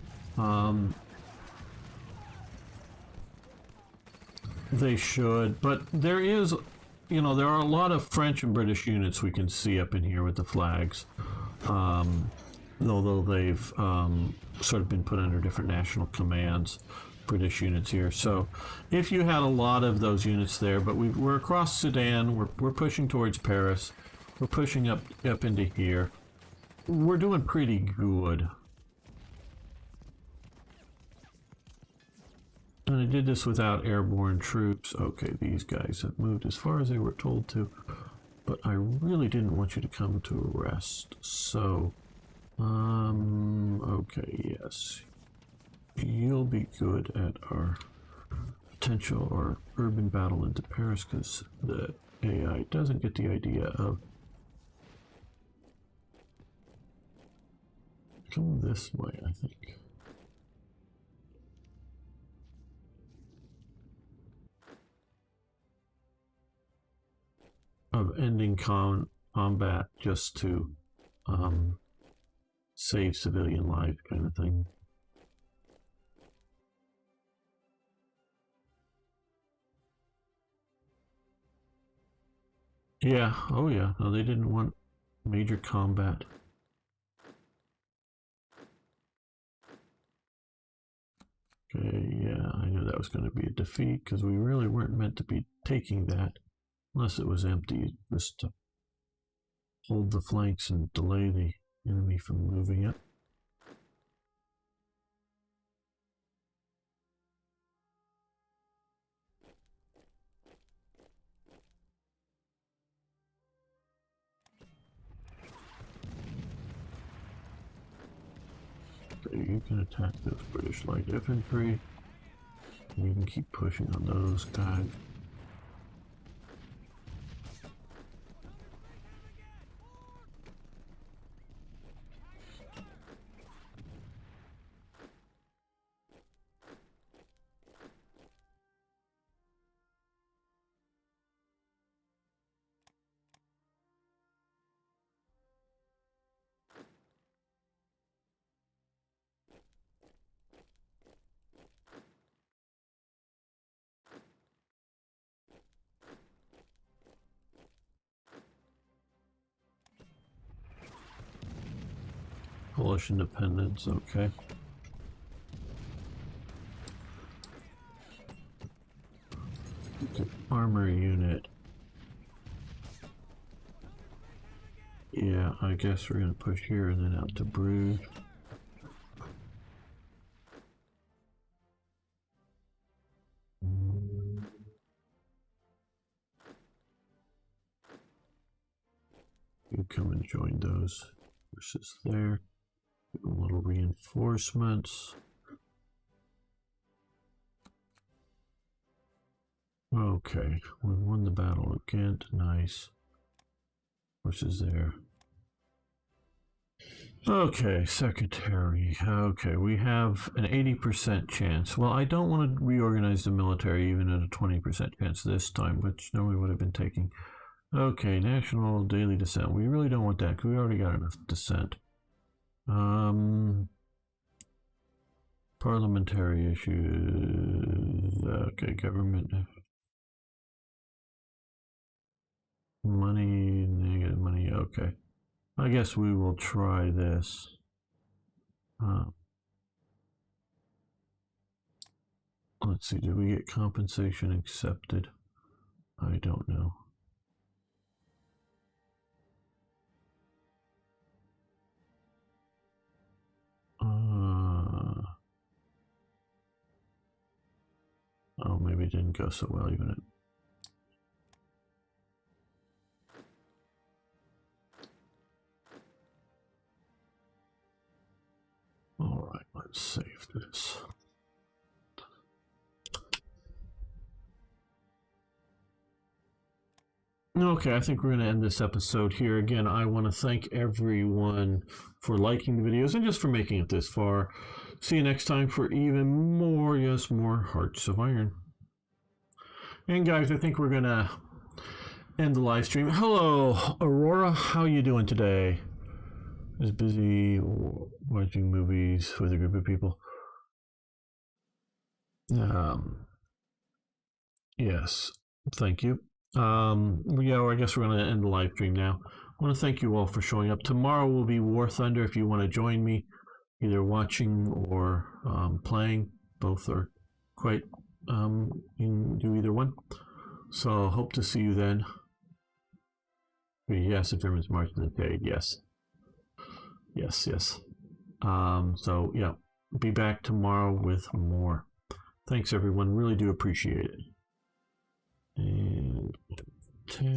They should, but there is, there are a lot of French and British units we can see up in here with the flags. Although they've sort of been put under different national commands, British units here. So if you had a lot of those units there, but we're across Sudan, we're pushing towards Paris, we're pushing up into here. We're doing pretty good. And I did this without airborne troops. Okay, these guys have moved as far as they were told to, but I really didn't want you to come to a rest. So, okay, yes. You'll be good at our potential or urban battle into Paris because the AI doesn't get the idea of come this way, I think. Of ending combat just to save civilian life kind of thing. Yeah, oh yeah, no, they didn't want major combat. Okay, yeah, I knew that was going to be a defeat because we really weren't meant to be taking that unless it was empty, just to hold the flanks and delay the enemy from moving it. Okay, you can attack those British light infantry. You can keep pushing on those guys. Polish independence, okay. Armor unit. Yeah, I guess we're gonna push here and then out to Bruges. You come and join those forces there. A little reinforcements. Okay, we won the battle again. Nice. Forces there. Okay, secretary. Okay, we have an 80% chance. Well, I don't want to reorganize the military even at a 20% chance this time, which normally would have been taking. Okay, national daily dissent. We really don't want that because we already got enough dissent. Parliamentary issues. Okay, government. Money, negative money. Okay. I guess we will try this. Let's see, did we get compensation accepted? I don't know. Oh, maybe it didn't go so well even. All right, let's save this. Okay, I think we're going to end this episode here. Again, I want to thank everyone for liking the videos and just for making it this far. See you next time for even more, yes, more Hearts of Iron. And guys, I think we're going to end the live stream. Hello, Aurora. How you doing today? Just busy watching movies with a group of people. Yes, thank you. Yeah, I guess we're going to end the live stream now. I want to thank you all for showing up. Tomorrow will be War Thunder if you want to join me, either watching or playing. Both are quite, you can do either one. So hope to see you then. Yes, the Germans marched in the day. Yes. Yes, yes. So yeah, be back tomorrow with more. Thanks everyone, really do appreciate it. And 10.